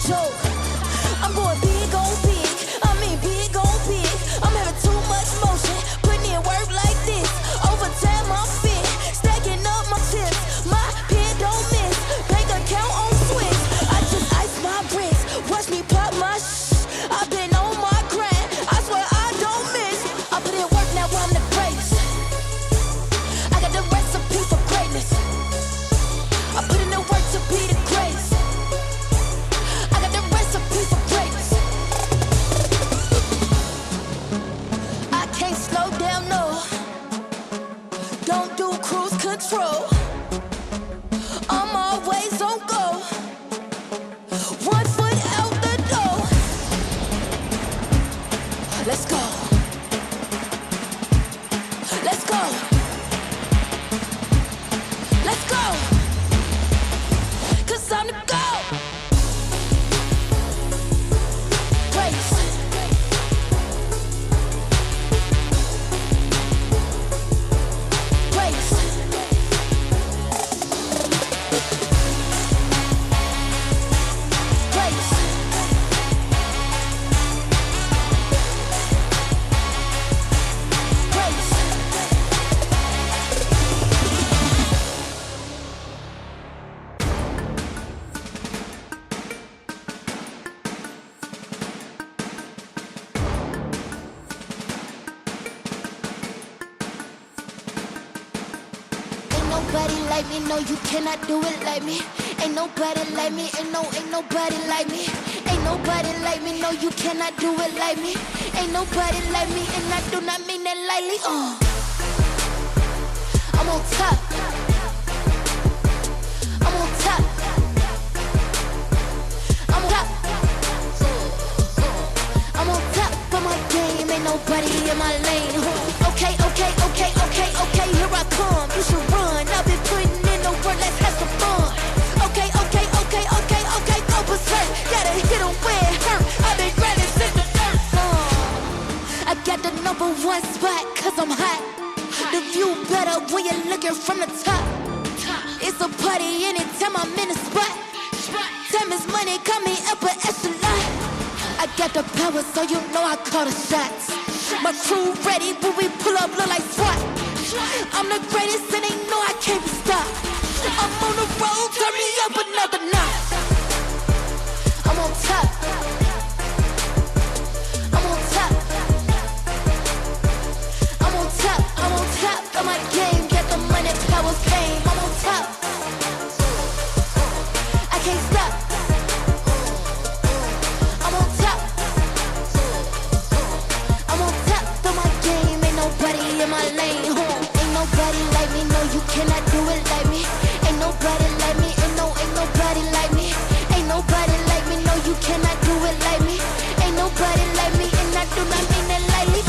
joke. I'm going big on big. I mean big on big. I'm having too much motion. Putting in work like this. Overtime I'm fit. Stacking up my chips. My pen don't miss. Bank account on switch. I just ice my wrist. Watch me pop my I've been on my grind. I swear I don't miss. I put in work, now I'm the greatest. I got the recipe for greatness. I put in the work to be the greatest. I got the recipe for greatness. I can't slow down, no. Don't do cruise control. I'm always on go. 1 foot out the door. Let's go. Let's go. Let's go. 'Cause I'm the go. Grace. Grace. Grace. Grace. Ain't nobody like me, no, you cannot do it like me. Ain't nobody like me, ain't nobody like me. Ain't nobody like me, no, you cannot do it like me. Ain't nobody like me, and I do not mean that lightly. I'm on top. I'm on top. I'm on top. I'm on top of my game, ain't nobody in my lane. Okay, okay, okay, okay, okay, here I come. You should run. I've been putting in the work, let's have some fun. Okay, okay, okay, okay, okay, go berserk. Gotta hit 'em where it hurt. I've been grinding since the dirt. I got the #1 spot, 'cause I'm hot. The view better when you're looking from the top. It's a party anytime I'm in the spot. Time is money, call me upper echelon. I got the power, so you know I call the shots. My crew ready when we pull up, look like SWAT. I'm the greatest and they know I can't be stopped. I'm on the road, turn me up another notch. I'm on top. I'm on top. I'm on top. I'm on top of my game. Get the money, power, fame. I'm on top. I can't stop. I'm on top. I'm on top of my game. Ain't nobody in my lane. Ain't nobody like me. No, you cannot do it like me. Ain't nobody like me. Ain't nobody like me. Ain't nobody like me. No, you cannot do it like me. Ain't nobody like me, and I do not mean that lightly.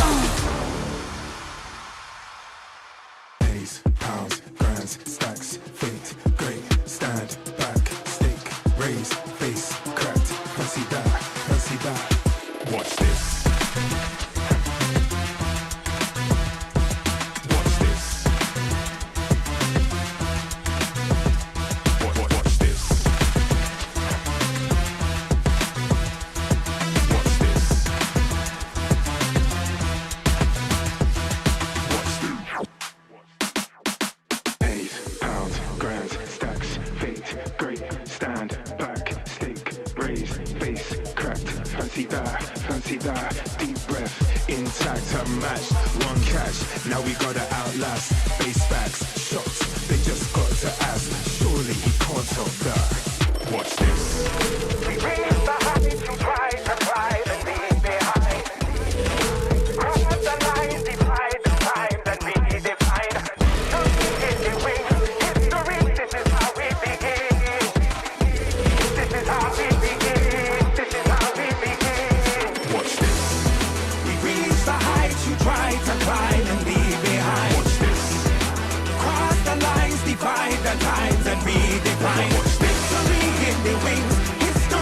Days, pounds, grands, stacks, fate, great, stand, back, stick, raise, face, cracked, fancy that, fancy that. Watch this. Watch this. Watch this. Watch this. Eight, pounds, grands, stacks, fate, great, stand, back, stick, raise, face, cracked, fancy that, deep breath, intact, unmatched, one catch, now we gotta outlast, base backs, shots, they just got to ask, surely he can't top that. Watch this. We raise the height to try to climb and leave behind. Cross the lines, divide the time that we define. Something in the wings, history, this is how we begin. This is how we begin. This is how we begin. Watch this. We reach the heights you try to climb and leave behind. Watch this. Cross the lines, divide the times and redefine. Victory in the wings, history.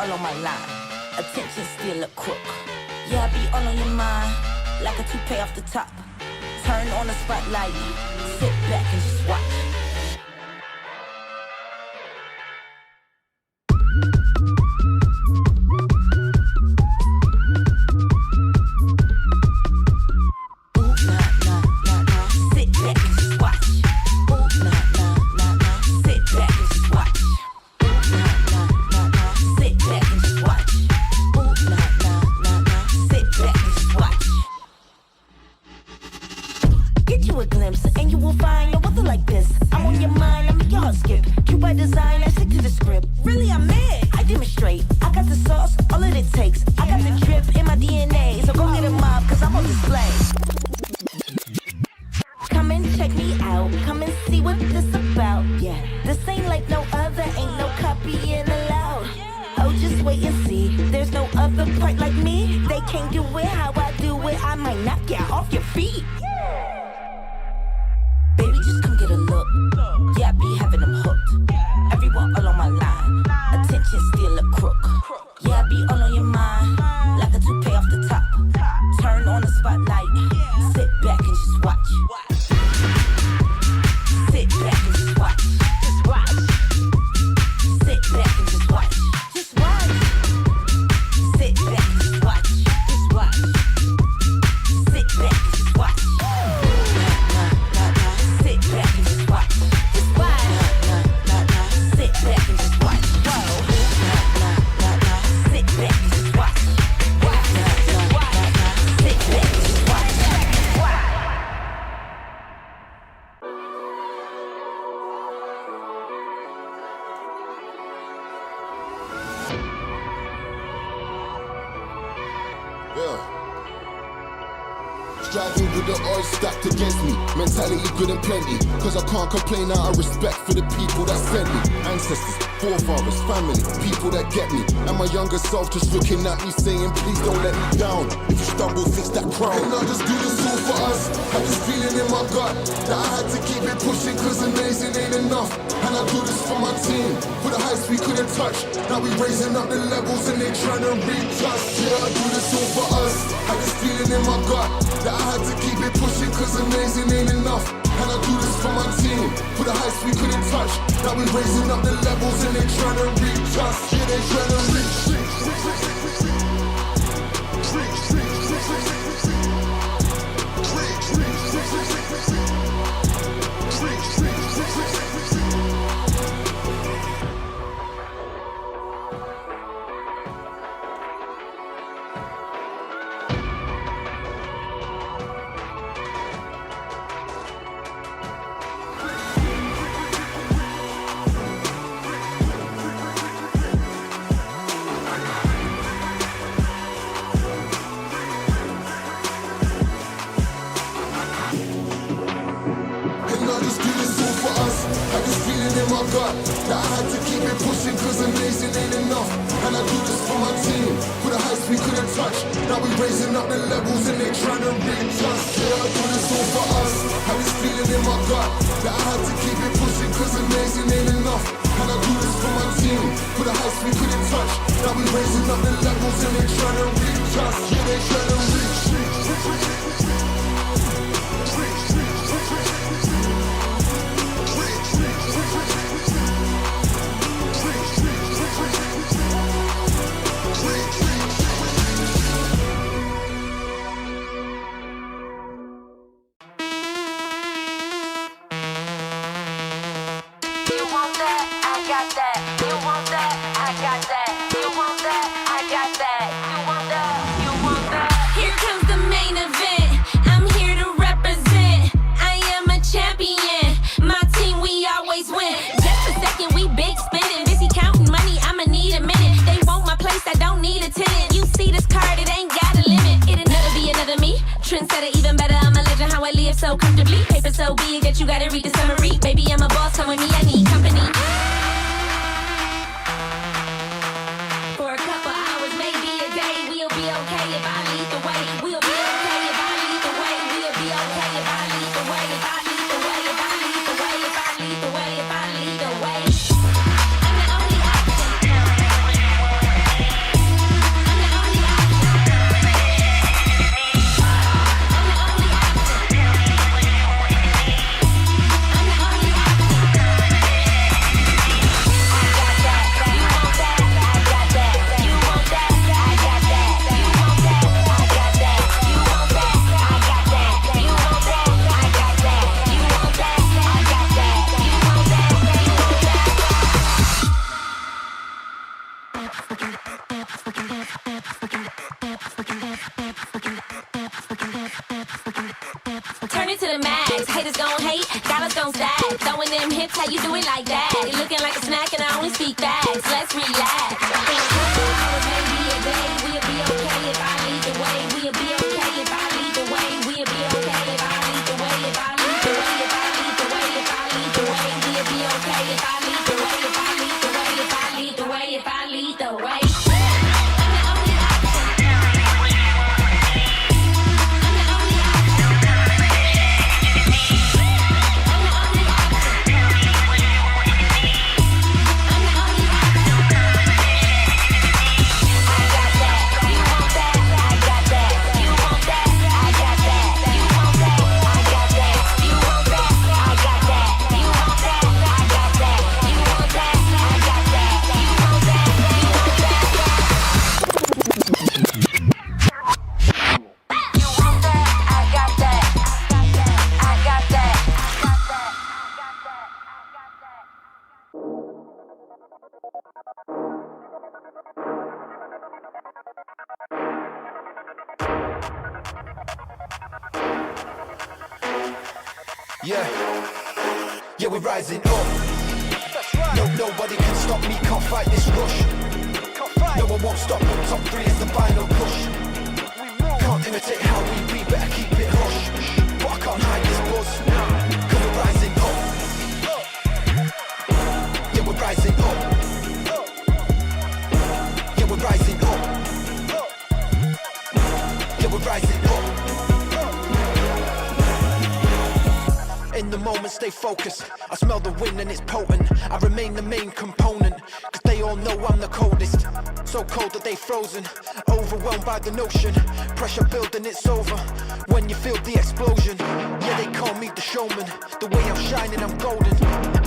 all on my line. Attention still a crook. Yeah, I be all on your mind, like a toupee off the top. Turn on the spotlight, sit back and just watch. Striving with the odds stacked against me. Mentality good and plenty. Cause I can't complain out of respect for the people that sent me. Ancestors, forefathers, family, people that get me. And my younger self just looking at me saying, please don't let me down. If you stumble, fix that crown. And I just do this all for us. Had this feeling in my gut that I had to keep it pushing cause amazing ain't enough. And I do this for my team, for the heights we couldn't touch. Now we raising up the levels and they trying to reach us. Yeah, I do this all for us. Had this feeling in my gut that I had to keep it pushing cause amazing ain't enough. And I do this for my team, for the heights we couldn't touch. Now we raising up the levels and they trying to reach us. Yeah, they trying to reach. That I had to keep it pushing cause amazing ain't enough. And I do this for my team, for the heights we couldn't touch. Now we raising up the levels and they trying to reach us. Yeah, I do this all for us. Had this feeling in my gut that I had to keep it pushing cause amazing ain't enough. And I do this for my team, for the heights we couldn't touch. Now we raising up the levels and they trying to reach us. Yeah, they trying to reach. So comfortably, paper so big that you gotta read the summary. Baby, I'm a boss, come with me, I need company. For a couple hours, maybe a day, we'll be okay if I lead the way. We'll be okay if I lead the way. We'll be okay if I lead the way. If I lead the way, if I lead the way, if I lead the way, if I lead the way. I'm the only option. to the max. Haters gon' hate, dollars gon' stack. Throwing them hips, how you do it like that? You looking like a snack and I only speak facts. Let's relax. Maybe a day we'll be okay if I lead the way. We'll be okay if I lead the way. We'll be okay if I lead the way. If I lead the way, if I lead the way, if I lead the way, we'll be okay if I lead the way. If I lead the way, if I lead the way, if I lead the way. Yeah, we're rising up. Nobody can stop me, can't fight this rush. No one won't stop, top 3 is the final push. Can't imitate how we be, better keep it hush. But I can't hide this buzz, cause we're rising up. Yeah, we're rising up. Yeah, we're rising up. Yeah, we're rising up. In the moment, stay focused. I smell the wind and it's potent. I remain the main component, cause they all know I'm the coldest. So cold that they frozen, overwhelmed by the notion. Pressure building, it's over when you feel the explosion. Yeah, they call me the showman. The way I'm shining, I'm golden,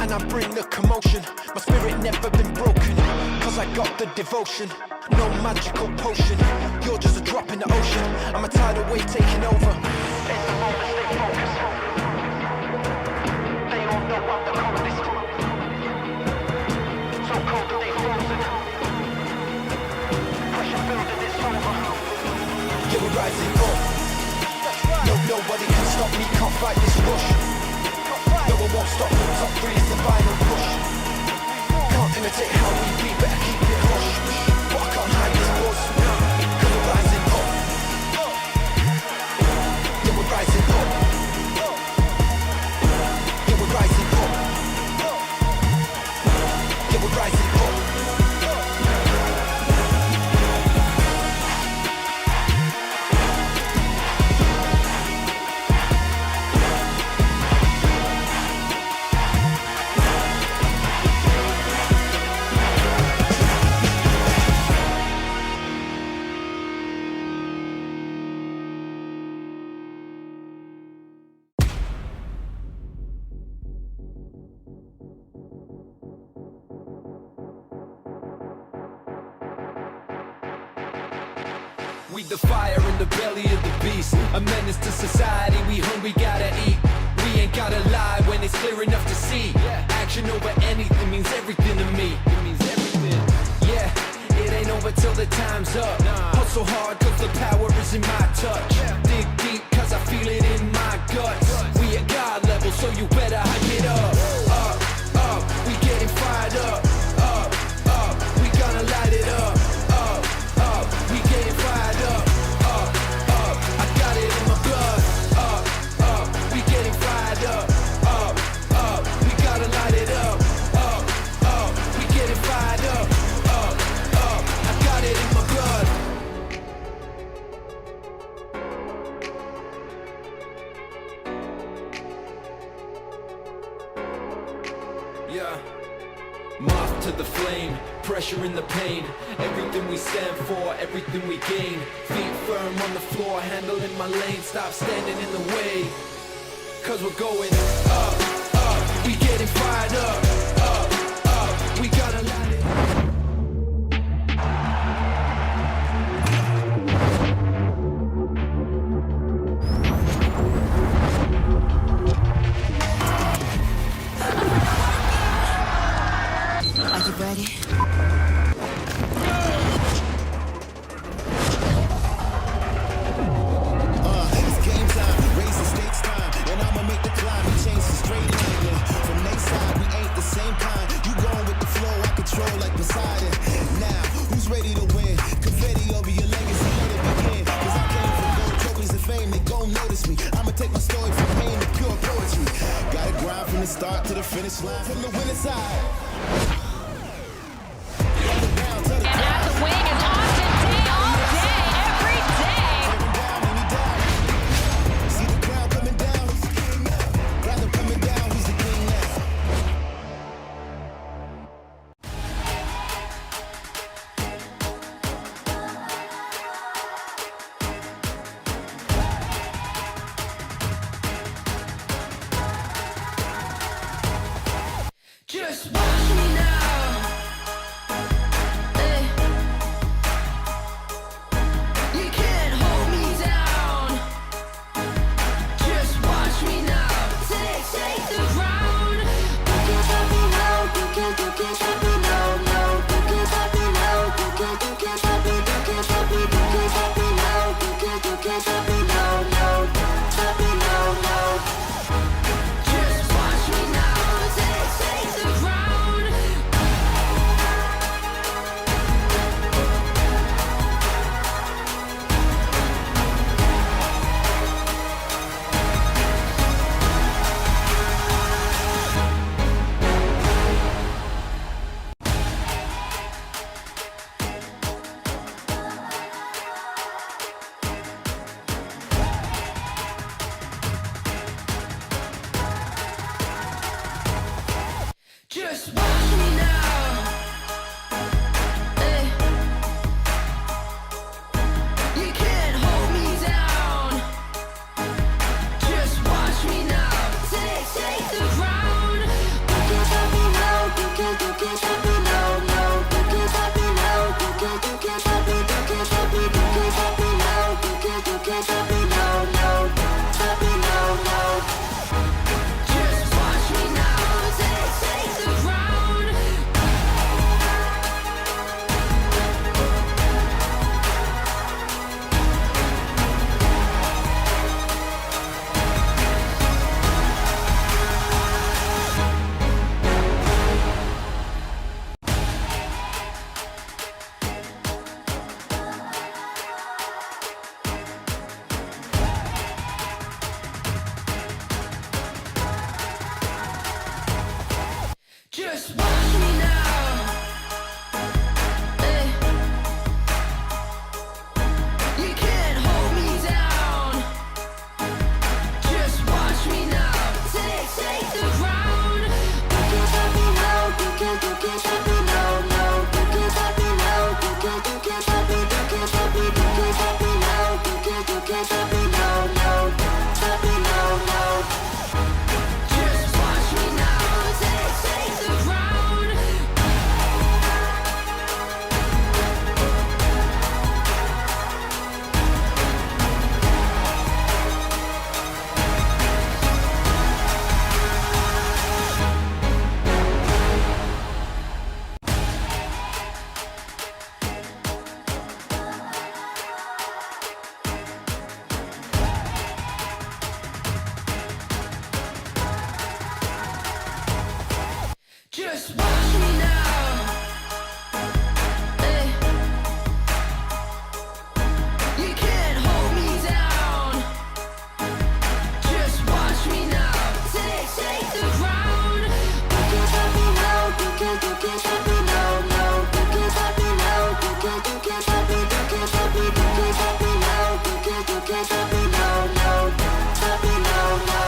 and I bring the commotion. My spirit never been broken, cause I got the devotion. No magical potion, you're just a drop in the ocean. I'm a tidal wave taking over. In the moment, stay focused. I'm the coldest. So cold that they frozen. Pressure building, it's over. Yeah, we're rising up. Nobody can stop me, can't fight this rush. No one won't stop, top 3 is the final push. Can't imitate how we be, better keep it hush. But I can't hide this buzz, cause we're rising up. Yeah, we're rising up. Rising up. Yeah, we're rising up. We the fire in the belly of the beast, a menace to society, we hungry, gotta eat. We ain't gotta lie when it's clear enough to see. Action over anything means everything to me. It means everything. Yeah, it ain't over till the time's up. Hustle hard cause the power is in my touch. Dig deep cause I feel it in my guts. We at God level so you better hype it up. Up, we getting fired up. Up, we gonna light it up. We getting fired up. I got it in my blood. We getting fired up. We gotta light it up. We getting fired up. I got it in my blood. Yeah. Moth to the flame, pressure in the pain. Everything we stand for, everything we gain. Feet firm on the floor, handling my lane. Stop standing in the way, cause we're going up. We getting fired up. We gotta light it. Are you ready? It's game time, raise the stakes time, and I'm Finish line from the winning side. And at the wing is Austin day all day, every day. See the crowd coming down. Rather coming down, he's the king now. Just watch me now. Hey. You can't hold me down. Just watch me now. Take the ground. You can't stop me now. You can't stop me now. No, you can't stop me now. You can't stop me. You can't stop me. You can't stop me now. You can't stop me now. No, stop me now. No. Just watch me now. Take the ground. Just watch me now. Hey. You can't hold me down. Just watch me now. Take the ground. You can't stop me now. You can't stop me now. No, you can't stop me now. You can't stop me. You can't stop me. You can't stop me now. You can't stop me now. No, stop me now. No. Just watch me now. Take the ground. Just watch me now. Hey. You can't hold me down. Just watch me now. Take the ground. You can't stop me now. You can't stop me now. No, you can't stop me now. You can't stop me. You can't stop me. You can't stop me now. You can't stop me now. No, stop me now. No. Just watch me now. Take the ground. Just watch me now. Hey. You can't hold me down. Just watch me now. Take the ground. You can't stop me now. You can't stop me now. No, you can't stop me now. You can't stop me. You can't stop me. You can't stop me now. You can't stop me now. No, stop me now. No.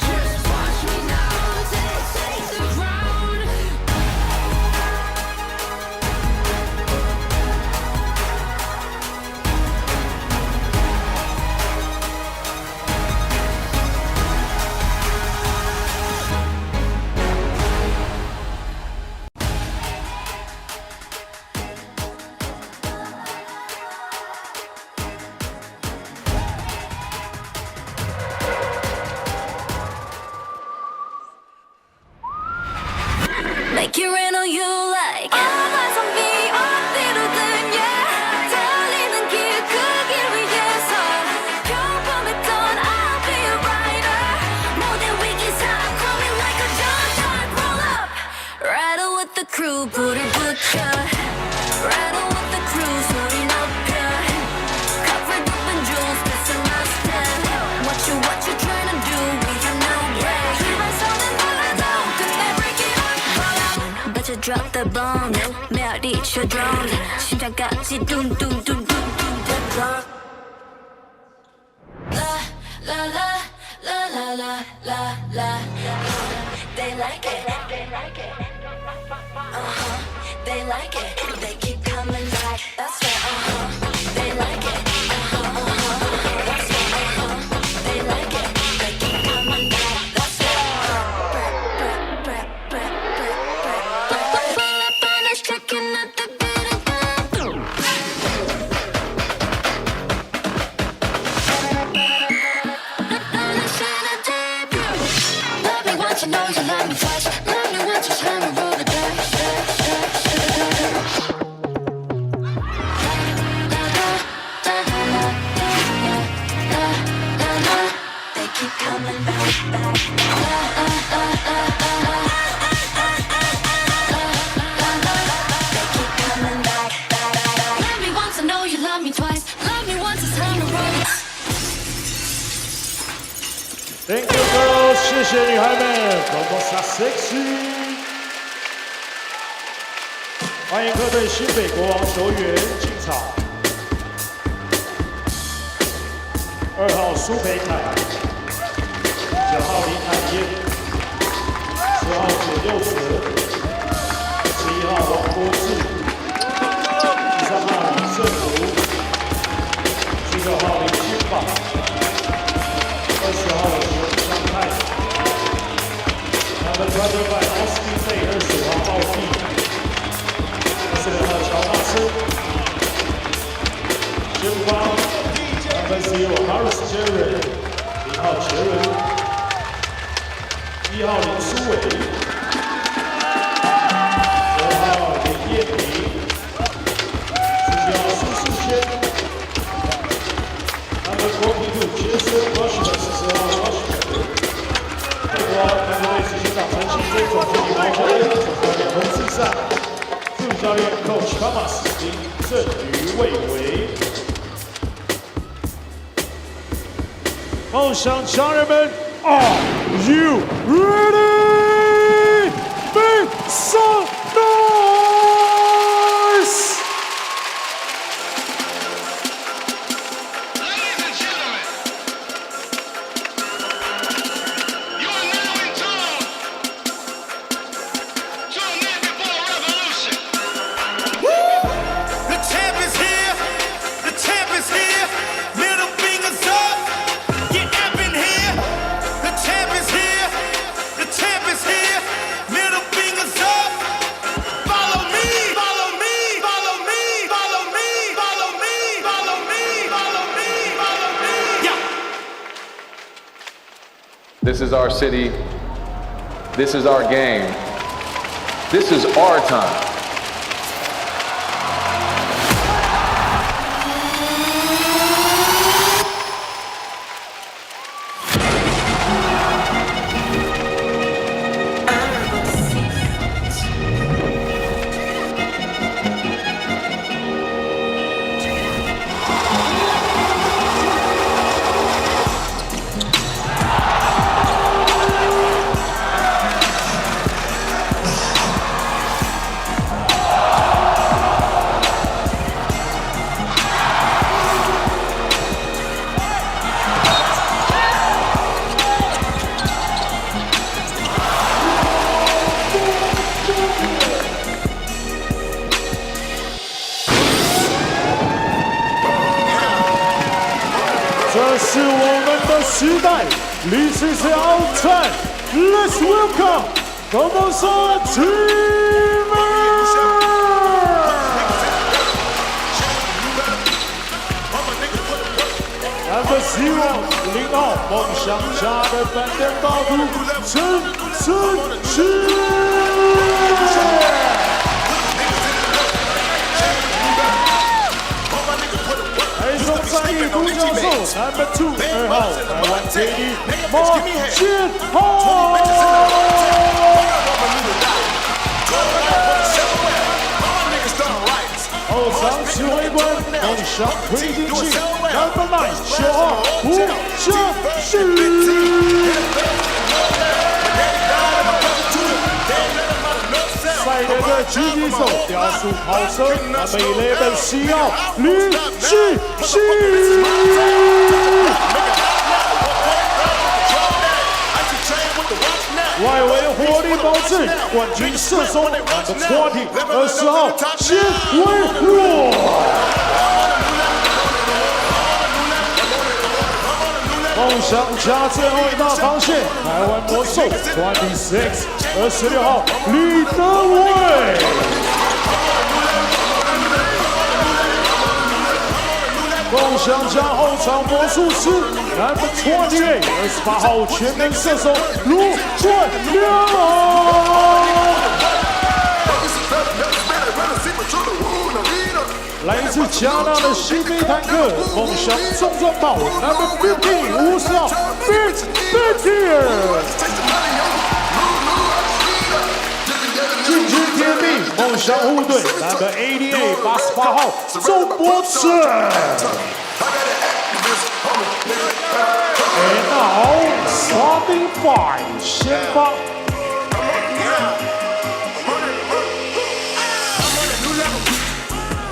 Just watch me now. Take the ground. Make it rain on you like all eyes on me 어디로든 yeah 달리는 길 그 길 위에서 평범했던 I'll be a rider 모든 위기사 coming like a jump roll up Rider with the crew 불을 붙여 Rider with the crew 소리 높여 Covered up in jewels this is my style What you trying to do we have no break 주변 서는 show drone 심장까지 둥둥둥둥둥 La la la la la la la They like it They like it They keep coming back That's right They like it That's right They like it They keep coming back That's right Finish checking out the you know you love me twice. Love me once, just hand me roll the dice. They keep coming back. They keep coming back. Love me once, I know you love me twice. Love me once, just hand me roll the dice. Thank you, girls. 谢谢女孩们 ，Formosa sexy。欢迎各队新北国王球员进场。2号苏培凯，9号林海燕，10号左右哲，11号王国志，13号李胜福，19号林新宝，20号刘湘泰。Number 25 Austin Fei 25号鲍弟，26号乔纳森，15号 Number 0 Harris Jerry 0号杰伦，1号林书伟，2号林彦平，17号苏世轩，Number 42 Jason Washington 40号 Washington。泰国篮球队执行长陈信珍总经理毛教练，总教练洪志善，助理教练 Coach Thomas 林振宇魏伟。梦想家人们 ，Are you ready? Make some noise! This is our city. This is our game. This is our time. This is our time. Let's welcome Formosa Dreamers. Number 0 0号梦想家的板凳大徒陈晨曦。台中战役独角兽 Number 2 2号台湾 KD 马建豪。后场指挥官梦想推进器 Number 9 9号吴家旭。赛来人的狙击手，雕塑跑车，Number 11西奥李志熙。外围火力保证，冠军射手 Number 20 20号谢伟若。梦想家最后一道防线，台湾魔兽26 26号李德伟。梦想家后场魔术师 Number 28 28号全能射手卢冠亮。来自加拿大的西非坦克，梦想重装炮 Number 15 50号 Big 进军天地，梦想护队 Number 88 88号周博成。And now starting five 先发。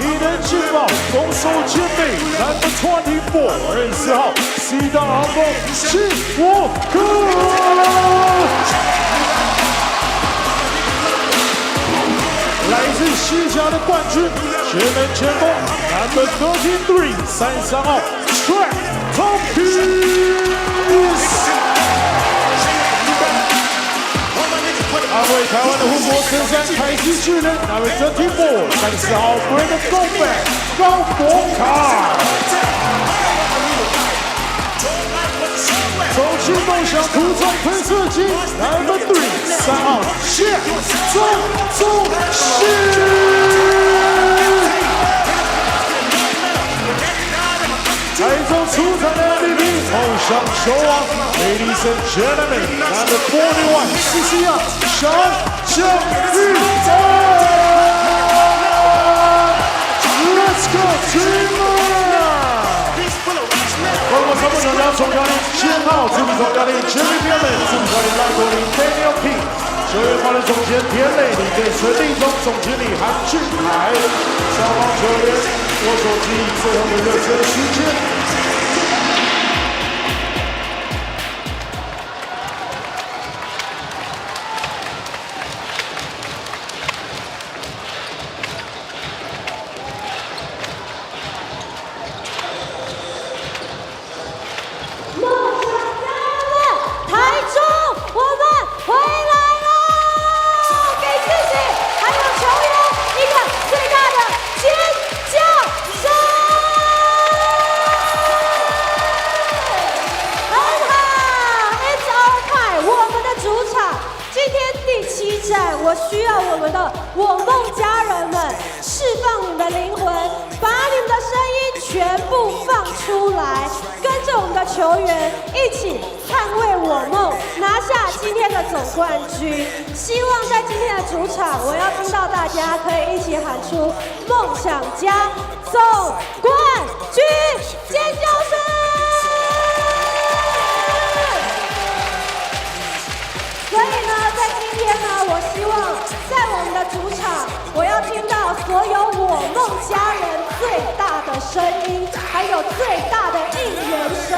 一人进爆，攻守兼备 ，Number 24 24号西大航空谢沃克。来自西甲的冠军，全能前锋 Number 33 33号 Trap Tompkins。安慰台湾的护国神山凯基巨人 Number 34 34号 Brandon Gomez 高博卡。重庆梦想涂装喷射机 Number 3 3号谢宗宪。台中出场的 MVP 梦想球王 ，Ladies and Gentlemen， Number 41 CCR 小江玉珍 ，Let's go Dreamers！ 我参谋长将总教练7号，助理总教练 Jerry Bierman， 助理教练赖国林 Daniel King， 球员花的总监田磊，领队陈立忠，总经理韩俊凯，双方球员握手机最后的热身时间。我需要我们的我梦家人们释放你们的灵魂，把你们的声音全部放出来，跟着我们的球员一起捍卫我梦，拿下今天的总冠军。希望在今天的主场，我要听到大家可以一起喊出梦想家总冠军，尖叫声！所以呢，在今天呢，我希望在我们的主场，我要听到所有我梦家人最大的声音，还有最大的应援声。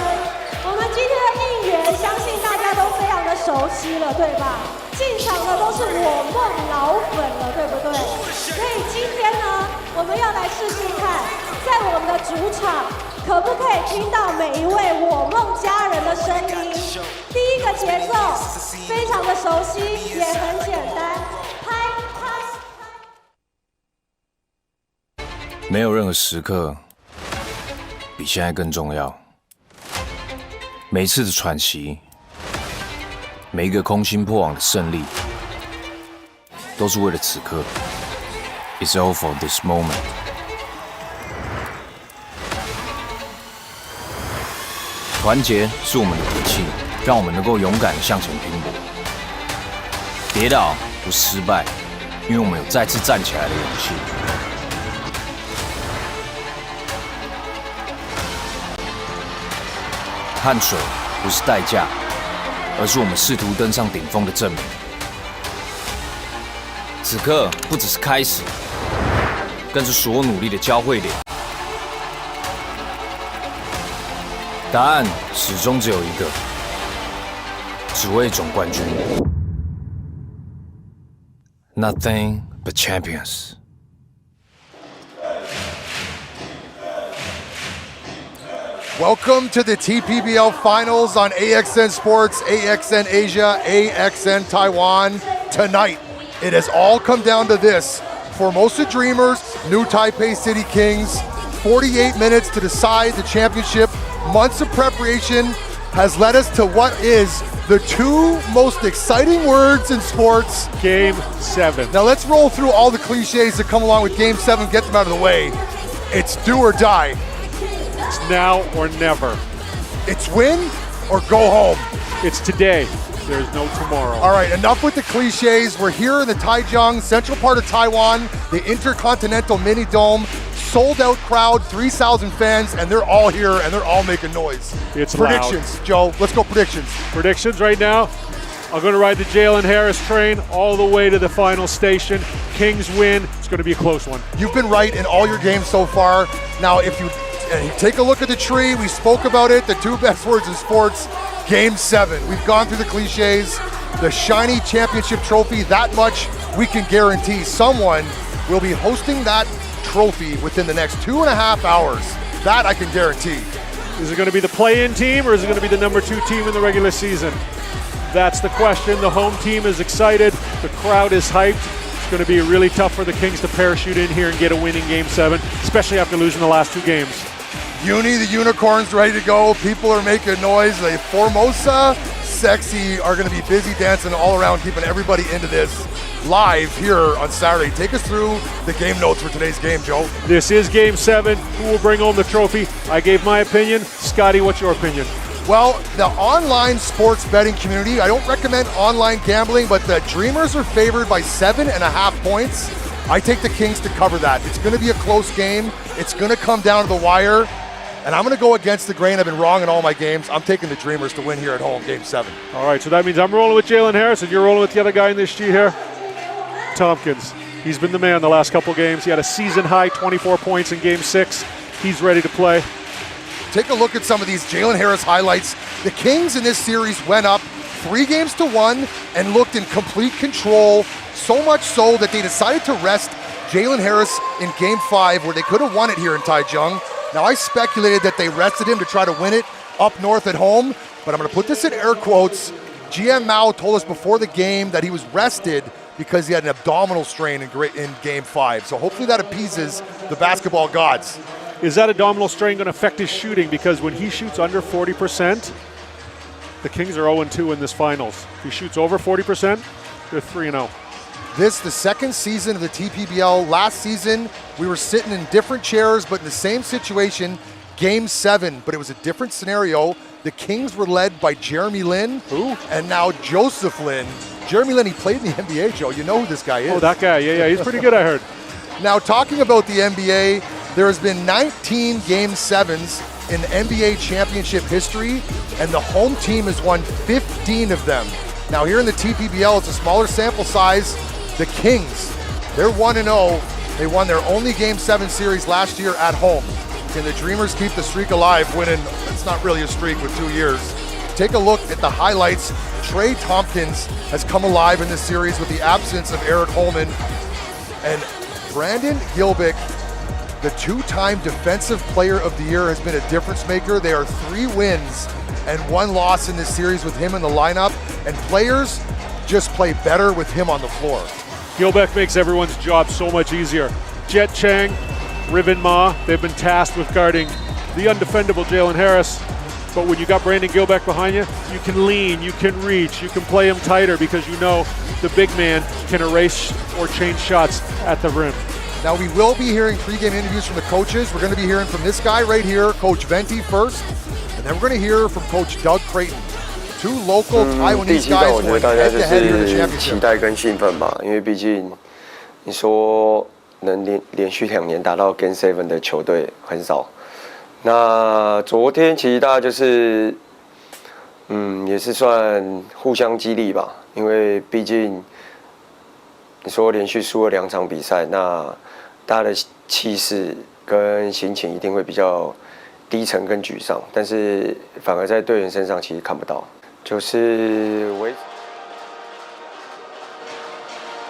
我们今天的应援，相信大家都非常的熟悉了，对吧？进场的都是我梦老粉了，对不对？所以今天呢，我们要来试试看，在我们的主场，可不可以听到每一位我梦家人的声音？第一个节奏非常的熟悉，也很简单，拍拍拍。没有任何时刻比现在更重要。每次的喘息，每一个空心破网的胜利，都是为了此刻。It's all for this moment。团结是我们的底气，让我们能够勇敢向前拼搏。跌倒不失败，因为我们有再次站起来的勇气。汗水不是代价，而是我们试图登上顶峰的证明。此刻不只是开始，更是所有努力的交汇点。答案始终只有一个，只为总冠军。Nothing but champions. Welcome to the TPBL Finals on AXN Sports, AXN Asia, AXN Taiwan. Tonight, it has all come down to this. Formosa Dreamers, new Taipei City Kings, 48 minutes to decide the championship. Months of preparation has led us to what is the two most exciting words in sports. Game 7. Now let's roll through all the cliches that come along with Game 7, get them out of the way. It's do or die. It's now or never. It's win or go home. It's today. There's no tomorrow. All right, enough with the cliches. We're here in the Taichung, central part of Taiwan, the Intercontinental Mini Dome. Sold out crowd, 3,000 fans, and they're all here and they're all making noise. It's predictions, loud. Joe. Let's go predictions. Predictions right now. I'm going to ride the Jalen Harris train all the way to the final station. Kings win. It's going to be a close one. You've been right in all your games so far. Now, if you take a look at the tree, we spoke about it, the two best words in sports, Game 7. We've gone through the cliches, the shiny championship trophy, that much we can guarantee. Someone will be hosting that trophy within the next 2.5 hours. That I can guarantee. Is it going to be the play-in team or is it going to be the number 2 team in the regular season? That's the question. The home team is excited. The crowd is hyped. It's going to be really tough for the Kings to parachute in here and get a win in Game 7, especially after losing the last 2 games. Uni, the unicorn's ready to go. People are making noise. The Formosa Sexy are going to be busy dancing all around, keeping everybody into this live here on Saturday. Take us through the game notes for today's game, Joe. This is Game 7. Who will bring home the trophy? I gave my opinion. Scotty, what's your opinion? Well, the online sports betting community, I don't recommend online gambling, but the Dreamers are favored by 7.5 points. I take the Kings to cover that. It's going to be a close game. It's going to come down to the wire. And I'm going to go against the grain. I've been wrong in all my games. I'm taking the Dreamers to win here at home, Game 7. All right, so that means I'm rolling with Jalen Harris, and you're rolling with the other guy in this sheet here, Tompkins. He's been the man the last couple games. He had a season-high 24 points in Game 6. He's ready to play. Take a look at some of these Jalen Harris highlights. The Kings in this series went up 3-1 and looked in complete control, so much so that they decided to rest Jalen Harris in Game 5, where they could have won it here in Taichung. Now, I speculated that they rested him to try to win it up north at home, but I'm going to put this in air quotes. GM Mao told us before the game that he was rested because he had an abdominal strain in Game 5. So hopefully that appeases the basketball gods. Is that abdominal strain going to affect his shooting? Because when he shoots under 40%, the Kings are 0-2 in this finals. If he shoots over 40%, they're 3-0. This, the second season of the TPBL. Last season, we were sitting in different chairs, but in the same situation, Game 7, but it was a different scenario. The Kings were led by Jeremy Lin, and now Joseph Lin. Jeremy Lin, he played in the NBA, Joe. You know who this guy is. Oh, that guy, yeah, he's pretty good, I heard. Now, talking about the NBA, there has been 19 Game 7s in NBA championship history, and the home team has won 15 of them. Now, here in the TPBL, it's a smaller sample size. The Kings, they're 1-0. They won their only Game 7 series last year at home. Can the Dreamers keep the streak alive, winning? It's not really a streak with 2 years. Take a look at the highlights. Trey Tompkins has come alive in this series with the absence of Eric Holman. And Brandon Gilbick, the 2-time Defensive Player of the Year, has been a difference maker. They are 3 wins and 1 loss in this series with him in the lineup. And players just play better with him on the floor. Gilbeck makes everyone's job so much easier. Jet Chang, Riven Ma, they've been tasked with guarding the undefendable Jalen Harris. But when you got Brandon Gilbeck behind you, you can lean, you can reach, you can play him tighter because you know the big man can erase or change shots at the rim. Now we will be hearing pregame interviews from the coaches. We're going to be hearing from this guy right here, Coach Venti first, and then we're going to hear from Coach Doug Creighton. 2 local Taiwanese guys who went head-to-head here in the championship. 期待跟兴奋吧，因为毕竟你说能连续2年打到 Game 7的球队很少。那昨天其实大家就是也是算互相激励吧，因为毕竟你说连续输了2场比赛，那大家的气势跟心情一定会比较低沉跟沮丧，但是反而在队员身上其实看不到，就是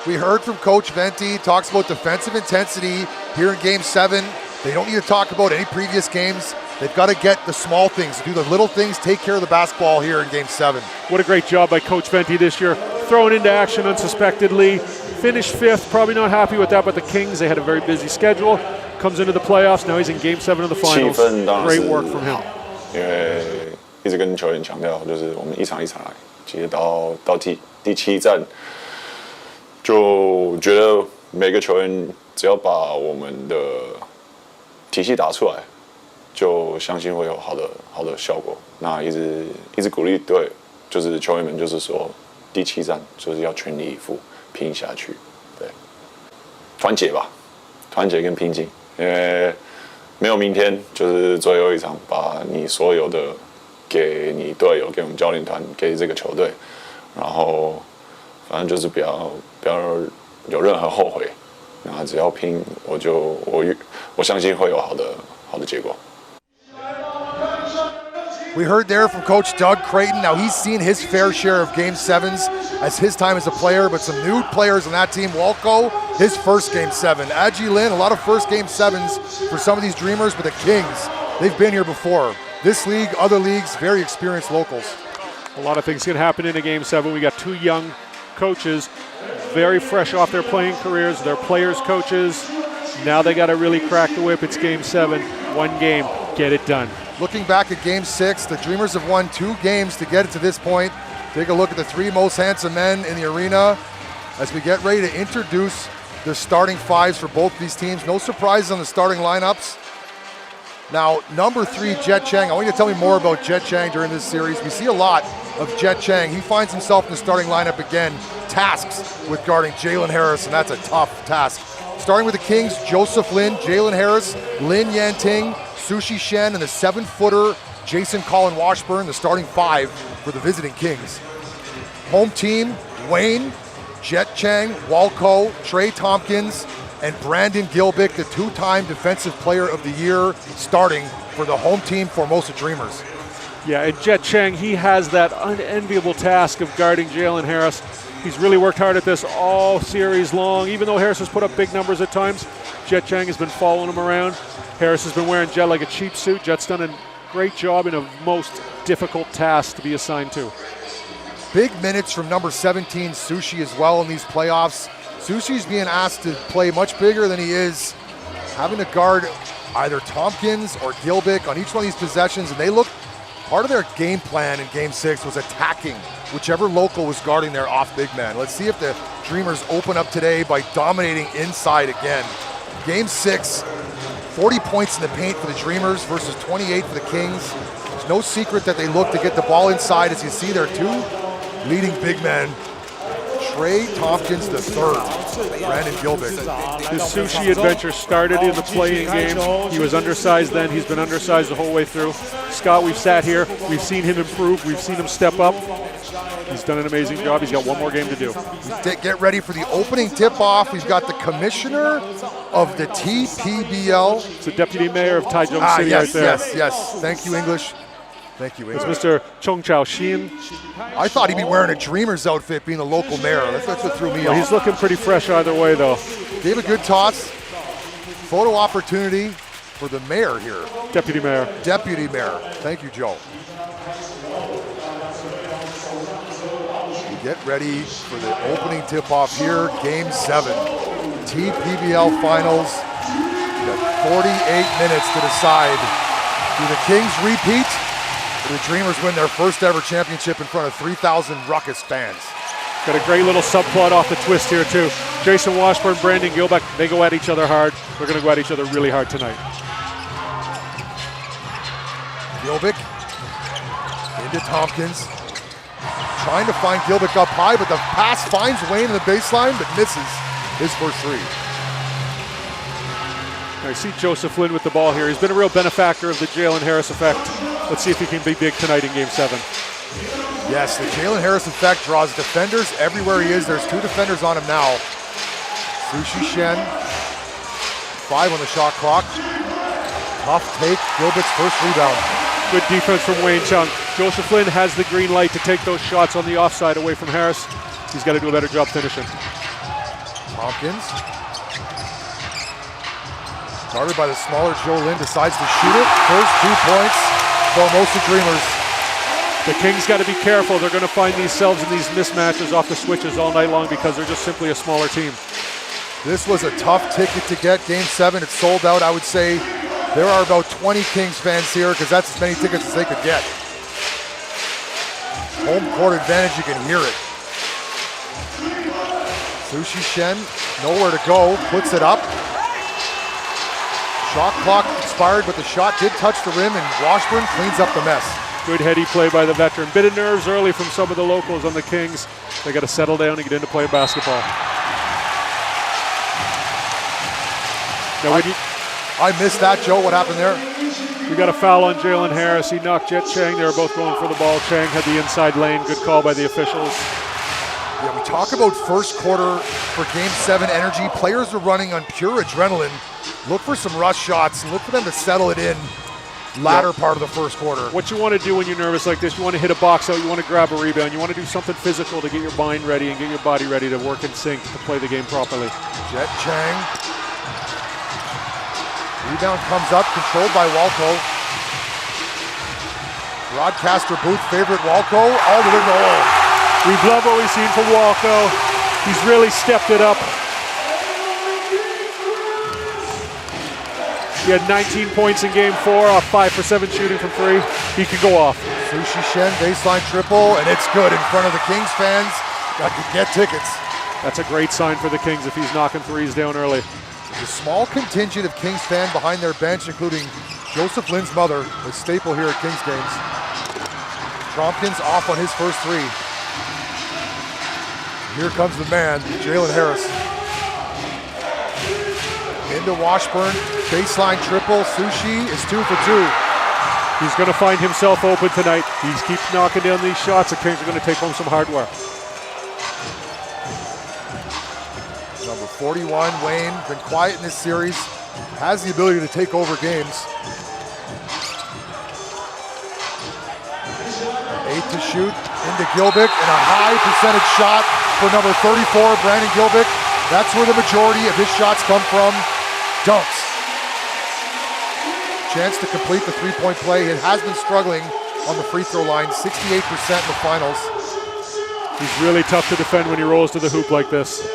We heard from Coach Venti, talks about defensive intensity here in Game 7. They don't need to talk about any previous games. They've got to get the small things, do the little things, take care of the basketball here in Game 7. What a great job by Coach Venti this year. Thrown into action unsuspectedly. Finished 5th, probably not happy with that, but the Kings, they had a very busy schedule. Comes into the playoffs, now he's in Game 7 of the Finals. Great work from him. 因为一直跟球员强调，就是我们一场一场来，其实到第7战。就觉得每个球员只要把我们的体系打出来，就相信会有好的效果。那一直鼓励队，就是球员们，就是说第7战就是要全力以赴拼下去，对，团结吧，团结跟拼劲，因为没有明天，就是最后一场，把你所有的给你队友、给我们教练团、给这个球队，然后。反正就是不要有任何后悔，那只要拼，我相信会有好的结果。We heard there from Coach Doug Creighton. Now he's seen his fair share of Game 7s as his time as a player, but some new players on that team. Walco, his first Game 7. Adji Lin, a lot of first Game 7s for some of these Dreamers, but the Kings, they've been here before. This league, other leagues, very experienced locals. A lot of things can happen in a Game 7. We got 2 young coaches, very fresh off their playing careers. They're players, coaches. Now they got to really crack the whip. It's Game 7, 1 game, get it done. Looking back at Game 6, the Dreamers have won 2 games to get it to this point. Take a look at the 3 most handsome men in the arena as we get ready to introduce the starting 5s for both these teams. No surprises on the starting lineups. Now, number 3, Jet Chang. I want you to tell me more about Jet Chang during this series. We see a lot of Jet Chang. He finds himself in the starting lineup again, tasks with guarding Jalen Harris, and that's a tough task. Starting with the Kings, Joseph Lin, Jalen Harris, Lin Yanting, Sushi Shen, and the 7-footer Jason Colin Washburn, the starting 5 for the visiting Kings. Home team, Wayne, Jet Chang, Walco, Trey Tompkins, and Brandon Gilbick, the 2-time Defensive Player of the Year, starting for the home team Formosa Dreamers. Yeah, and Jet Chang, he has that unenviable task of guarding Jalen Harris. He's really worked hard at this all series long. Even though Harris has put up big numbers at times, Jet Chang has been following him around. Harris has been wearing Jet like a cheap suit. Jet's done a great job in a most difficult task to be assigned to. Big minutes from number 17, Sushi, as well in these playoffs. Sushi's being asked to play much bigger than he is, having to guard either Tompkins or Gilbick on each one of these possessions, and they look, part of their game plan in Game 6 was attacking whichever local was guarding their off big man. Let's see if the Dreamers open up today by dominating inside again. Game 6, 40 points in the paint for the Dreamers versus 28 for the Kings. There's no secret that they look to get the ball inside. As you see, their 2 leading big men, Trey Tompkins III, Brandon Gilbick. His Sushi adventure started in the playing game. He was undersized then. He's been undersized the whole way through. Scott, we've sat here. We've seen him improve. We've seen him step up. He's done an amazing job. He's got 1 more game to do. Get ready for the opening tip-off. We've got the commissioner of the TPBL. It's the deputy mayor of Taichung City right there. Yes. Thank you, English. Thank you, English. It's Mr. Chong Chao Shin. I thought he'd be wearing a Dreamers outfit being the local mayor. That's what threw me off. He's looking pretty fresh either way, though. Gave a good toss. Photo opportunity for the mayor here. Deputy mayor. Deputy mayor. Thank you, Joe. We get ready for the opening tip-off here. Game 7. TPBL Finals. We got 48 minutes to decide. Do the Kings repeat? The Dreamers win their first ever championship in front of 3,000 Ruckus fans. Got a great little subplot off the twist here too. Jason Washburn, Brandon Gilbick, they go at each other hard. They're going to go at each other really hard tonight. Gilbick into Tompkins. Trying to find Gilbick up high, but the pass finds Wayne in the baseline, but misses his first 3. I see Joseph Lin with the ball here. He's been a real benefactor of the Jalen Harris effect. Let's see if he can be big tonight in Game 7. Yes, the Jalen Harris effect draws defenders everywhere he is. There's 2 defenders on him now. Sushi Shen, 5 on the shot clock. Tough take, Gilbert's first rebound. Good defense from Wayne Chung. Joseph Flynn has the green light to take those shots on the offside away from Harris. He's got to do a better job finishing. Tompkins. Guarded by the smaller Joe Lin, decides to shoot it. First 2 points, Formosa Dreamers. The Kings got to be careful. They're going to find themselves in these mismatches off the switches all night long because they're just simply a smaller team. This was a tough ticket to get. Game 7, it's sold out. I would say there are about 20 Kings fans here because that's as many tickets as they could get. Home court advantage, you can hear it. Sushi Shen, nowhere to go, puts it up. Shot clock expired, but the shot did touch the rim, and Washburn cleans up the mess. Good heady play by the veteran. Bit of nerves early from some of the locals on the Kings. They got to settle down and get into playing basketball. Now, I missed that, Joe. What happened there? We got a foul on Jalen Harris. He knocked Jet Chang. They were both going for the ball. Chang had the inside lane. Good call by the officials. Yeah, we talk about first quarter for Game 7 energy. Players are running on pure adrenaline. Look for some rush shots. Look for them to settle it in latter part of the first quarter. What you want to do when you're nervous like this, you want to hit a box out, you want to grab a rebound, you want to do something physical to get your mind ready and get your body ready to work in sync to play the game properly. Jet Chang. Rebound comes up, controlled by Walco. Broadcaster booth favorite Walco, all the way to the hole. We've loved what we've seen from Walco. He's really stepped it up. He had 19 points in Game 4 off 5 for 7 shooting from 3. He could go off. Sushi Shen, baseline triple, and it's good in front of the Kings fans. Got to get tickets. That's a great sign for the Kings if he's knocking threes down early. There's a small contingent of Kings fans behind their bench, including Joseph Lynn's mother, a staple here at Kings games. Tompkins off on his first 3. Here comes the man, Jalen Harris. Into Washburn, baseline triple. Sushi is 2 for 2. He's going to find himself open tonight. He keeps knocking down these shots. The Kings are going to take home some hardware. Number 41, Wayne, been quiet in this series. Has the ability to take over games. 8 to shoot, into Gilbick, and a high percentage shot for number 34, Brandon Gilbick. That's where the majority of his shots come from. Dunks. Chance to complete the 3-point play. It has been struggling on the free throw line, 68% in the finals. He's really tough to defend when he rolls to the hoop like this.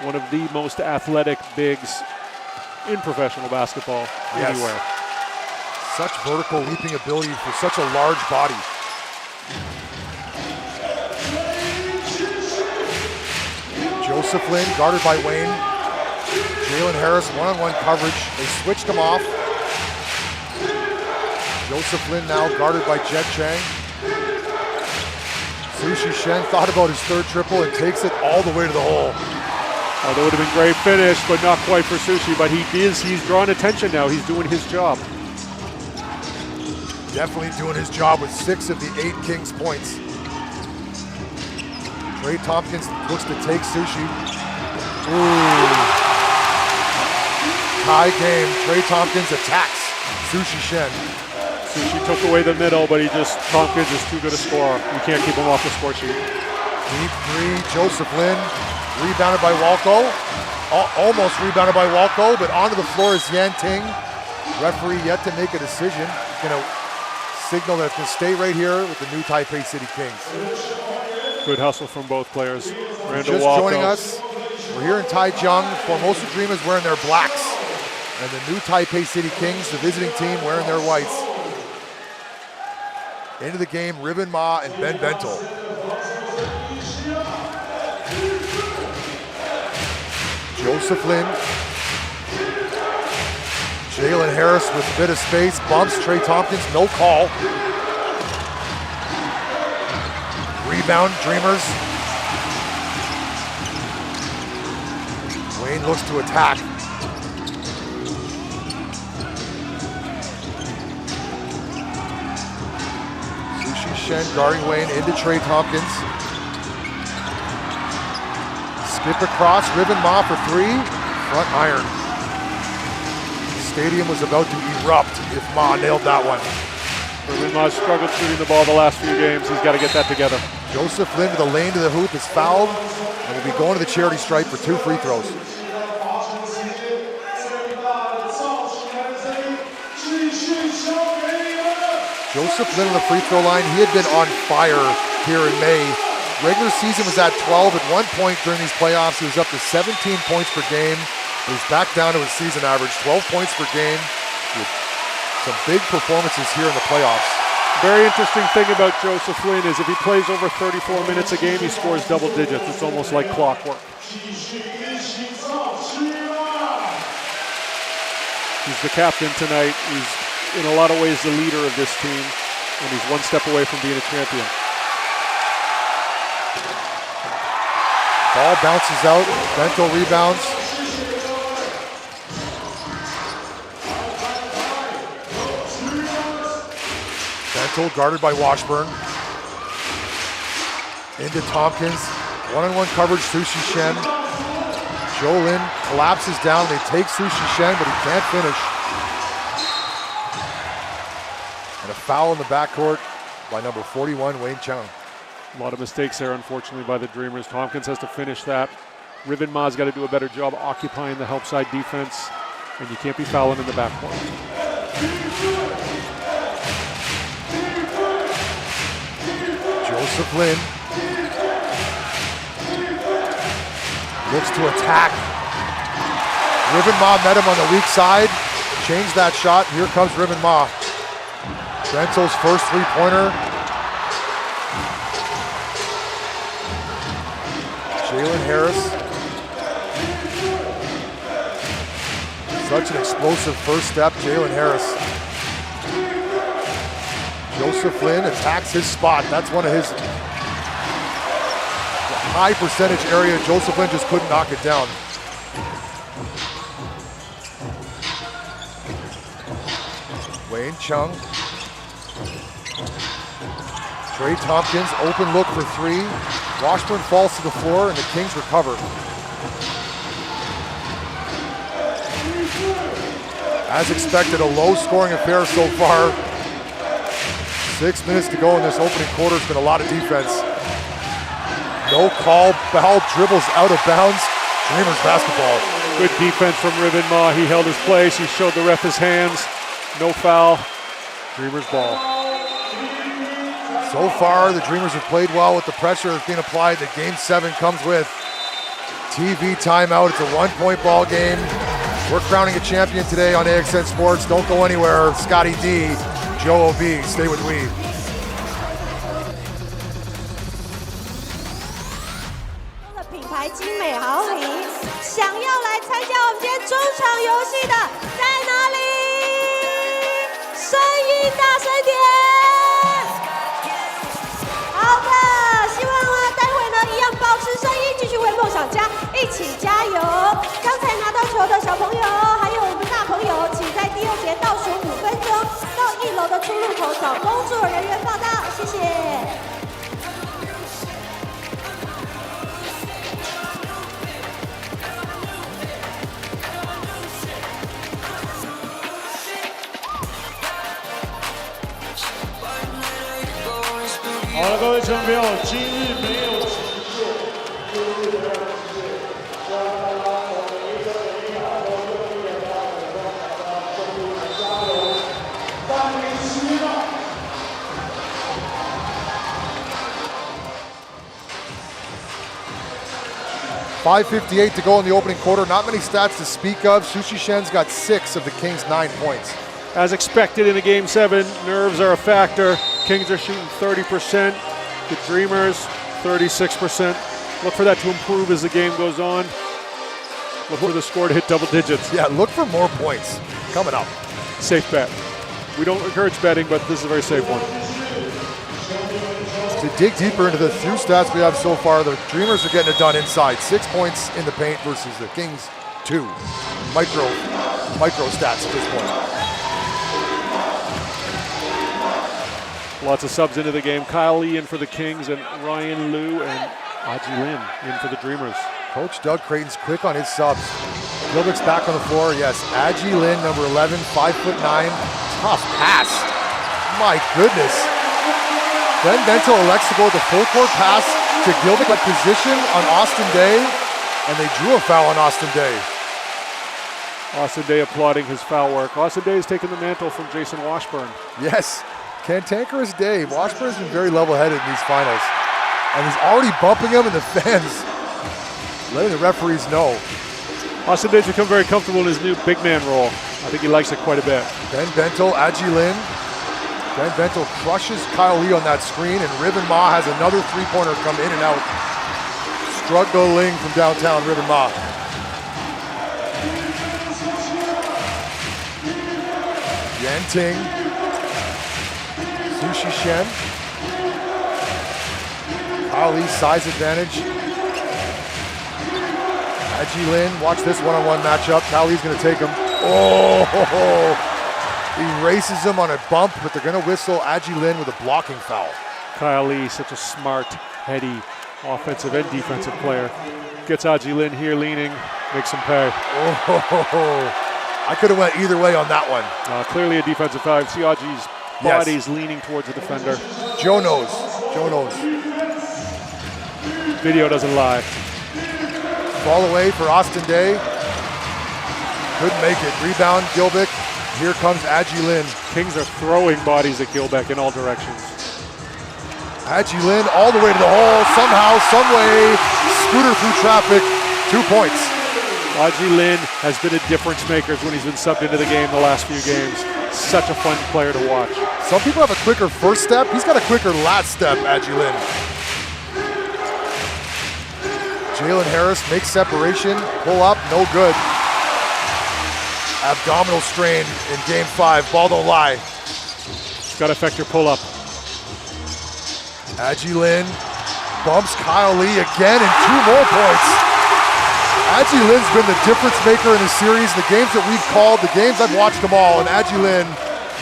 One of the most athletic bigs in professional basketball anywhere. Such vertical leaping ability for such a large body. Joseph Lynn guarded by Wayne. Jalen Harris one-on-one coverage. They switched him off. Joseph Lynn now guarded by Jet Chang. Sushi Shen thought about his 3rd triple and takes it all the way to the hole. Oh, that would have been a great finish, but not quite for Sushi. But he's drawing attention now. He's doing his job. Definitely doing his job with 6 of the 8 Kings points. Trey Tompkins looks to take Sushi. Ooh. Tie game. Trey Tompkins attacks Sushi Shen. Sushi took away the middle, but Tompkins is too good a scorer. You can't keep him off the score sheet. Deep 3, Joseph Lynn. Rebounded by Walco. Almost rebounded by Walco, but onto the floor is Yan Ting. Referee yet to make a decision. Gonna signal that to stay right here with the new Taipei City Kings. Good hustle from both players. Just joining us, we're here in Taichung. Formosa Dreamers wearing their blacks. And the new Taipei City Kings, the visiting team, wearing their whites. Into the game, Ribbon Ma and Ben Bentel. Joseph Lynn. Jalen Harris with a bit of space, bumps Trey Tompkins, no call. Rebound, Dreamers. Wayne looks to attack. Sushi Shen guarding Wayne into Trey Tompkins. Dip across, Riven Ma for three, front iron. The stadium was about to erupt if Ma nailed that one. Riven Ma struggled shooting the ball the last few games. He's got to get that together. Joseph Lin to the lane to the hoop is fouled and will be going to the charity stripe for 2 free throws. Joseph Lin on the free throw line. He had been on fire here in May. Regular season was at 12. At one point during these playoffs, he was up to 17 points per game. He's back down to his season average, 12 points per game. With some big performances here in the playoffs. Very interesting thing about Joseph Lin is if he plays over 34 minutes a game, he scores double digits. It's almost like clockwork. He's the captain tonight. He's in a lot of ways the leader of this team, and he's one step away from being a champion. Ball bounces out, Bento rebounds. Bento guarded by Washburn. Into Tompkins, one-on-one coverage, Sushi Shen. Jolin collapses down, they take Sushi Shen, but he can't finish. And a foul in the backcourt by number 41, Wayne Chung. A lot of mistakes there, unfortunately, by the Dreamers. Tompkins has to finish that. Riven Ma's got to do a better job occupying the help side defense, and you can't be fouling in the backcourt. Joseph Lin looks to attack. Riven Ma met him on the weak side, changed that shot. Here comes Riven Ma. Bento's first three-pointer. Jalen Harris. Such an explosive first step, Jalen Harris. Joseph Lin attacks his spot. That's one of his high percentage area. Joseph Lin just couldn't knock it down. Wayne Chung. Trey Tompkins, open look for three. Washburn falls to the floor and the Kings recover. As expected, a low scoring affair so far. 6 minutes to go in this opening quarter. It's been a lot of defense. No call, ball dribbles out of bounds. Dreamers basketball. Good defense from Riven Ma. He held his place. He showed the ref his hands. No foul. Dreamers ball. So far, the Dreamers have played well with the pressure that's being applied that Game 7 comes with. TV timeout. It's a 1-point ball game. We're crowning a champion today on AXN Sports. Don't go anywhere. Scotty D, Joe O.B. Stay with we. 品牌精美好礼，想要来参加我们今天中场游戏的在哪里？声音大声点！好的，希望待会呢一样保持声音，继续为梦想家一起加油。刚才拿到球的小朋友，还有我们大朋友，请在第二节倒数5分钟到1楼的出入口找工作人员报到，谢谢。好了，各位球迷朋友，今日没有停过。5:58 to go in the opening quarter. Not many stats to speak of. Sushi Shen's got 6 of the Kings' 9 points. As expected in the Game 7, nerves are a factor. Kings are shooting 30%. The Dreamers, 36%. Look for that to improve as the game goes on. Look for the score to hit double digits. Yeah, look for more points coming up. Safe bet. We don't encourage betting, but this is a very safe one. To dig deeper into the few stats we have so far, the Dreamers are getting it done inside. 6 points in the paint versus the Kings, 2. Micro stats at this point. Lots of subs into the game. Kyle Lee in for the Kings and Ryan Liu and Aji Lin in for the Dreamers. Coach Doug Creighton's quick on his subs. Gilbert's back on the floor. Yes, Adji Lin, number 11, 5'9". Tough pass. My goodness. Then Bento elects to go with the full court pass to Gilbert at position on Austin Day, and they drew a foul on Austin Day. Austin Day applauding his foul work. Austin Day has taken the mantle from Jason Washburn. Yes, cantankerous Day. Washburn's been very level-headed in these finals, and he's already bumping him, and the fans letting the referees know. Austin Day's become very comfortable in his new big man role. I think he likes it quite a bit. Ben Bento, Adji Lin. Ben Bento crushes Kyle Lee on that screen, and Ribbon Ma has another three-pointer come in and out. Struggling from downtown, Ribbon Ma. Yanting. Sushi Shen. Kyle Lee's size advantage. Adji Lin, watch this one-on-one matchup. Kyle Lee's gonna take him. Oh! He races him on a bump, but they're gonna whistle Adji Lin with a blocking foul. Kyle Lee, such a smart, heady, offensive and defensive player. Gets Adji Lin here leaning, makes him pay. Oh, I could have went either way on that one. Clearly a defensive foul. See Adji's body's leaning towards the defender. Joe knows. Joe knows. Video doesn't lie. Ball away for Austin Day. Couldn't make it. Rebound, Gilbeck. Here comes Adji Lin. Kings are throwing bodies at Gilbeck in all directions. Adji Lin all the way to the hole. Somehow, some way, scooter through traffic. 2 points. Adji Lin has been a difference maker when he's been subbed into the game the last few games. Such a fun player to watch. Some people have a quicker first step. He's got a quicker last step, Adji Lin. Jalen Harris makes separation. Pull up, no good. Abdominal strain in game 5. Ball don't lie. It's got to affect your pull-up. Adji Lin bumps Kyle Lee again, and 2 more points. Adji Lin's been the difference maker in the series. The games that we've called, the games I've watched them all, and Adji Lin,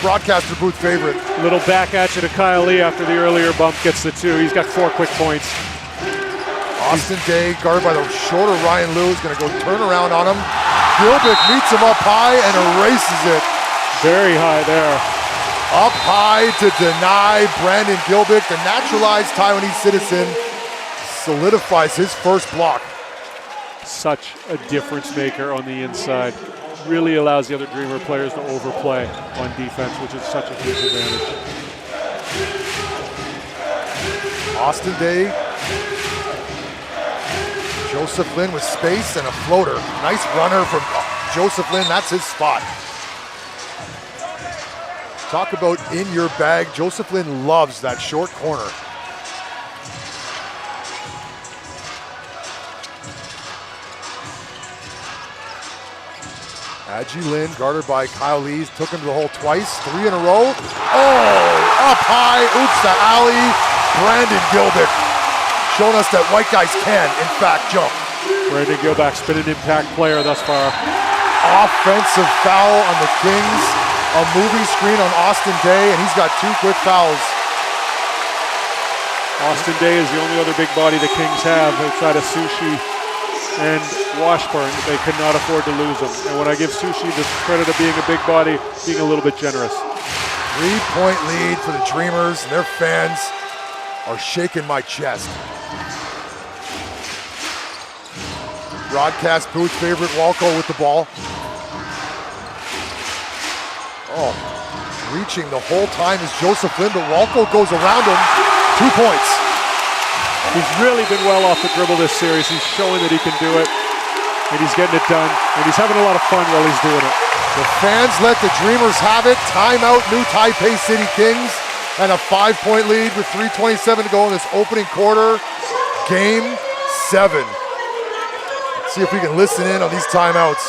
broadcaster booth favorite. Little back at you to Kyle Lee after the earlier bump gets the 2. He's got 4 quick points. Austin Day, guarded by the shorter Ryan Liu, is going to go turn around on him. Gilbeck meets him up high and erases it. Very high there. Up high to deny Brandon Gilbeck, the naturalized Taiwanese citizen, solidifies his first block. Such a difference maker on the inside. Really allows the other Dreamer players to overplay on defense, which is such a huge advantage. Austin Day. Joseph Lin with space and a floater. Nice runner from Joseph Lin, that's his spot. Talk about in your bag. Joseph Lin loves that short corner. Adji Lin, guarded by Kyle Lee, took him to the hole twice, 3 in a row. Oh, up high, oops, the alley. Brandon Gilbeck showing us that white guys can, in fact, jump. Brandon Gilbeck's been an impact player thus far. Offensive foul on the Kings. A movie screen on Austin Day, and he's got 2 quick fouls. Austin Day is the only other big body the Kings have outside of Sushi and Washburn. They could not afford to lose him. And when I give Sushi the credit of being a big body, being a little bit generous. 3-point lead for the Dreamers, and their fans are shaking my chest. Broadcast booth favorite Walco with the ball. Oh, reaching the whole time is Joseph Lin, but Walco goes around him. 2 points. He's really been well off the dribble this series. He's showing that he can do it, and he's getting it done, and he's having a lot of fun while he's doing it. The fans let the Dreamers have it. Timeout, new Taipei City Kings, and a 5-point lead with 3:27 to go in this opening quarter. Game 7. Let's see if we can listen in on these timeouts.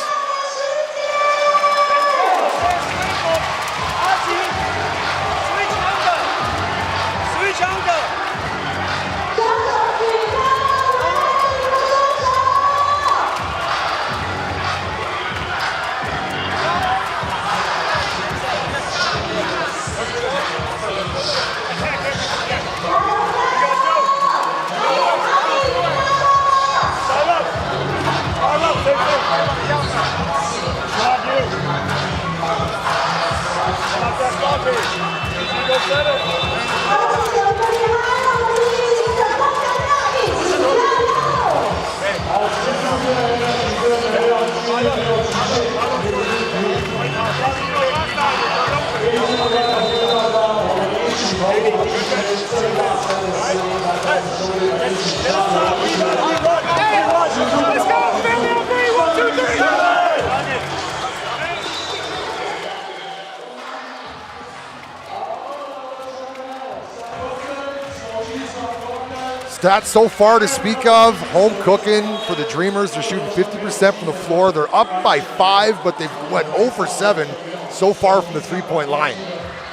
Stats so far to speak of, home cooking for the Dreamers. They're shooting 50% from the floor. They're up by 5, but they've went 0 for 7 so far from the three-point line.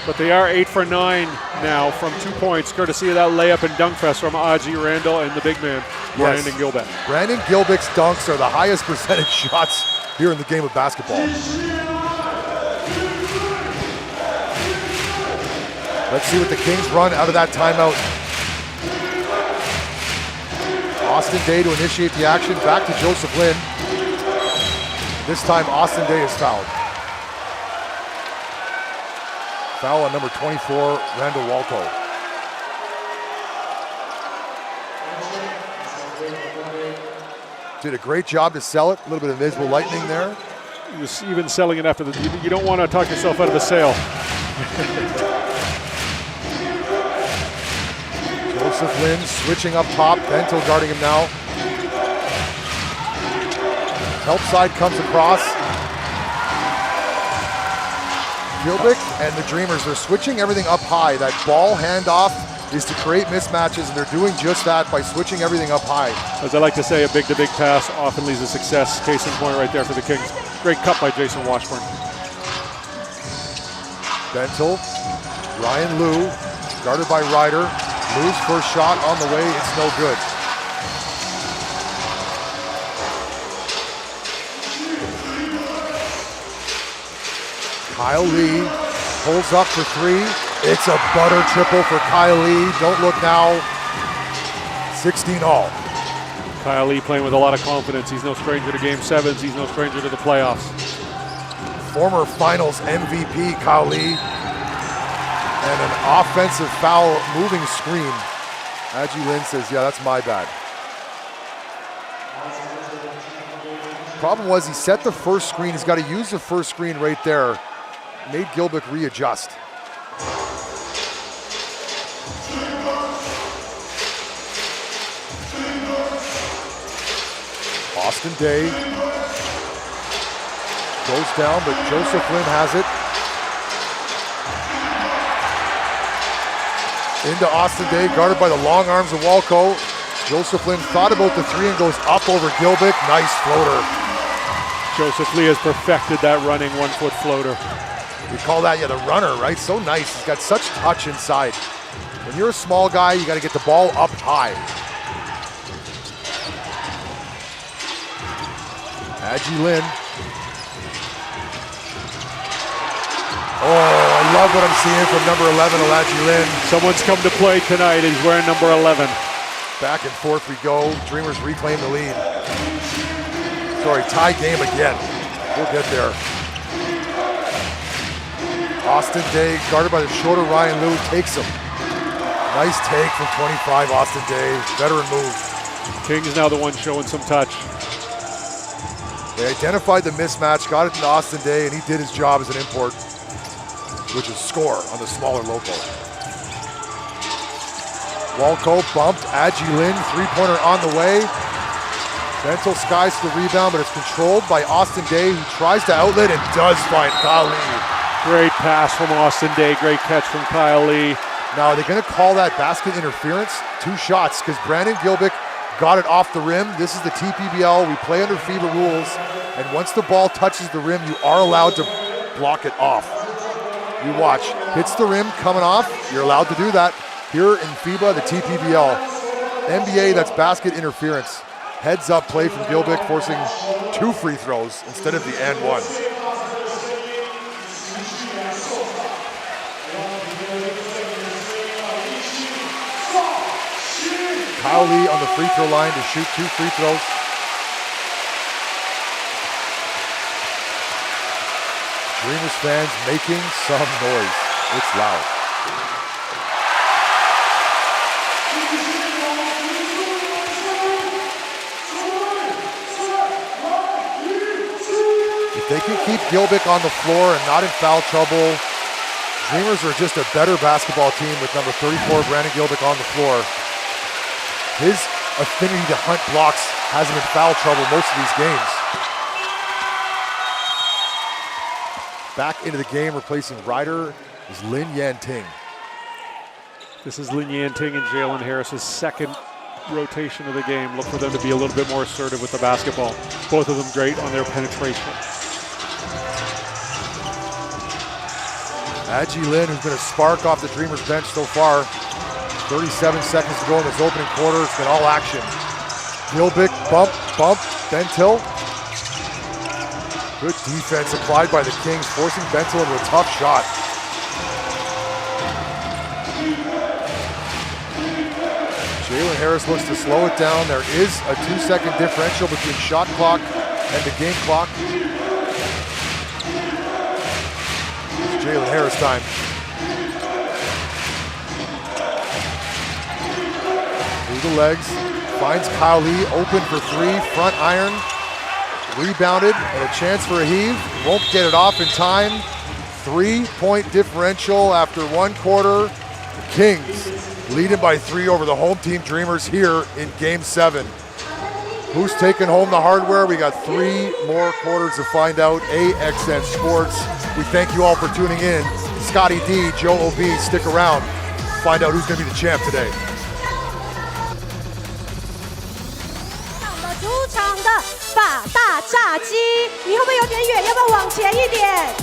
But they are 8 for 9 now from 2 points, courtesy of that layup and dunk fest from Aji Randall and the big man, Brandon Gilbeck. Brandon Gilbeck's dunks are the highest percentage shots here in the game of basketball. Let's see what the Kings run out of that timeout. Austin Day to initiate the action, back to Joseph Lin. This time Austin Day is fouled. Foul on number 24, Randall Walco. Did a great job to sell it, a little bit of visible lightning there. He was even selling it after you don't want to talk yourself out of a sale. Joseph Lin switching up top, Bento guarding him now. Help side comes across. Gilbeck and the Dreamers, they're switching everything up high. That ball handoff is to create mismatches, and they're doing just that by switching everything up high. As I like to say, a big-to-big pass often leads to success. Case in point right there for the Kings. Great cut by Jason Washburn. Bento, Ryan Liu, guarded by Ryder. Liu's first shot on the way, it's no good. Kyle Lee pulls up for 3. It's a butter triple for Kyle Lee. Don't look now. 16 all. Kyle Lee playing with a lot of confidence. He's no stranger to Game 7s. He's no stranger to the playoffs. Former Finals MVP Kyle Lee. And an offensive foul moving screen. Aji Lin says, yeah, that's my bad. Problem was he set the first screen. He's got to use the first screen right there. Made Gilbeck readjust. Austin Day goes down, but Joseph Lin has it. Into Austin Day, guarded by the long arms of Walco. Joseph Lin thought about the 3 and goes up over Gilbeck. Nice floater. Joseph Lee has perfected that running 1-foot floater. We call that, the runner, right? So nice. He's got such touch inside. When you're a small guy, you got to get the ball up high. Aji Lin. Oh, I love what I'm seeing from number 11, Aji Lin. Someone's come to play tonight. He's wearing number 11. Back and forth we go. Dreamers reclaim the lead. Sorry, tie game again. We'll get there. Austin Day, guarded by the shorter Ryan Liu, takes him. Nice take from 25, Austin Day. Veteran move. Kings now the one showing some touch. They identified the mismatch, got it to Austin Day, and he did his job as an import, which is score on the smaller local. Walco bumped, Aji Lin, 3-pointer on the way. Bento skies the rebound, but it's controlled by Austin Day, who tries to outlet and does find Kyle Lee. Great pass from Austin Day, great catch from Kyle Lee. Now, are they going to call that basket interference? 2 shots, because Brandon Gilbeck got it off the rim. This is the TPBL. We play under FIBA rules, and once the ball touches the rim, you are allowed to block it off. You watch. Hits the rim, coming off. You're allowed to do that. Here in FIBA, the TPBL. NBA, that's basket interference. Heads up play from Gilbeck, forcing 2 free throws instead of the and 1. Kyle Lee on the free throw line to shoot 2 free throws. Dreamers fans making some noise. It's loud. If they can keep Gilbick on the floor and not in foul trouble, Dreamers are just a better basketball team with number 34, Brandon Gilbick, on the floor. His affinity to hunt blocks has him in foul trouble most of these games. Back into the game, replacing Ryder, is Lin Yanting. This is Lin Yanting and Jalen Harris's second rotation of the game. Look for them to be a little bit more assertive with the basketball. Both of them great on their penetration. Adji Lin, who's been a spark off the Dreamers bench so far. 37 seconds to go in this opening quarter. It's been all action. Gilbick, bump, Bentil. Good defense applied by the Kings, forcing Bentil into a tough shot. Jalen Harris looks to slow it down. There is a 2-second differential between shot clock and the game clock. It's Jalen Harris time. Through the legs, finds Kyle Lee, open for three, front iron, rebounded, and a chance for a heave. Won't get it off in time. 3-point differential after one quarter. The Kings leading by 3 over the home team Dreamers here in Game 7. Who's taking home the hardware? We got 3 more quarters to find out. AXN Sports. We thank you all for tuning in. Scotty D, Joe O.B., stick around. Find out who's going to be the champ today. 主场的法大炸鸡，你会不会有点远？要不要往前一点？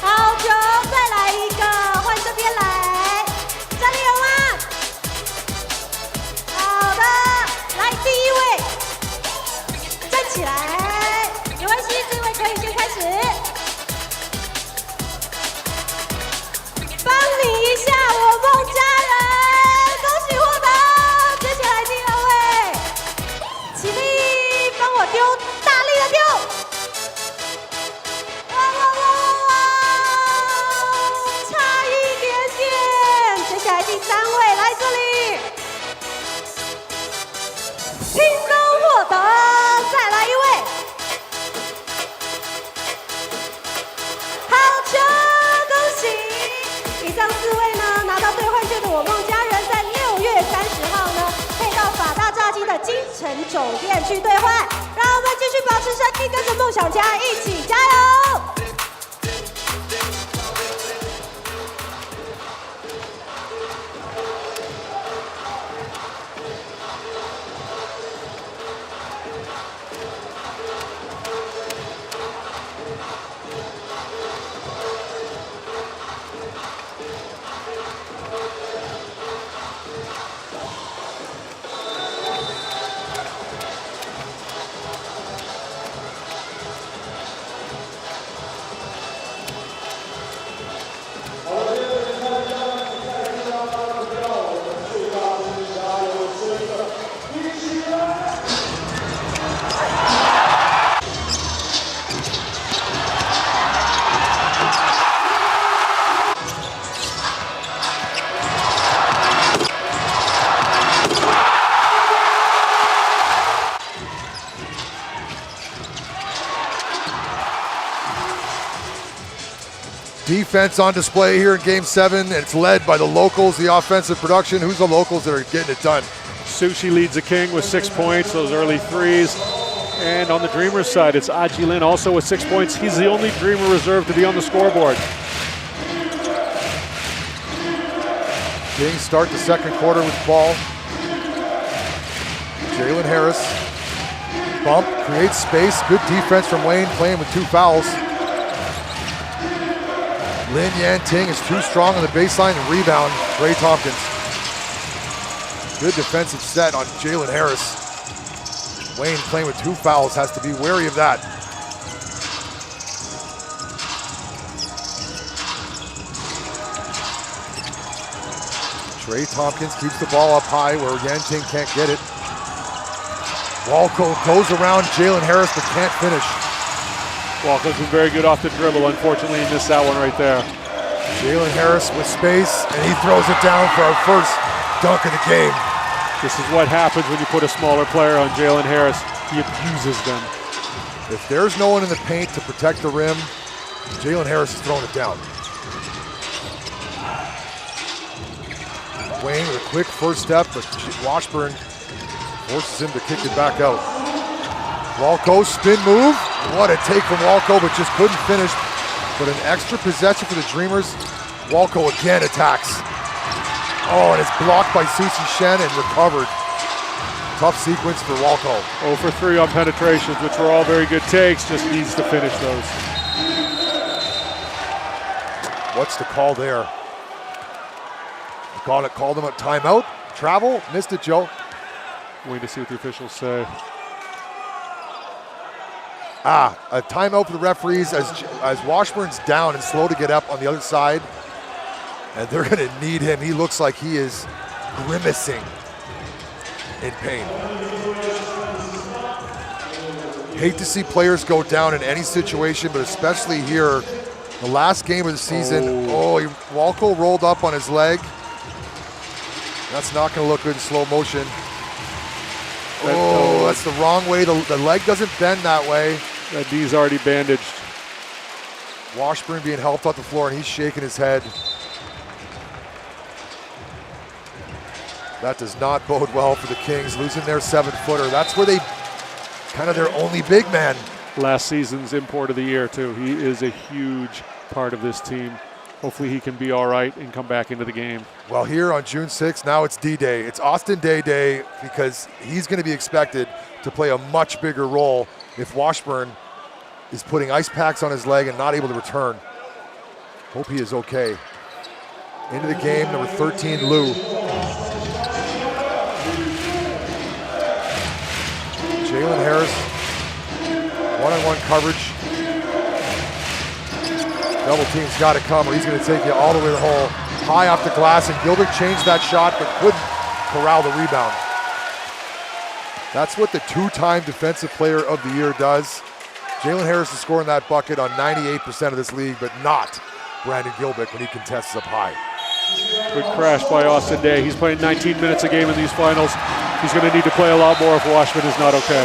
好球，再来一个，换这边来，这里有吗？好的，来第一位，站起来，没关系，这位可以先开始。帮你一下，我梦家人，恭喜获得。接下来第二位，起立，帮我丢，大力的丢。差一点点。接下来第三位，来这里，轻松获得。再来一位，好球，恭喜！以上4位呢，拿到兑换券的我梦家人，在6月30号呢，可以到法大炸鸡的金城总店去兑换。让我们继续保持生命，跟着梦想家一起加油！Defense on display here in Game 7, and it's led by the locals, the offensive production. Who's the locals that are getting it done? Sushi leads the King with 6 points, those early threes. And on the Dreamers side, it's Adji Lin also with 6 points. He's the only Dreamer reserve to be on the scoreboard. Kings start the second quarter with the ball. Jalen Harris, bump, creates space. Good defense from Wayne, playing with 2 fouls. Lin Yanting is too strong on the baseline and rebound. Trey Tompkins. Good defensive set on Jalen Harris. Wayne playing with 2 fouls, has to be wary of that. Trey Tompkins keeps the ball up high where Yanting can't get it. Walco goes around Jalen Harris but can't finish. Walco's been very good off the dribble. Unfortunately, he missed that one right there. Jalen Harris with space, and he throws it down for our first dunk of the game. This is what happens when you put a smaller player on Jalen Harris. He abuses them. If there's no one in the paint to protect the rim, Jalen Harris is throwing it down. Wayne with a quick first step, but Washburn forces him to kick it back out. Walco, spin move. What a take from Walco, but just couldn't finish. But an extra possession for the Dreamers. Walco again attacks. Oh, and it's blocked by Sushi Shen and recovered. Tough sequence for Walco. 0 for 3 on penetrations, which were all very good takes, just needs to finish those. What's the call there? Called him a timeout. Travel, missed it, Joe. Waiting to see what the officials say. A timeout for the referees as Washburn's down and slow to get up on the other side. And they're gonna need him. He looks like he is grimacing in pain. Hate to see players go down in any situation, but especially here, the last game of the season. Walco rolled up on his leg. That's not gonna look good in slow motion. That's the wrong way. The leg doesn't bend that way. That knee's already bandaged. Washburn being helped off the floor, and he's shaking his head. That does not bode well for the Kings, losing their 7-footer. That's where they, kind of their only big man. Last season's import of the year, too. He is a huge part of this team. Hopefully he can be all right and come back into the game. Well, here on June 6th, now it's D-Day. It's Austin Day because he's going to be expected to play a much bigger role if Washburn is putting ice packs on his leg and not able to return. Hope he is okay. Into the game, number 13, Lou. Jalen Harris, one-on-one coverage. Double team's got to come or he's going to take you all the way to the hole. High off the glass, and Gilbert changed that shot but couldn't corral the rebound. That's what the two-time Defensive Player of the Year does. Jalen Harris is scoring that bucket on 98% of this league, but not Brandon Gilbert when he contests up high. Good crash by Austin Day. He's playing 19 minutes a game in these finals. He's going to need to play a lot more if Washburn is not okay.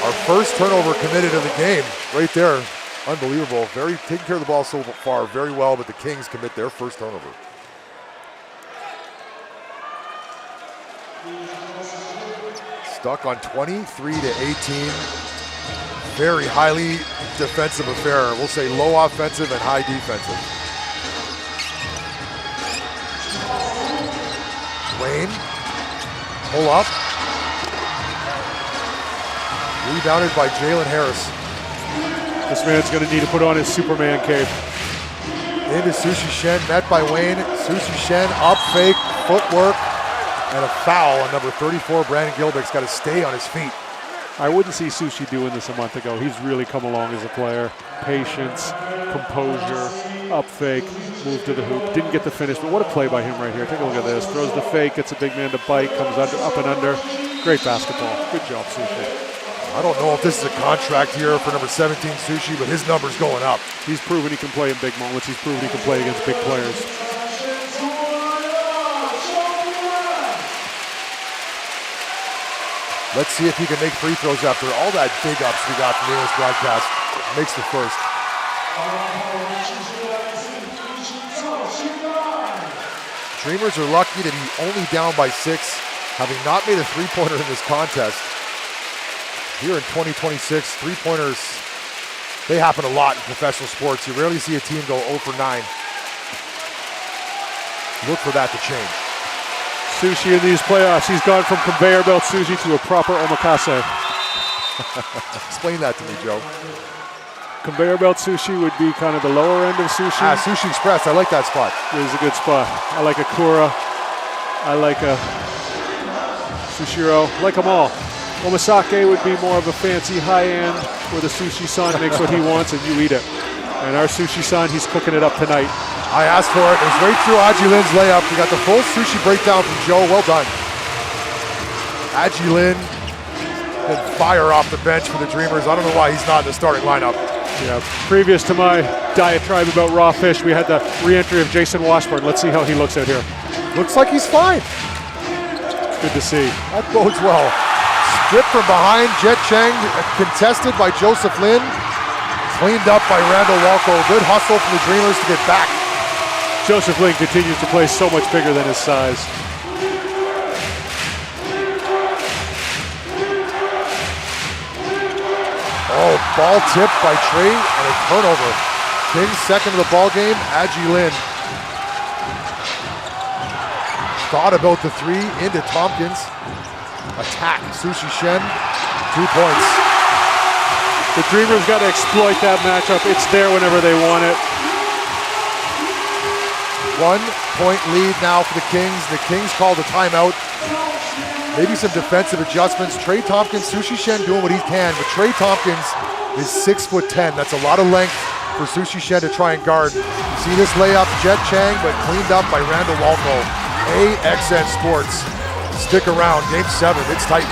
Our first turnover committed in the game, right there. Unbelievable. Taking care of the ball so far very well, but the Kings commit their first turnover. Stuck on 23 to 18. Very highly defensive affair. We'll say low offensive and high defensive. Wayne, pull up. Rebounded by Jalen Harris. This man's going to need to put on his Superman cape. Into Sushi Shen, met by Wayne. Sushi Shen, up fake, footwork, and a foul on number 34. Brandon Gilbeck's got to stay on his feet. I wouldn't see Sushi doing this a month ago. He's really come along as a player. Patience, composure, up fake, move to the hoop. Didn't get the finish, but what a play by him right here. Take a look at this. Throws the fake, gets a big man to bite, comes up and under. Great basketball. Good job, Sushi. I don't know if this is a contract here for number 17, Sushi, but his number's going up. He's proven he can play in big moments. He's proven he can play against big players. Let's see if he can make free throws after all that big ups we got from this broadcast. Makes the first. Dreamers are lucky to be only down by 6, having not made a three-pointer in this contest. Here in 2026, three-pointers, they happen a lot in professional sports. You rarely see a team go 0 for 9. Look for that to change. Sushi in these playoffs, he's gone from conveyor belt sushi to a proper omakase. Explain that to me, Joe. Conveyor belt sushi would be kind of the lower end of sushi. Sushi Express, I like that spot. It is a good spot. I like a Kura. I like a Sushiro. I like them all. Omasake would be more of a fancy high-end where the sushi-san makes what he wants and you eat it. And our sushi-san, he's cooking it up tonight. I asked for it. It was right through Ajilin's layup. We got the full sushi breakdown from Joe. Well done. Ajilin been fire off the bench for the Dreamers. I don't know why he's not in the starting lineup. Yeah, previous to my diatribe about raw fish, we had the re-entry of Jason Washburn. Let's see how he looks out here. Looks like he's fine. Good to see. That bodes well. Strip from behind, Jet Chang contested by Joseph Lin. Cleaned up by Randall Walco. Good hustle from the Dreamers to get back. Joseph Lin continues to play so much bigger than his size. Oh, ball tipped by Trey and a turnover. Kings second of the ball game, Aji Lin. Thought about the three into Tompkins. Attack, Sushi Shen, 2 points. The Dreamers got to exploit that matchup. It's there whenever they want it. 1 point lead now for the Kings. The Kings called a timeout. Maybe some defensive adjustments. Trey Tompkins, Sushi Shen doing what he can, but Trey Tompkins is 6'10". That's a lot of length for Sushi Shen to try and guard. See this layup, Jet Chang, but cleaned up by Randall Walco. AXN Sports. Stick around, Game 7, it's tight.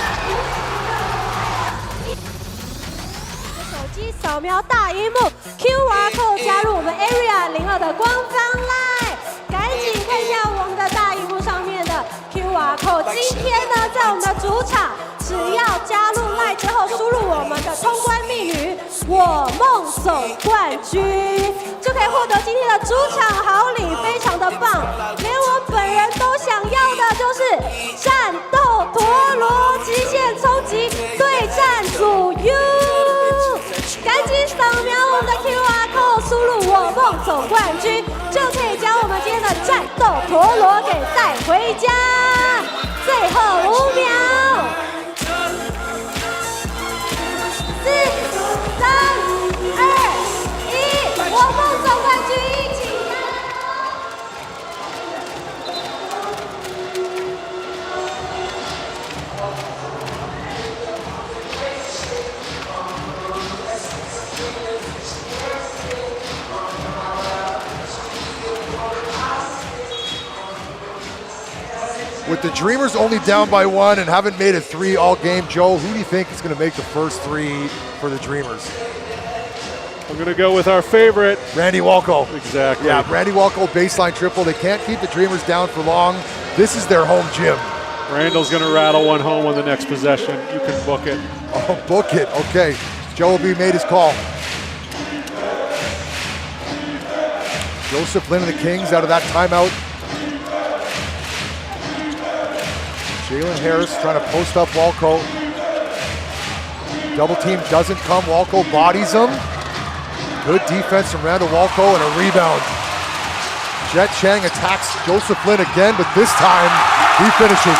手机扫描大荧幕 QR code 加入我们 Area 02的官方 Line， 赶紧看一下我们的大荧幕上面的 QR code。今天呢，在我们的主场，只要加入 Line 之后，输入我们的通关密语“我梦总冠军”，就可以获得今天的主场好礼，非常的棒。连我本人都想要的就是战斗陀螺极限冲击对战组 U。赶紧扫描我们的 QR code， 输入“我梦总冠军”，就可以将我们今天的战斗陀螺给带回家。最后5秒，4、3、2、1，我梦总冠军一起加油！ With the Dreamers only down by 1 and haven't made a 3 all game, Joe, who do you think is going to make the first 3 for the Dreamers? I'm going to go with our favorite. Randy Walco. Exactly. Yeah, Randy Walco baseline triple. They can't keep the Dreamers down for long. This is their home gym. Randall's going to rattle one home on the next possession. You can book it. Oh, book it. Okay. Joe will be made his call. Joseph Lin and the Kings out of that timeout. Jalen Harris trying to post up Walco. Double team doesn't come. Walco bodies him. Good defense from Randall Walco and a rebound. Jet Chang attacks Joseph Lin again, but this time he finishes.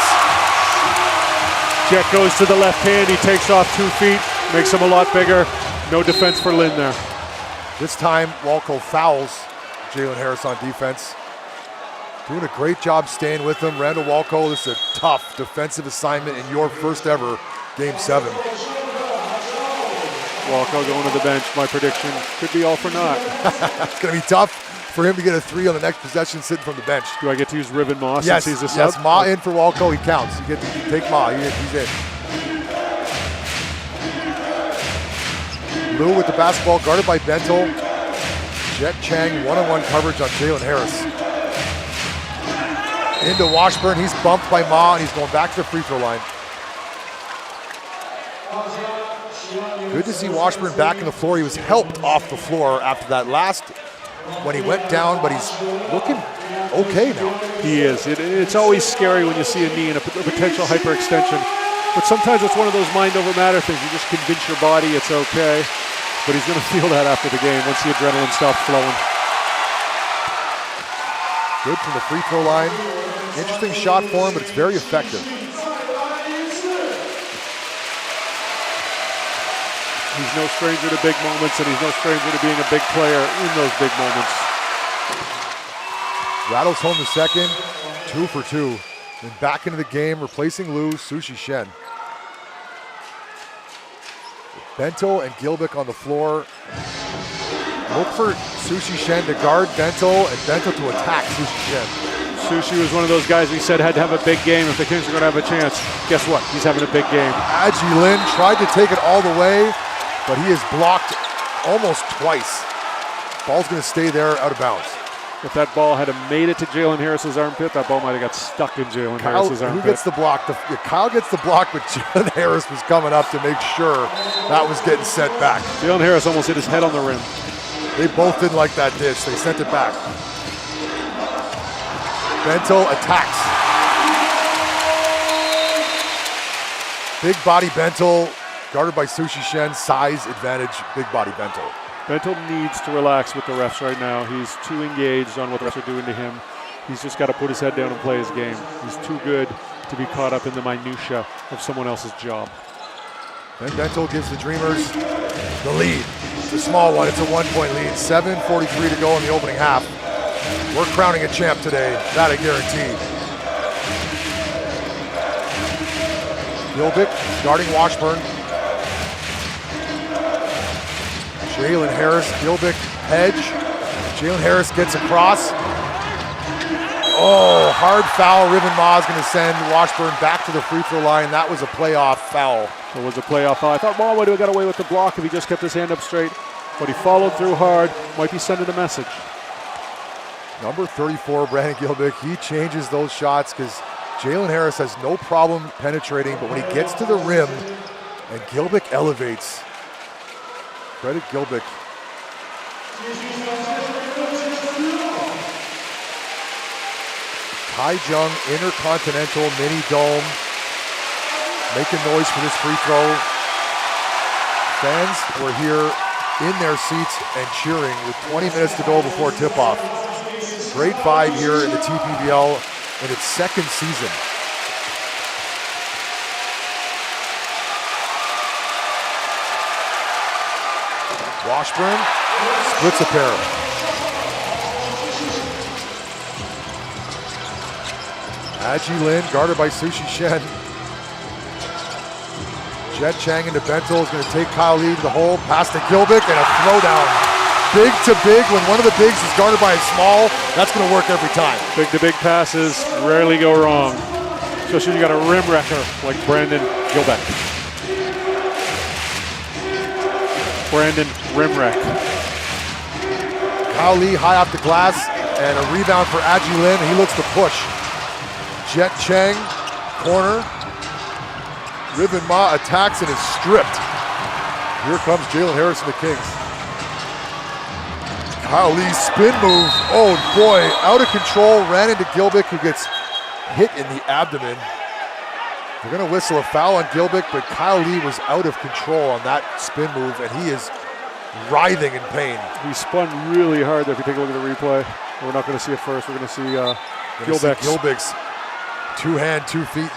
Jet goes to the left hand. He takes off 2 feet, makes him a lot bigger. No defense for Lin there. This time Walco fouls Jalen Harris on defense. Doing a great job staying with him. Randall Walco, this is a tough defensive assignment in your first ever Game 7. Walco going to the bench. My prediction could be all for naught. It's going to be tough for him to get a 3 on the next possession sitting from the bench. Do I get to use Ribbon Ma Yes, since he's a yes, sub? Ma in for Walco, he counts. You take Ma, he's in. Lou with the basketball, guarded by Bento. Jet Chang, one-on-one coverage on Jalen Harris. Into Washburn, he's bumped by Ma, and he's going back to the free throw line. Good to see Washburn back on the floor. He was helped off the floor after that last, when he went down, but he's looking okay now. He is. It's always scary when you see a knee and a potential hyperextension, but sometimes it's one of those mind over matter things. You just convince your body it's okay, but he's going to feel that after the game once the adrenaline stops flowing. Good from the free throw line. Interesting shot for him, but it's very effective. He's no stranger to big moments, and he's no stranger to being a big player in those big moments. Rattles home the second, 2 for 2. And back into the game, replacing Lou, Sushi Shen. Bento and Gilbick on the floor. Look for Sushi Shen to guard Bento and Bento to attack Sushi Shen. Sushi was one of those guys we said had to have a big game if the Kings are going to have a chance. Guess what? He's having a big game. Aji Lin tried to take it all the way, but he is blocked almost twice. Ball's going to stay there out of bounds. If that ball had made it to Jalen Harris's armpit, that ball might have got stuck in Jalen Harris's armpit. Who gets the block? Kyle gets the block, but Jalen Harris was coming up to make sure that was getting sent back. Jalen Harris almost hit his head on the rim. They both didn't like that dish. They sent it back. Bento attacks. Big body Bento, guarded by Sushi Shen. Size advantage, big body Bento. Bento needs to relax with the refs right now. He's too engaged on what the refs are doing to him. He's just got to put his head down and play his game. He's too good to be caught up in the minutia of someone else's job. Then Bento gives the Dreamers the lead. It's a small one, it's a 1-point lead. 7:43 to go in the opening half. We're crowning a champ today, that I guarantee. Gilbick guarding Washburn. Jalen Harris, Gilbick, hedge. Jalen Harris gets across. Oh, hard foul. Riven Ma is going to send Washburn back to the free throw line. That was a playoff foul. It was a playoff foul. I thought Ma would have got away with the block if he just kept his hand up straight, but he followed through hard. Might be sending a message. Number 34, Brandon Gilbick, he changes those shots because Jalen Harris has no problem penetrating, but when he gets to the rim and Gilbick elevates, credit Gilbick. Taichung Intercontinental Mini Dome making noise for this free throw. Fans were here in their seats and cheering with 20 minutes to go before tip-off. Great vibe here in the TPBL in its second season. Washburn splits a pair. Aji Lin guarded by Sushi Shen. Jet Chang into Bento is going to take Kyle Lee to the hole, pass to Gilbick, and a throwdown. Big to big, when one of the bigs is guarded by a small, that's going to work every time. Big to big passes rarely go wrong, especially when you got a rim wrecker like Brandon Gilbick. Brandon Rimwreck. Kyle Lee high off the glass and a rebound for Aji Lin. He looks to push. Jet Chang, corner. Riven Ma attacks and is stripped. Here comes Jalen Harris and the Kings. Kyle Lee spin move. Oh boy, out of control. Ran into Gilbick, who gets hit in the abdomen. They're going to whistle a foul on Gilbick, but Kyle Lee was out of control on that spin move, and he is writhing in pain. He spun really hard there. If you take a look at the replay, we're not going to see it first. We're going to see Gilbick's 2 hand, 2 feet.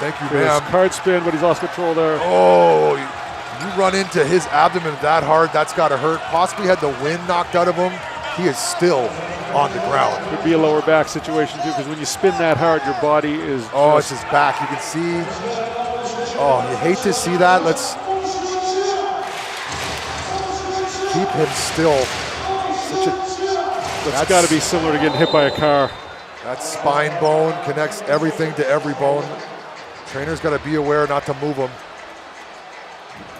Thank you, ma'am. Card spin, but he's lost control there. Oh, you run into his abdomen that hard, that's got to hurt. Possibly had the wind knocked out of him. He is still on the ground. Could be a lower back situation too, because when you spin that hard, your body is. Oh, it's his back. You can see. Oh, you hate to see that. Let's keep him still. That's got to be similar to getting hit by a car. That spine bone connects everything to every bone. Trainer's got to be aware not to move him.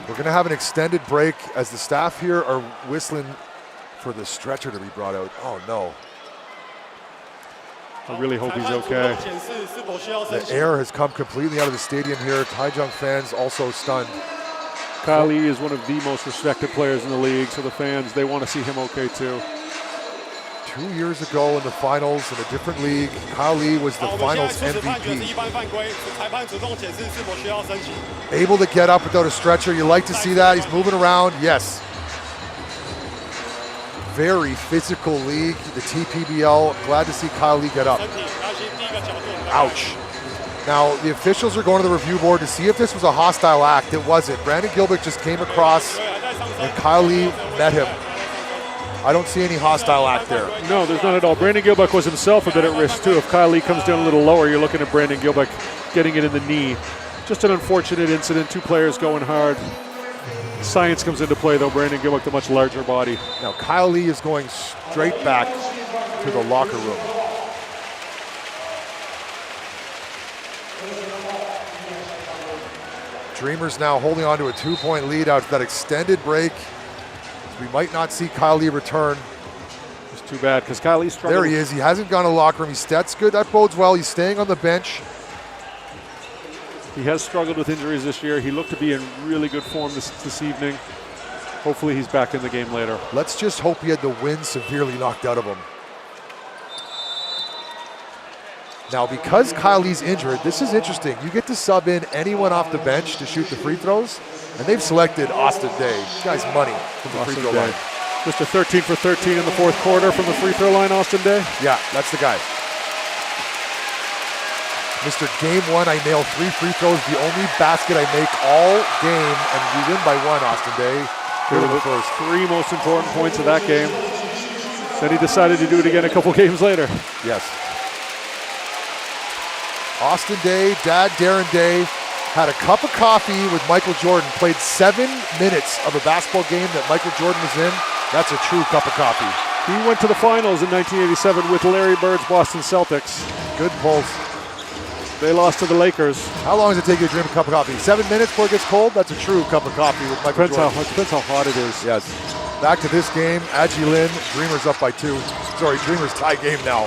We're going to have an extended break as the staff here are whistling for the stretcher to be brought out. Oh no. I really hope he's okay. The air has come completely out of the stadium here. Taichung fans also stunned. Kyle Lee is one of the most respected players in the league, so the fans, they want to see him okay too. 2 years ago in the finals in a different league, Kyle Lee was the finals MVP. Able to get up without a stretcher. You like to see that. He's moving around. Yes. Very physical league, the TPBL. Glad to see Kyle Lee get up. Ouch. Now, the officials are going to the review board to see if this was a hostile act. It wasn't. Brandon Gilbick just came across and Kyle Lee met him. I don't see any hostile act there. No, there's none at all. Brandon Gilbick was himself a bit at risk too. If Kyle Lee comes down a little lower, you're looking at Brandon Gilbick getting it in the knee. Just an unfortunate incident. 2 players going hard. Science comes into play though. Brandon Gilbick, the much larger body. Now Kyle Lee is going straight back to the locker room. Dreamers now holding on to a 2-point lead out that extended break. We might not see Kylie return. It's too bad because Kylie's struggling. There he is. He hasn't gone to the locker room. That's good. That bodes well. He's staying on the bench. He has struggled with injuries this year. He looked to be in really good form this evening. Hopefully he's back in the game later. Let's just hope he had the wind severely knocked out of him. Now, because Kylie's injured, this is interesting. You get to sub in anyone off the bench to shoot the free throws, and they've selected Austin Day. This guy's money from the free throw line. Mr. 13 for 13 in the fourth quarter from the free throw line, Austin Day. Yeah, that's the guy. Mr. Game 1, I nail 3 free throws, the only basket I make all game, and we win by 1, Austin Day. Here were the first 3 most important points of that game. Then he decided to do it again a couple games later. Yes. Austin Day, Dad Darren Day, had a cup of coffee with Michael Jordan, played 7 minutes of a basketball game that Michael Jordan was in. That's a true cup of coffee. He went to the finals in 1987 with Larry Bird's Boston Celtics. Good pulse. They lost to the Lakers. How long does it take you to drink a cup of coffee? 7 minutes before it gets cold? That's a true cup of coffee with Michael Jordan. Depends how hot it is. Yes. Back to this game, Adji Lin, Dreamers up by 2. Sorry, Dreamers tie game now.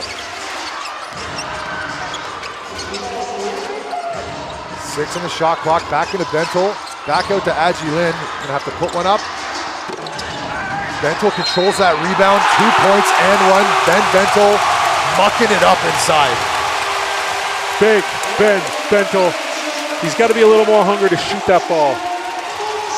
6 on the shot clock, back into Bentel. Back out to Adji Lin, gonna have to put one up. Bentel controls that rebound, 2 points and 1. Ben Bentel mucking it up inside. Big Ben Bentel. He's got to be a little more hungry to shoot that ball.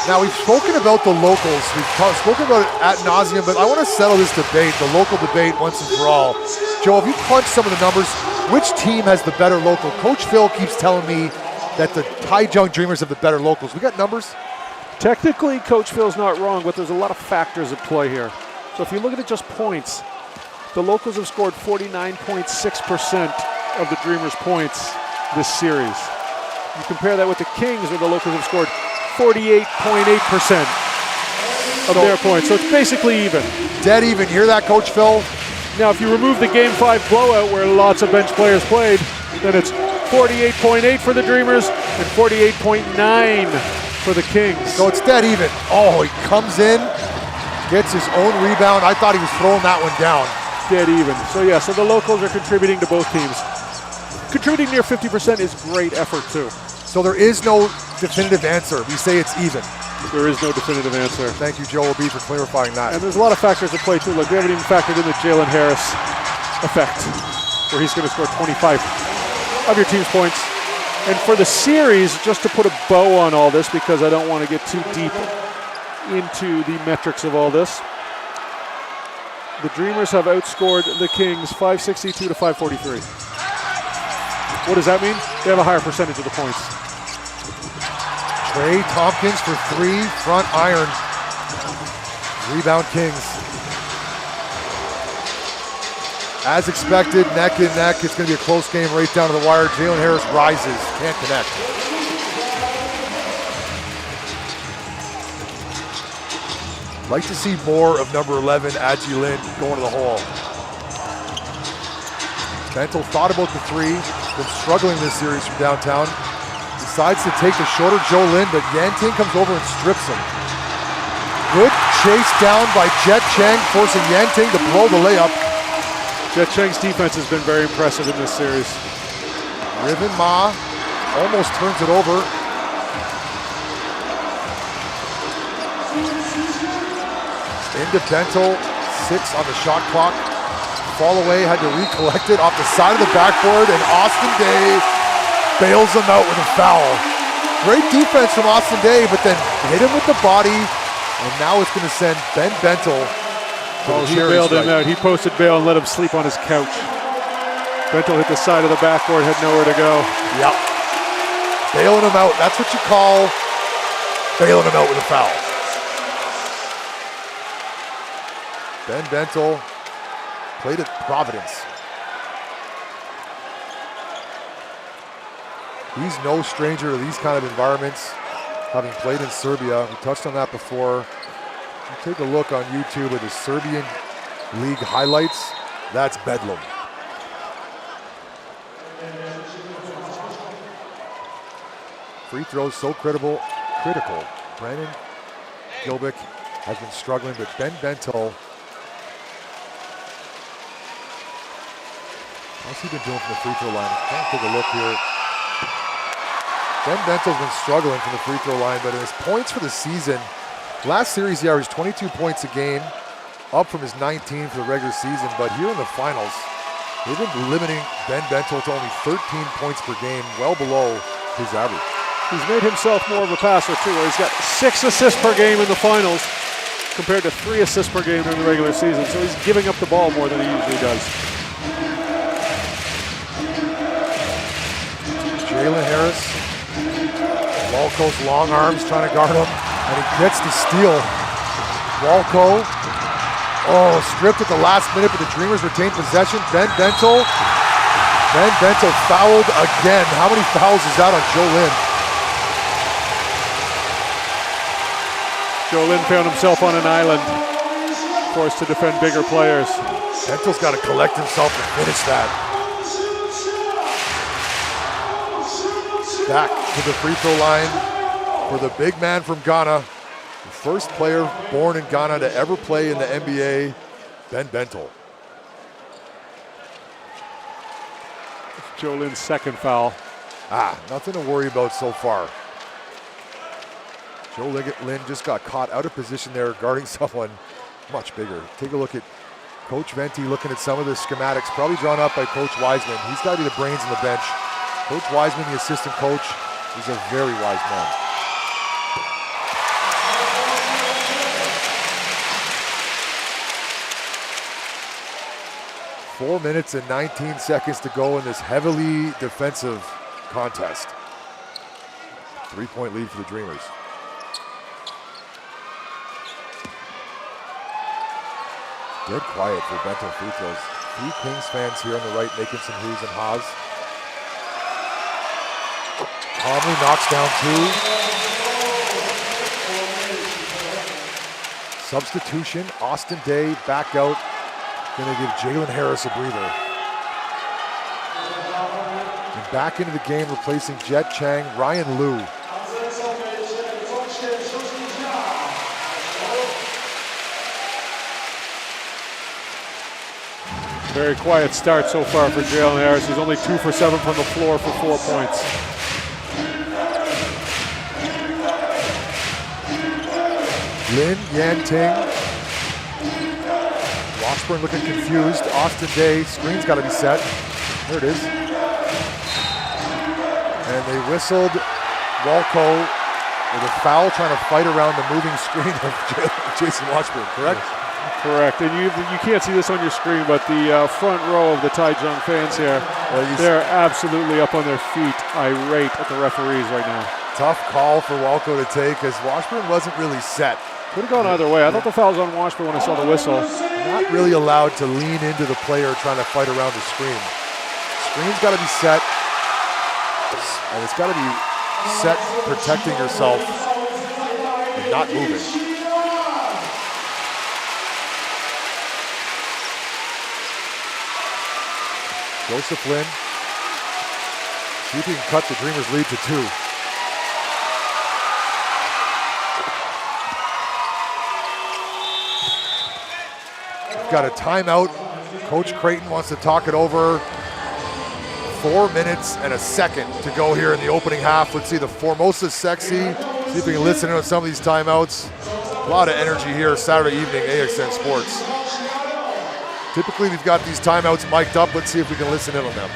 Now, we've spoken about the locals. We've spoken about it ad nauseum, but I want to settle this debate, the local debate, once and for all. Joe, if you crunch some of the numbers, which team has the better local? Coach Phil keeps telling me that the Taichung Dreamers have the better locals. We got numbers? Technically, Coach Phil's not wrong, but there's a lot of factors at play here. So if you look at it just points, the locals have scored 49.6% of the Dreamers' points this series. You compare that with the Kings, where the locals have scored 48.8% of their points. So it's basically even. Dead even. Hear that, Coach Phil? Now, if you remove the Game 5 blowout where lots of bench players played, then it's 48.8 for the Dreamers and 48.9 for the Kings. So it's dead even. Oh, he comes in, gets his own rebound. I thought he was throwing that one down. Dead even. So yeah, so the locals are contributing to both teams. Contributing near 50% is great effort too. So there is no definitive answer. We say it's even. There is no definitive answer. Thank you, Joel B, for clarifying that. And there's a lot of factors at play too. Like we haven't even factored in the Jalen Harris effect, where he's going to score 25 of your team's points. And for the series, just to put a bow on all this, because I don't want to get too deep into the metrics of all this, the Dreamers have outscored the Kings 562 to 543. What does that mean? They have a higher percentage of the points. Trey Tompkins for 3, front iron. Rebound Kings. As expected, neck and neck. It's going to be a close game right down to the wire. Jalen Harris rises, can't connect. Like to see more of number 11, Adji Lin, going to the hole. Bentel thought about the 3, been struggling this series from downtown. Decides to take the shorter Joe Lin, but Yanting comes over and strips him. Good chase down by Jet Cheng, forcing Yanting to blow the layup. Jet Cheng's defense has been very impressive in this series. Riven Ma almost turns it over. Into Bentel, 6 on the shot clock. Fall away, had to recollect it off the side of the backboard, and Austin Day bails him out with a foul. Great defense from Austin Day, but then hit him with the body, and now it's going to send Ben Bentel to the he bailed him out. He posted bail and let him sleep on his couch. Bentel hit the side of the backboard, had nowhere to go. Yep. Bailing him out. That's what you call bailing him out with a foul. Ben Bentel played at Providence. He's no stranger to these kind of environments, having played in Serbia. We touched on that before. You take a look on YouTube at the Serbian League highlights. That's bedlam. free throws so critical. Brandon Gilbick has been struggling, but Ben Bento, what's he been doing from the free throw line? I'm trying to take a look here. Ben Bento's been struggling from the free throw line, but in his points for the season, last series he averaged 22 points a game, up from his 19 for the regular season, but here in the finals, they've been limiting Ben Bento to only 13 points per game, well below his average. He's made himself more of a passer too, where he's got 6 assists per game in the finals compared to 3 assists per game during the regular season. So he's giving up the ball more than he usually does. Jalen Harris, Walco's long arms trying to guard him, and he gets the steal. Walco, stripped at the last minute, but the Dreamers retain possession. Ben Bento fouled again. How many fouls is that on Joe Lin? Joe Lin found himself on an island, forced to defend bigger players. Bento's got to collect himself to finish that. Back to the free throw line for the big man from Ghana. The first player born in Ghana to ever play in the NBA, Ben Bento. Joe Lin's second foul. Nothing to worry about so far. Joe Lin just got caught out of position there guarding someone much bigger. Take a look at Coach Venti looking at some of the schematics, probably drawn up by Coach Wiseman. He's got to be the brains on the bench. Coach Wiseman, the assistant coach, is a very wise man. Four minutes and 19 seconds to go in this heavily defensive contest. 3-point lead for the Dreamers. Dead quiet for Bento free throws. 3 Kings fans here on the right making some whoos and haws. Conley knocks down 2. Substitution, Austin Day back out. Gonna give Jalen Harris a breather. And back into the game, replacing Jet Chang, Ryan Liu. Very quiet start so far for Jalen Harris. He's only 2 for 7 from the floor for 4 points. Lin Yanting. Washburn looking confused. Austin Day, screen's got to be set. There it is. And they whistled Walco with a foul trying to fight around the moving screen of Jason Washburn, correct? Yes. Correct, and you can't see this on your screen, but the front row of the Taichung fans here, they're absolutely up on their feet, irate at the referees right now. Tough call for Walco to take, as Washburn wasn't really set. Could have gone either way. I thought the foul was on Washburn when I saw the whistle. Not really allowed to lean into the player trying to fight around the screen. Screen's got to be set, and it's got to be set protecting yourself and not moving. Joseph Lin, see if he can cut the Dreamers' lead to 2. We've got a timeout. Coach Creighton wants to talk it over. 4 minutes and a second to go here in the opening half. Let's see the Formosa Sexy. See if we can listen in on some of these timeouts. A lot of energy here Saturday evening, AXN Sports. Typically, we've got these timeouts mic'd up. Let's see if we can listen in on them.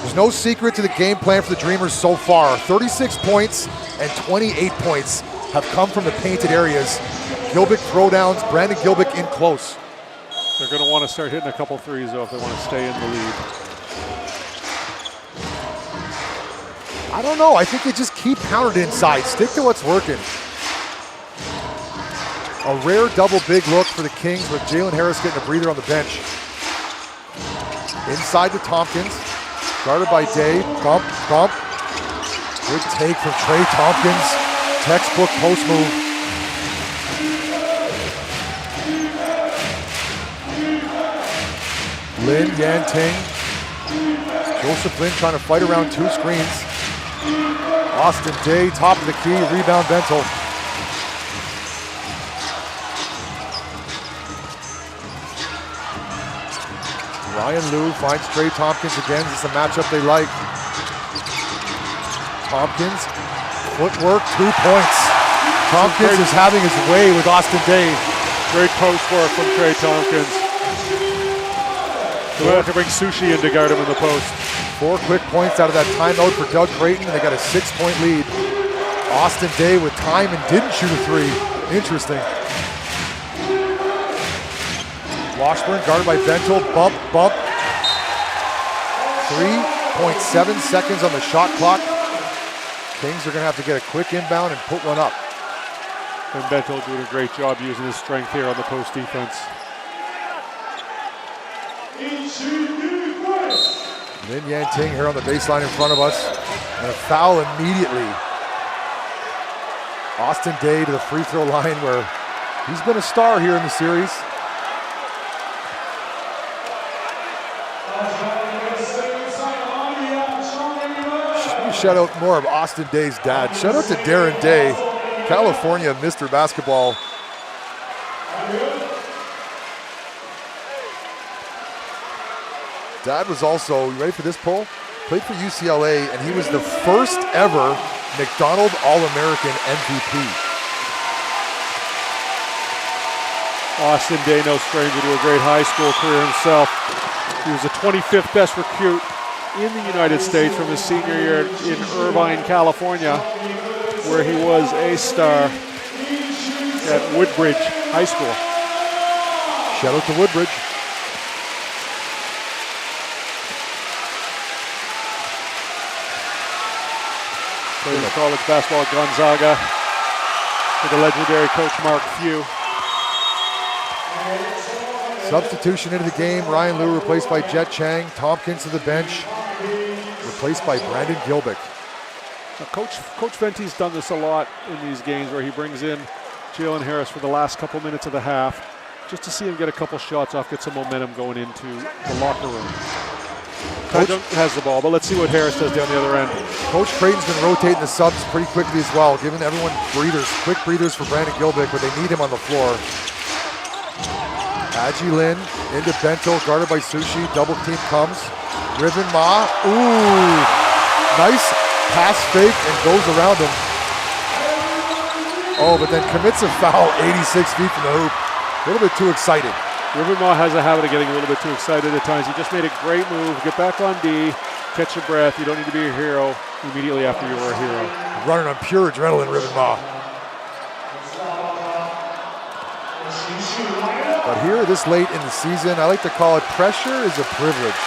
There's no secret to the game plan for the Dreamers so far. 36 points and 28 points have come from the painted areas. Gilbick throwdowns, Brandon Gilbick in close. They're going to want to start hitting a couple threes, though, if they want to stay in the lead. I don't know. I think they just keep pounding inside. Stick to what's working. A rare double big look for the Kings with Jalen Harris getting a breather on the bench. Inside to Tompkins. Guarded by Day. Bump, bump. Good take from Trey Tompkins. Textbook post move. Lin Yanting. Joseph Lin trying to fight around two screens. Austin Day, top of the key, rebound Bentel. Ryan Liu finds Trey Tompkins again. This is a matchup they like. Tompkins, footwork, 2 points. Tompkins is having his way with Austin Day. Great post work from Trey Tompkins. They'll have to bring Sushi in to guard him in the post. 4 quick points out of that timeout for Doug Creighton, and they got a 6-point lead. Austin Day with time and didn't shoot a three. Interesting. Washburn guarded by Bentel, bump, bump. 3.7 seconds on the shot clock. Kings are gonna have to get a quick inbound and put one up. And Bentel doing a great job using his strength here on the post defense. Lin Yanting here on the baseline in front of us. And a foul immediately. Austin Day to the free throw line where he's been a star here in the series. Shout out more of Austin Day's dad. Shout out to Darren Day, California Mr. Basketball. Dad was also, you ready for this poll? Played for UCLA, and he was the first ever McDonald All-American MVP. Austin Day, no stranger to a great high school career himself. He was the 25th best recruit in the United States from his senior year in Irvine, California, where he was a star at Woodbridge High School. Shout out to Woodbridge. Played in college basketball at Gonzaga for the legendary coach Mark Few. Substitution into the game. Ryan Liu replaced by Jet Chang. Tompkins to the bench, replaced by Brandon Gilbick. Now, Coach Venti's done this a lot in these games where he brings in Jalen Harris for the last couple minutes of the half just to see him get a couple shots off, get some momentum going into the locker room. Coach has the ball, but let's see what Harris does down the other end. Coach Creighton's been rotating the subs pretty quickly as well, giving everyone breathers, quick breathers for Brandon Gilbick, but they need him on the floor. Adji Lin into Bentel, guarded by Sushi. Double team comes. Riven Ma. Ooh. Nice pass fake and goes around him. Oh, but then commits a foul 86 feet from the hoop. A little bit too excited. Riven Ma has a habit of getting a little bit too excited at times. He just made a great move. Get back on D. Catch your breath. You don't need to be a hero immediately after you were a hero. Running on pure adrenaline, Riven Ma. But here, this late in the season, I like to call it pressure is a privilege.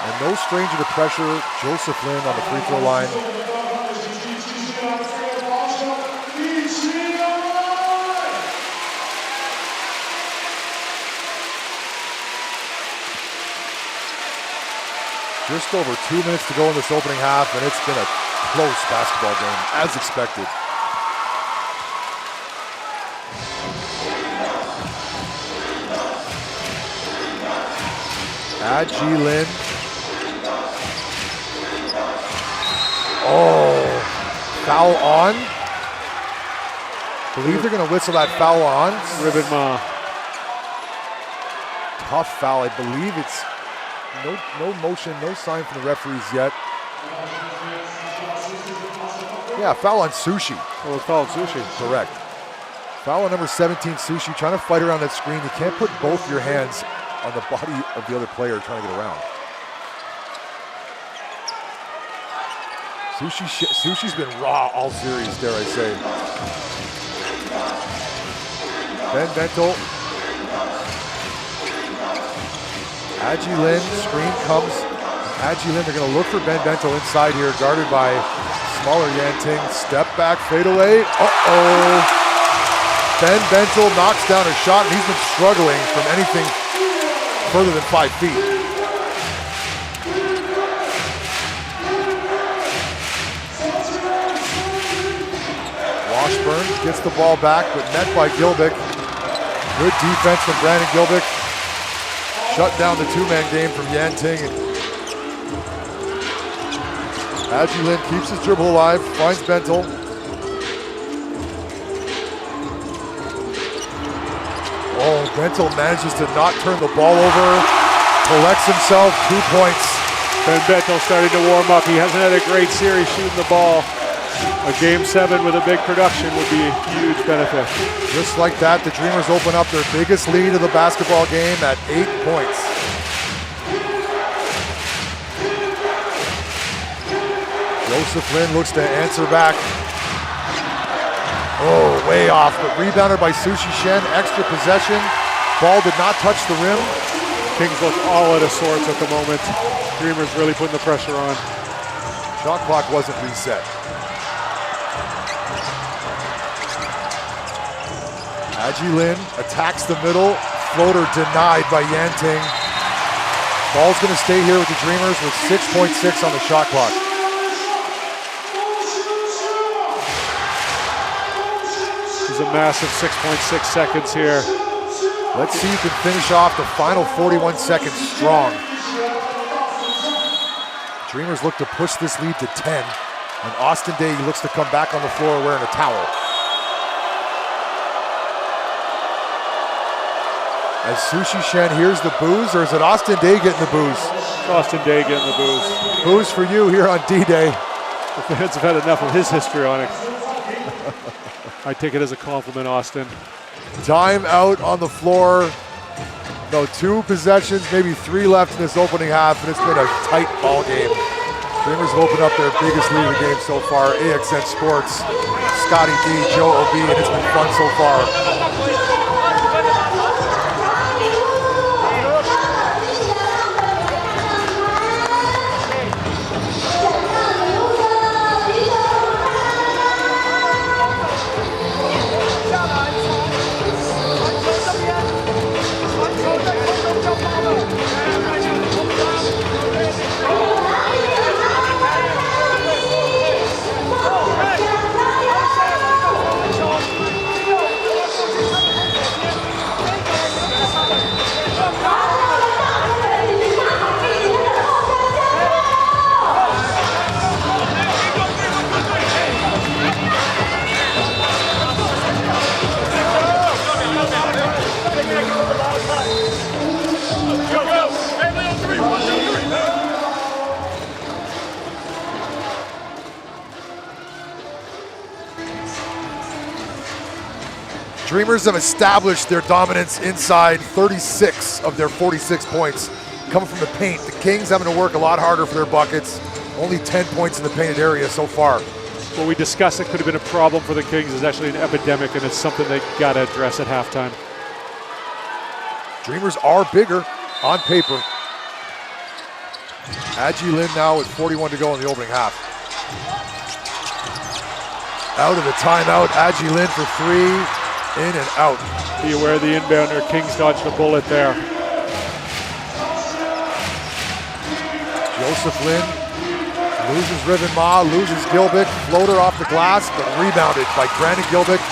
And no stranger to pressure, Joseph Lin on the free throw line. Just over 2 minutes to go in this opening half, and it's been a close basketball game, as expected. Adji Lin. Oh, foul on. Believe they're going to whistle that foul on. Riven Ma. Tough foul. I believe it's no motion, no sign from the referees yet. Yeah, foul on Sushi. Oh, it's foul on Sushi. Correct. Foul on number 17, Sushi, trying to fight around that screen. You can't put both your hands on the body of the other player trying to get around. Sushi's been raw all series, dare I say. Ben Bentel. Aji Lin, screen comes. Aji Lin, they're going to look for Ben Bentel inside here, guarded by smaller Yan Ting. Step back, fade away. Uh-oh. Ben Bentel knocks down a shot, and he's been struggling from anything further than 5 feet. Washburn gets the ball back, but met by Gilbick. Good defense from Brandon Gilbick. Shut down the two-man game from Yan Ting. Aji Lin keeps his dribble alive, finds Bentel. Oh, Bentel manages to not turn the ball over. Collects himself 2 points. Ben Bentel starting to warm up. He hasn't had a great series shooting the ball. A game 7 with a big production would be a huge benefit. Just like that, the Dreamers open up their biggest lead of the basketball game at 8 points. Joseph Lin looks to answer back. Oh, way off, but rebounded by Sushi Shen. Extra possession. Ball did not touch the rim. Kings look all out of sorts at the moment. Dreamers really putting the pressure on. Shot clock wasn't reset. Aji Lin attacks the middle. Floater denied by Yan Ting. Ball's going to stay here with the Dreamers with 6.6 on the shot clock. There's a massive 6.6 seconds here. Let's see who can finish off the final 41 seconds strong. Dreamers look to push this lead to 10. And Austin Day looks to come back on the floor wearing a towel. As Sushi Shen hears the boos, or is it Austin Day getting the boos? Austin Day getting the boos. Boos for you here on D-Day. The fans have had enough of his histrionics. I take it as a compliment, Austin. Time out on the floor. No, 2 possessions, maybe 3 left in this opening half, and it's been a tight ball game. Dreamers have opened up their biggest lead of the game so far. AXN Sports, Scotty D, Joe O.B., and it's been fun so far. Dreamers have established their dominance inside. 36 of their 46 points coming from the paint. The Kings having to work a lot harder for their buckets. Only 10 points in the painted area so far. What we discussed that could have been a problem for the Kings is actually an epidemic, and it's something they got to address at halftime. Dreamers are bigger on paper. Aji Lin now with 41 to go in the opening half. Out of the timeout, Aji Lin for 3. In and out. Be aware of the inbounder. Kings dodged a bullet there. Joseph Lin loses Riven Ma, loses Gilbick. Floater off the glass, but rebounded by Brandon Gilbick.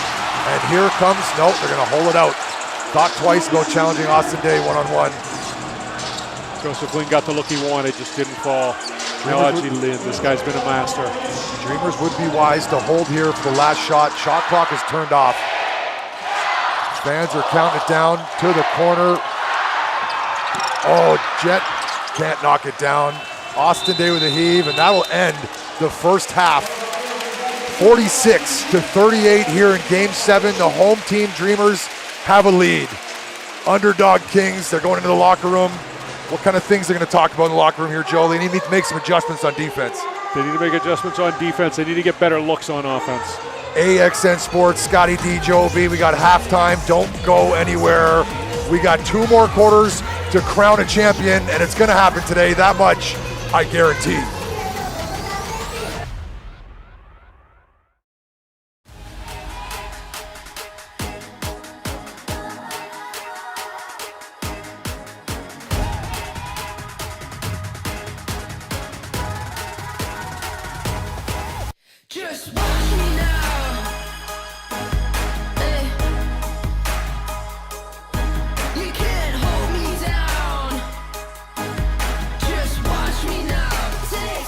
And here comes, nope, they're going to hold it out. Thought twice about challenging Austin Day one-on-one. Joseph Lin got the look he wanted, just didn't fall. Now Aji Lin, this guy's been a master. Dreamers would be wise to hold here for the last shot. Shot clock is turned off. Fans are counting it down to the corner. Oh, Jet can't knock it down. Austin Day with a heave, and that'll end the first half. 46-38 here in Game 7. The home team Dreamers have a lead. Underdog Kings, they're going into the locker room. What kind of things they're going to talk about in the locker room here, Joe? They need to make some adjustments on defense. They need to make adjustments on defense. They need to get better looks on offense. AXN Sports, Scotty D, Joe B. We got halftime. Don't go anywhere. We got 2 more quarters to crown a champion, and it's going to happen today. That much I guarantee. Just watch me now. Hey. You can't hold me down. Just watch me now. Say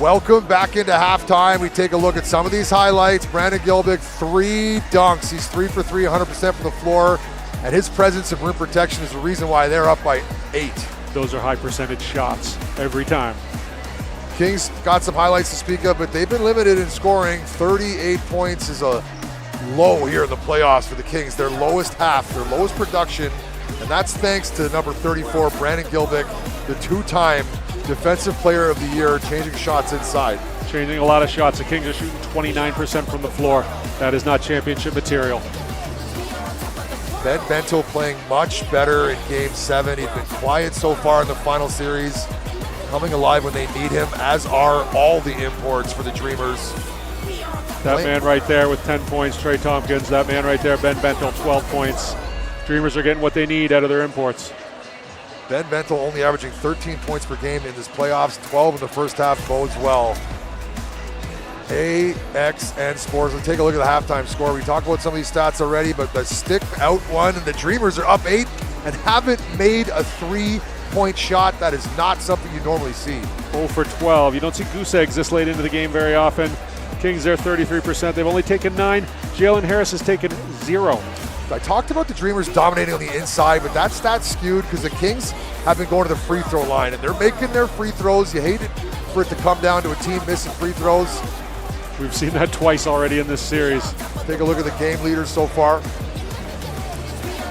Welcome back into halftime. We take a look at some of these highlights. Brandon Gilbick, 3 dunks. He's 3 for 3, 100% from the floor. And his presence of rim protection is the reason why they're up by 8. Those are high percentage shots every time. Kings got some highlights to speak of, but they've been limited in scoring. 38 points is a low here in the playoffs for the Kings. Their lowest half, their lowest production, and that's thanks to number 34, Brandon Gilbick, the 2-time Defensive Player of the Year, changing shots inside. Changing a lot of shots. The Kings are shooting 29% from the floor. That is not championship material. Ben Bento playing much better in Game 7. He's been quiet so far in the final series, coming alive when they need him, as are all the imports for the Dreamers. That man right there with 10 points, Trey Tompkins. That man right there, Ben Bento, 12 points. Dreamers are getting what they need out of their imports. Ben Bento only averaging 13 points per game in this playoffs, 12 in the first half, bodes well. AXN scores. Let's take a look at the halftime score. We talked about some of these stats already, but the stick out one, and the Dreamers are up 8 and haven't made a 3-point shot. That is not something you normally see. 0 for 12. You don't see goose eggs this late into the game very often. Kings, they're 33%. They've only taken 9. Jalen Harris has taken 0. I talked about the Dreamers dominating on the inside, but that stat's skewed because the Kings have been going to the free throw line, and they're making their free throws. You hate it for it to come down to a team missing free throws. We've seen that twice already in this series. Take a look at the game leaders so far.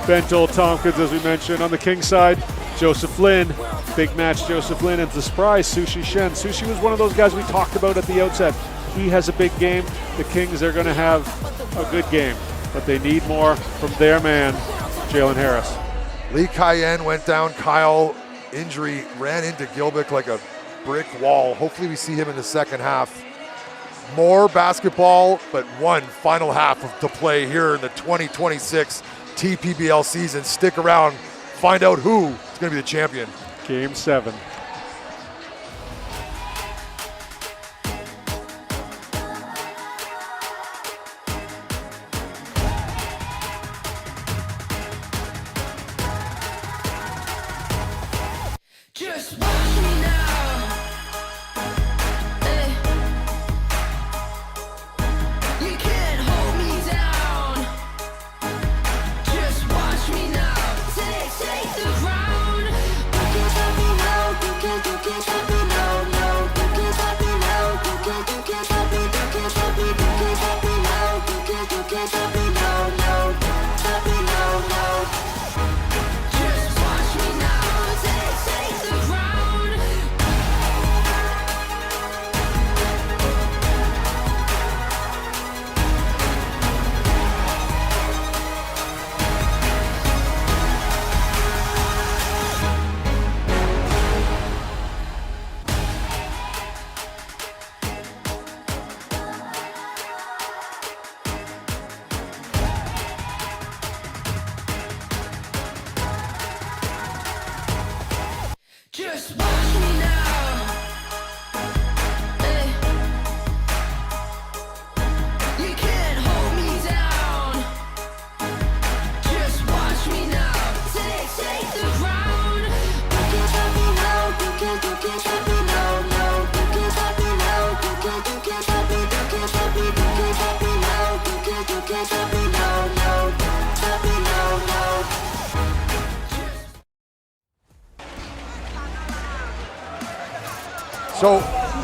Bento, Tompkins, as we mentioned. On the Kings side, Joseph Lin. Big match, Joseph Lin, and the surprise, Sushi Shen. Sushi was one of those guys we talked about at the outset. He has a big game. The Kings are going to have a good game, but they need more from their man, Jalen Harris. Lee Cayenne went down. Kyle, injury, ran into Gilbick like a brick wall. Hopefully we see him in the second half. More basketball, but one final half to play here in the 2026 TPBL season. Stick around, find out who is going to be the champion. Game 7. Just watch me now. You can't hold me down. Just watch me now. Take the ground. You can't stop me now. You can't stop me now. No, you can't stop me now. You can't stop me. You can't stop me. You can't stop me now. You can't stop me now. No, stop me now. No. Just watch me now. Take the ground. Just watch me now. You can't hold me down. Just watch me now. Take the ground. You can't stop me now. You can't stop me now. No, you can't stop me now. You can't stop me. You can't stop me. You can't stop me now. You can't stop me now. No, stop me now. No. So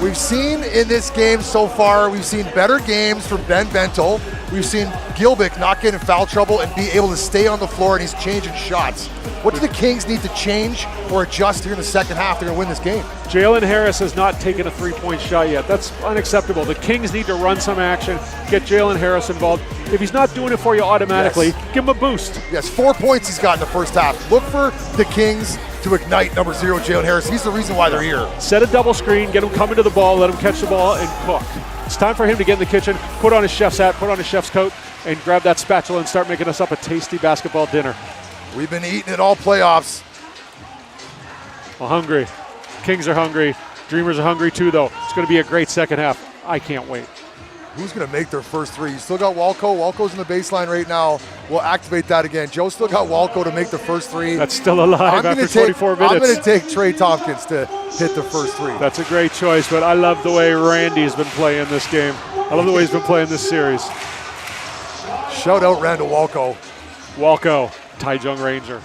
we've seen in this game so far, we've seen better games from Ben Bento. We've seen Gilbick not get in foul trouble and be able to stay on the floor, and he's changing shots. What do the Kings need to change or adjust here in the second half? They're going to win this game. Jalen Harris has not taken a 3-point shot yet. That's unacceptable. The Kings need to run some action, get Jalen Harris involved. If he's not doing it for you automatically, give him a boost. Yes, 4 points he's got in the first half. Look for the Kings to ignite number 0, Jalen Harris. He's the reason why they're here. Set a double screen, get him coming to the ball, let him catch the ball and cook. It's time for him to get in the kitchen, put on his chef's hat, put on his chef's coat, and grab that spatula and start making us up a tasty basketball dinner. We've been eating it all playoffs. Well, hungry. Kings are hungry. Dreamers are hungry too, though. It's going to be a great second half. I can't wait. Who's going to make their first three? You still got Walco. Walco's in the baseline right now. We'll activate that again. Joe still got Walco to make the first three. That's still alive after 24 minutes. I'm going to take Trey Tompkins to hit the first three. That's a great choice, but I love the way Randy's been playing this game. I love the way he's been playing this series. Shout out Randall Walco. Walco, Taichung Ranger.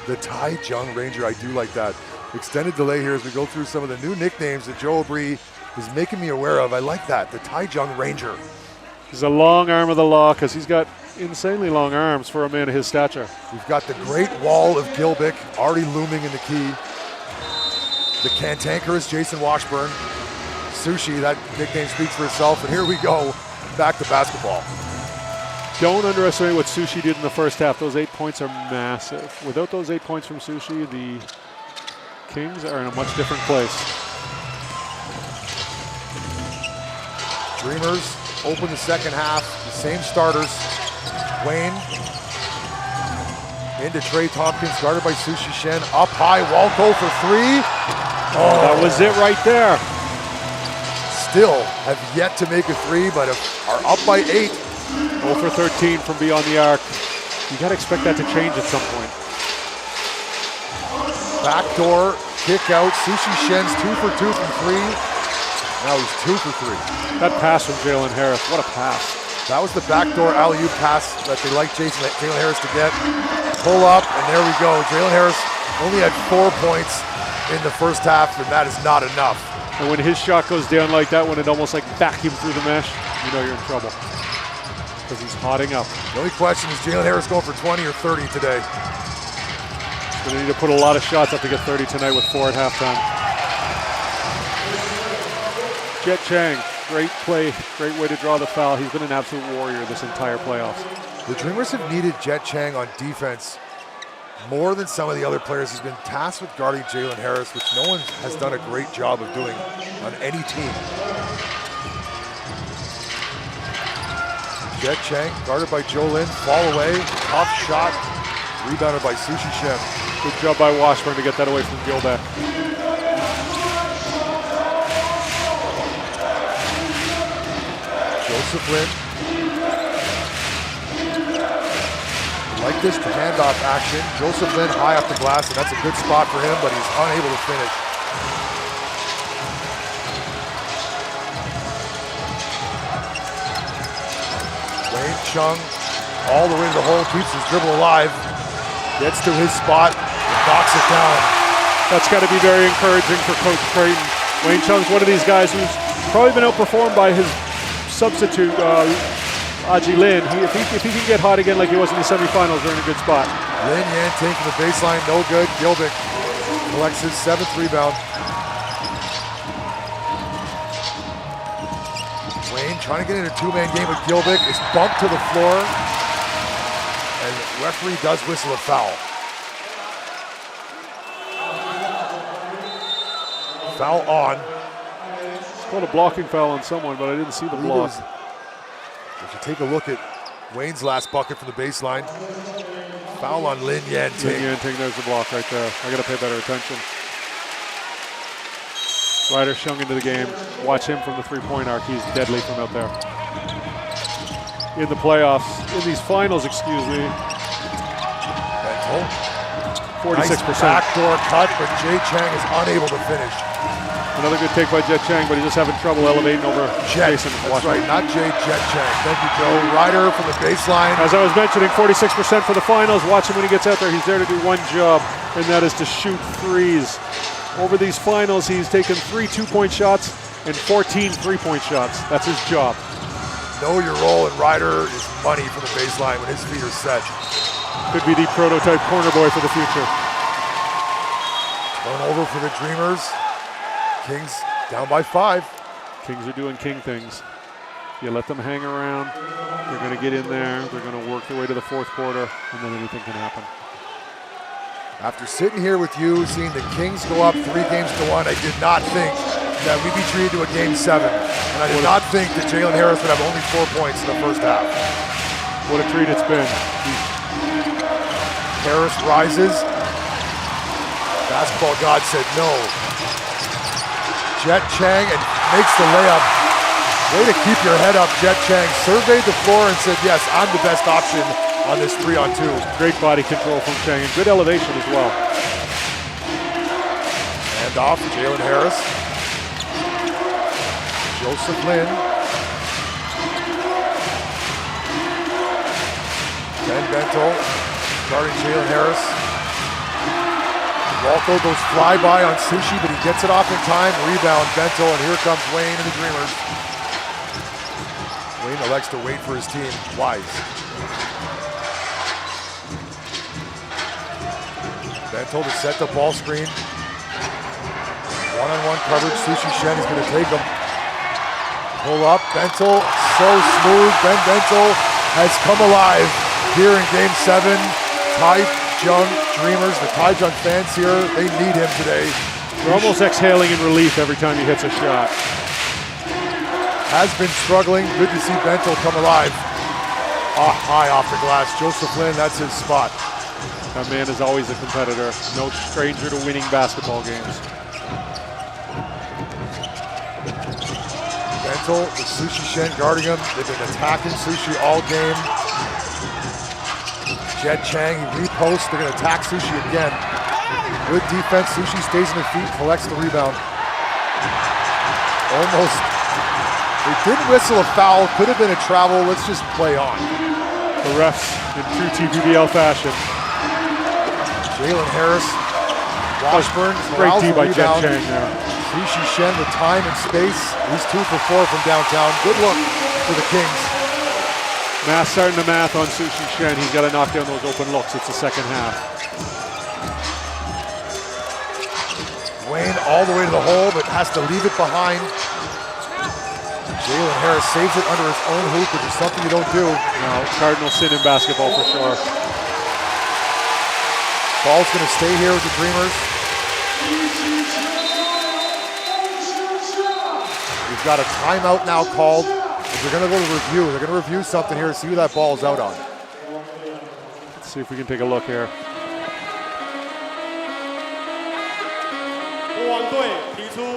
The Taichung Ranger, I do like that. Extended delay here as we go through some of the new nicknames that Joe Aubry is making me aware of. I like that, the Taichung Ranger. He's a long arm of the law because he's got insanely long arms for a man of his stature. We've got the Great Wall of Gilbick already looming in the key. The cantankerous Jason Washburn. Sushi, that nickname speaks for itself. And here we go, back to basketball. Don't underestimate what Sushi did in the first half. Those 8 points are massive. Without those 8 points from Sushi, the Kings are in a much different place. Dreamers open the second half, the same starters. Wayne into Trey Tompkins, guarded by Sushi Shen. Up high, Walco for three. Oh, that was it right there. Still have yet to make a three, but are up by 8. 0 for 13 from beyond the arc. You got to expect that to change at some point. Backdoor kick out. Sushi Shen's 2 for 2 from 3. Now he's 2 for 3. That pass from Jalen Harris, what a pass. That was the backdoor alley-oop pass that they like Jalen Harris to get. Pull up, and there we go. Jalen Harris only had 4 points in the first half, and that is not enough. And when his shot goes down like that, when it almost like vacuumed through the mesh, you know you're in trouble. Because he's hotting up. The only question is Jalen Harris going for 20 or 30 today? Going to need to put a lot of shots up to get 30 tonight with 4 at halftime. Jet Chang, great play, great way to draw the foul. He's been an absolute warrior this entire playoffs. The Dreamers have needed Jet Chang on defense more than some of the other players. He's been tasked with guarding Jalen Harris, which no one has done a great job of doing on any team. Jet Chang, guarded by Joe Lin, fall away, tough shot, rebounded by Sushi Shen. Good job by Washburn to get that away from Gilbeck. Joseph Lin. Like this handoff action. Joseph Lin high up the glass, and that's a good spot for him, but he's unable to finish. Wayne Chung all the way to the hole, keeps his dribble alive, gets to his spot, and knocks it down. That's got to be very encouraging for Coach Creighton. Wayne Chung's one of these guys who's probably been outperformed by his substitute, Aji Lin. If he can get hot again like he was in the semifinals, they're in a good spot. Lin Yan taking the baseline, no good. Gilbick collects his 7th rebound. Wayne trying to get in a 2-man game with Gilbick, is bumped to the floor, and the referee does whistle a foul. Foul on. It's called a blocking foul on someone, but I didn't see the block. If you take a look at Wayne's last bucket from the baseline, foul on Lin Yan Ting. Lin Yan Ting, there's the block right there. I got to pay better attention. Ryder Shung into the game. Watch him from the three-point arc. He's deadly from out there. In the playoffs, in these finals, excuse me. 46%. Nice backdoor cut, but Jay Chang is unable to finish. Another good take by Jet Chang, but he's just having trouble elevating over Jason. That's right, not Jet Chang. Thank you, Joe. Ryder from the baseline. As I was mentioning, 46% for the finals. Watch him when he gets out there. He's there to do one job, and that is to shoot threes. Over these finals, he's taken 3 two-point shots and 14 three-point shots. That's his job. Know your role, and Ryder is money from the baseline when his feet are set. Could be the prototype corner boy for the future. Turnover for the Dreamers. Kings down by 5. Kings are doing king things. You let them hang around, they're going to get in there, they're going to work their way to the fourth quarter, and then anything can happen. After sitting here with you, seeing the Kings go up 3 games to 1, I did not think that we'd be treated to a game 7. And I did not think that Jalen Harris would have only 4 points in the first half. What a treat it's been. Harris rises. Basketball God said no. Jet Chang and makes the layup. Way to keep your head up, Jet Chang. Surveyed the floor and said, yes, I'm the best option on this 3-on-2. Great body control from Chang and good elevation as well. And off, Jalen Harris. Joseph Lin. Ben Bento guarding Jalen Harris. Walco goes flyby on Sushi, but he gets it off in time. Rebound, Bento, and here comes Wayne and the Dreamers. Wayne elects to wait for his team. Wise. Bento to set the ball screen. One-on-one coverage. Sushi Shen is going to take him. Pull up. Bento, so smooth. Ben Bento has come alive here in Game 7. Taichung Dreamers, the Taichung fans here, they need him today. They're almost exhaling in relief every time he hits a shot. Has been struggling. Good to see Bento come alive. High off the glass. Joseph Lin, that's his spot. That man is always a competitor. No stranger to winning basketball games. Bento with Sushi Shen guarding him. They've been attacking Sushi all game. Jet Chang, he reposts. They're going to attack Sushi again. Good defense. Sushi stays on their feet, collects the rebound. Almost. They didn't whistle a foul. Could have been a travel. Let's just play on. The refs in true TPBL fashion. Jalen Harris. Washburn. Great D by Jet Chang there. Sushi Shen with time and space. He's 2 for 4 from downtown. Good look for the Kings. Math starting to math on Sushi Shen. He's got to knock down those open looks. It's the second half. Wayne all the way to the hole, but has to leave it behind. Jalen Harris saves it under his own hoop, which is something you don't do. No, cardinal sin in basketball for sure. Ball's going to stay here with the Dreamers. We've got a timeout now called. They're going to go to review. They're going to review something here to see who that ball's out on. Let's see if we can take a look here.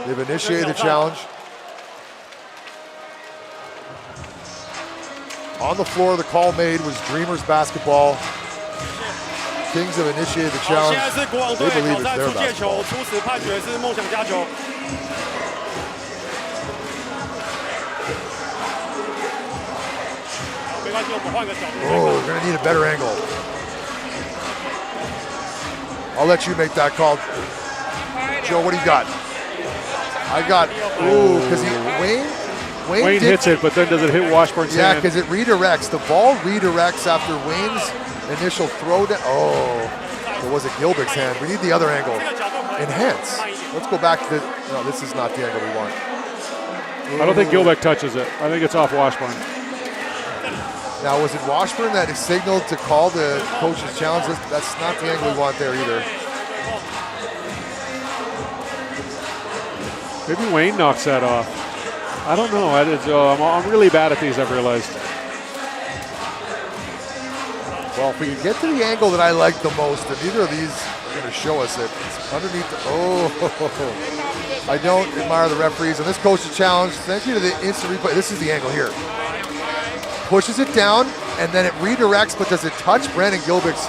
They've initiated the challenge. On the floor, the call made was Dreamers basketball. Kings have initiated the challenge. They believe it's their basketball. Oh, we're going to need a better angle. I'll let you make that call. Joe, what do you got? I got, because Wayne hits it, but then does it hit Washburn's hand? Yeah, because it redirects. The ball redirects after Wayne's initial throw down. Oh, it was a Gilbick's hand. We need the other angle. Enhance. Let's go back to the, no, this is not the angle we want. I don't think Gilbick touches it. I think it's off Washburn. Now, was it Washburn that is signaled to call the coach's challenge? That's not the angle we want there either. Maybe Wayne knocks that off. I don't know. I'm really bad at these, I've realized. Well, if we can get to the angle that I like the most, and neither of these are going to show us it. It's underneath the, I don't admire the referees. On this coach's challenge, thank you to the instant replay. This is the angle here. Pushes it down, and then it redirects, but does it touch Brandon Gilbick's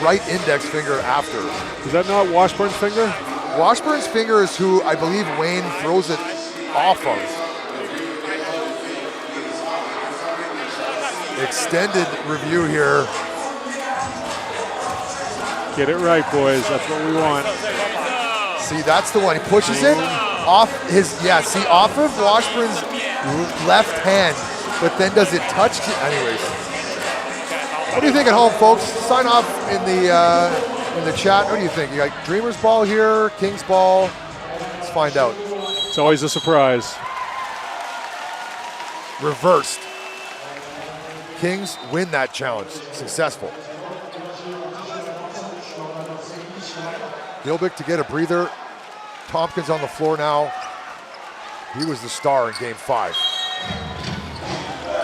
right index finger after? Is that not Washburn's finger? Washburn's finger is who I believe Wayne throws it off of. Extended review here. Get it right, boys. That's what we want. See, that's the one. He pushes it off his, off of Washburn's left hand, but then does it touch it? Anyways. What do you think at home, folks? Sign off in the chat. What do you think? You got Dreamers ball here, Kings ball. Let's find out. It's always a surprise. Reversed. Kings win that challenge. Successful. Gilbick to get a breather. Tompkins on the floor now. He was the star in Game 5.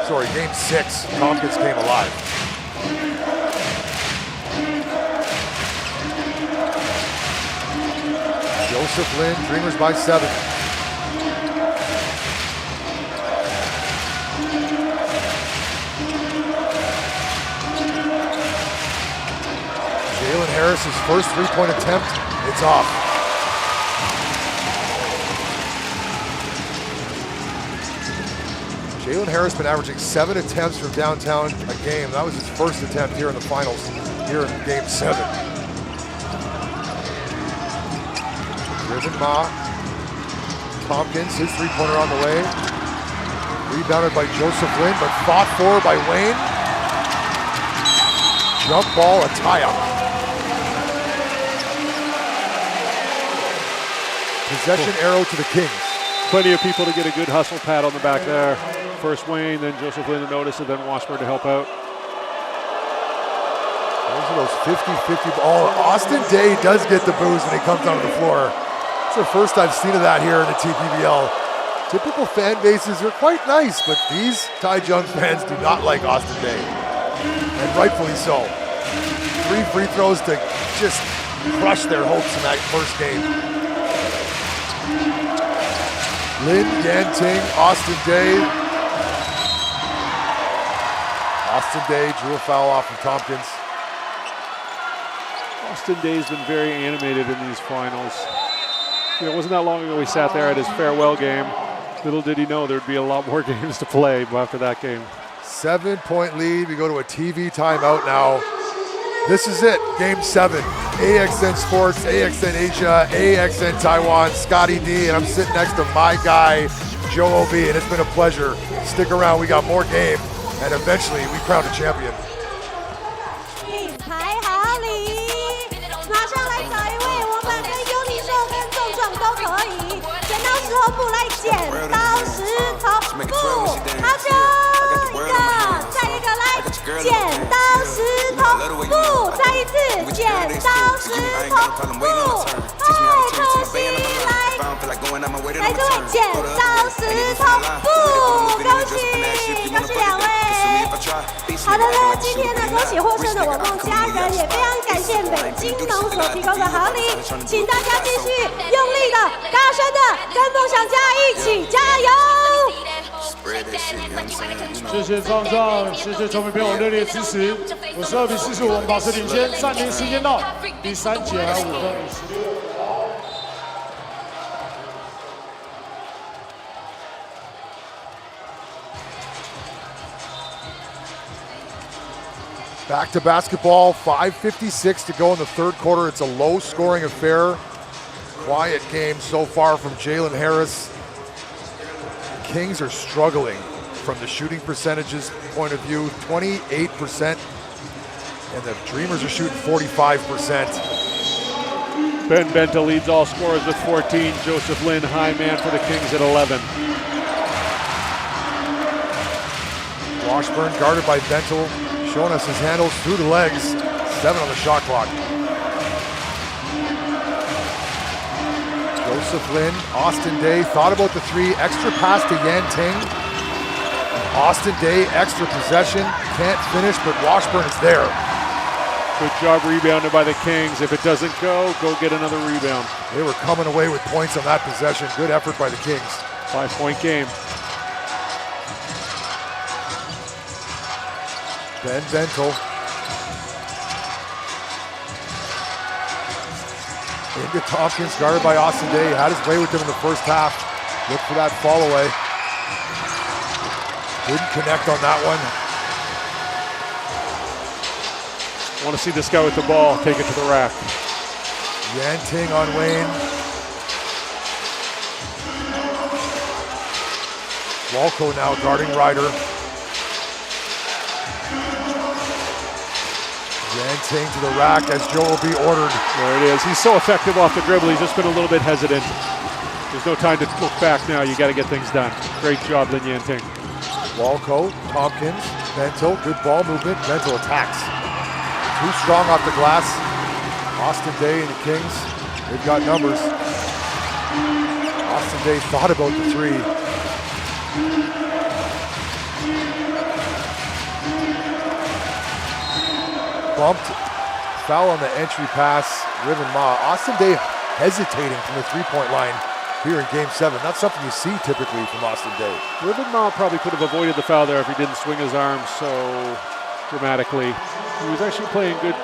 Sorry, Game 6. Tompkins came alive. Joseph Lin, Dreamers by 7. Harris's first three-point attempt, it's off. Jalen Harris been averaging 7 attempts from downtown a game. That was his first attempt here in the finals, here in game 7. Driven Ma. Tompkins, his three-pointer on the way. Rebounded by Joseph Lin, but fought for by Wayne. Jump ball, a tie-up. Possession arrow to the Kings. Plenty of people to get a good hustle pat on the back there. First Wayne, then Joseph Lin to notice, and then Washburn to help out. Those are those 50-50. Oh, Austin Day does get the booze when he comes onto the floor. It's the first I've seen of that here in the TPBL. Typical fan bases are quite nice, but these Taichung fans do not like Austin Day. And rightfully so. 3 free throws to just crush their hopes in that first game. Lin Yanting, Austin Day. Austin Day drew a foul off of Tompkins. Austin Day's been very animated in these finals. It wasn't that long ago he sat there at his farewell game. Little did he know there'd be a lot more games to play after that game. 7-point lead. We go to a TV timeout now. This is it, game 7. AXN Sports, AXN Asia, AXN Taiwan, Scotty D, and I'm sitting next to my guy, Joe OB, and it's been a pleasure. Stick around, we got more game, and eventually we crown a champion. 品牌好礼，马上来找一位，我们跟优力兽跟重壮都可以。剪刀石头布来，剪刀石头布，好久一个，再一个来，剪刀石头布，再一次，剪刀石头布，太可惜，来这位剪刀石头布，恭喜两位。好的呢，今天呢，恭喜获胜的我梦家人，也非常感谢北京农所提供的好礼，请大家继续用力的、大声的跟梦想家一起加油！谢谢壮壮，谢谢球迷朋友热烈支持。52比45，我们保持领先，暂停时间到第3节还有5分56。Back to basketball, 5:56 to go in the third quarter. It's a low-scoring affair. Quiet game so far from Jalen Harris. Kings are struggling from the shooting percentages point of view, 28%, and the Dreamers are shooting 45%. Ben Benta leads all scorers with 14. Joseph Lin, high man for the Kings at 11. Washburn guarded by Bentel, showing us his handles through the legs. 7 on the shot clock. Joseph Lin, Austin Day thought about the 3, extra pass to Yan Ting. Austin Day, extra possession, can't finish, but Washburn is there. Good job rebounded by the Kings. If it doesn't go get another rebound. They were coming away with points on that possession. Good effort by the Kings. 5-point game. Ben Bentel. Into Tompkins, guarded by Austin Day. He had his way with him in the first half. Look for that fall away. Didn't connect on that one. Want to see this guy with the ball take it to the rack. Yan Ting on Wayne. Walco now guarding Ryder. Yan Ting to the rack as Joe will be ordered. There it is. He's so effective off the dribble. He's just been a little bit hesitant. There's no time to look back now. You got to get things done. Great job, Lin Yan Ting. Walco, Tompkins, Bentel, good ball movement. Bentel attacks. Too strong off the glass. Austin Day and the Kings, they've got numbers. Austin Day thought about the 3. Bumped, foul on the entry pass, Riven Ma. Austin Day hesitating from the 3-point line here in game 7. Not something you see typically from Austin Day. Riven Ma probably could have avoided the foul there if he didn't swing his arms so dramatically. He was actually playing good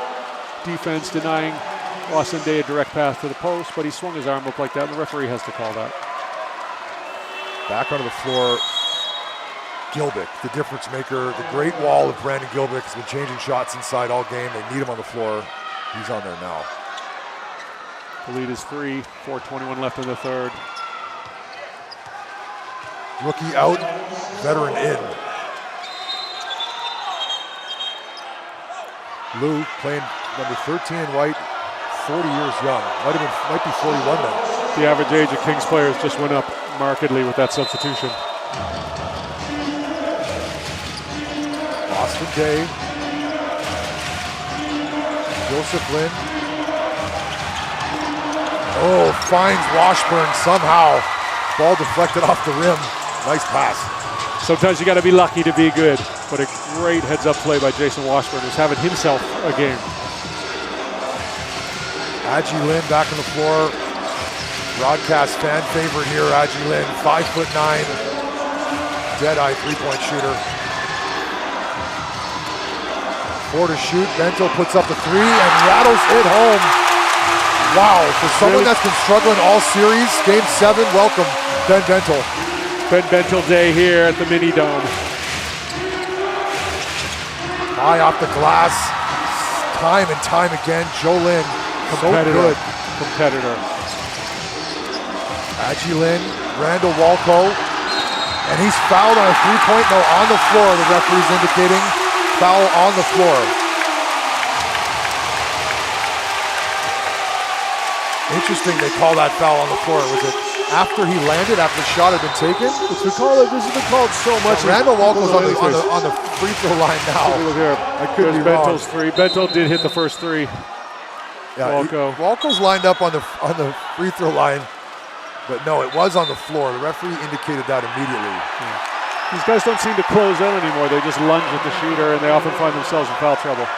defense denying Austin Day a direct path to the post, but he swung his arm up like that, and the referee has to call that. Back onto the floor, Gilbick, the difference maker. The great wall of Brandon Gilbick has been changing shots inside all game. They need him on the floor. He's on there now. The lead is 3, 4:21 left in the third. Rookie out, veteran in. Lou playing number 13 in white, 40 years young. Might be 41 then. The average age of Kings players just went up markedly with that substitution. Austin Day. Joseph Lin. Oh, finds Washburn somehow. Ball deflected off the rim. Nice pass. Sometimes you got to be lucky to be good, but a great heads-up play by Jason Washburn, who's having himself a game. Adji Lin back on the floor. Broadcast fan favorite here, Adji Lin, 5'9", dead-eye three-point shooter. 4 to shoot. Bento puts up the 3 and rattles it home. Wow, for someone that's been struggling all series, Game 7, welcome, Ben Bentel. Ben Bentel day here at the Mini Dome. High off the glass, time and time again. Joe Lin, so good. Competitor. Adji Lin, Randall Walco, and he's fouled on a three-point, no, on the floor. The referee's indicating foul on the floor. Interesting they call that foul on the floor. Was it after he landed, after the shot had been taken? This has been called so much. Randall Walco's on the free throw line now. Look here. I could be wrong. Bentel's 3. Bentel did hit the first 3. Yeah, Walco's lined up on the free throw line, but no, it was on the floor. The referee indicated that immediately. Yeah. These guys don't seem to close out anymore. They just lunge at the shooter, and they often find themselves in foul trouble.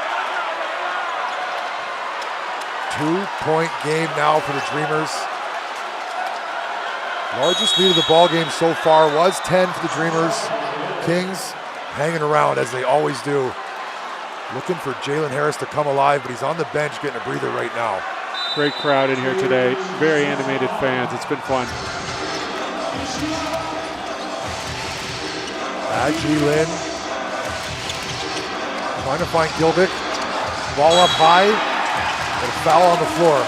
2-point game now for the Dreamers. Largest lead of the ball game so far was 10 for the Dreamers. Kings hanging around as they always do. Looking for Jalen Harris to come alive, but he's on the bench getting a breather right now. Great crowd in here today. Very animated fans. It's been fun. Adji Lin trying to find Gilbick. Ball up high, but a foul on the floor.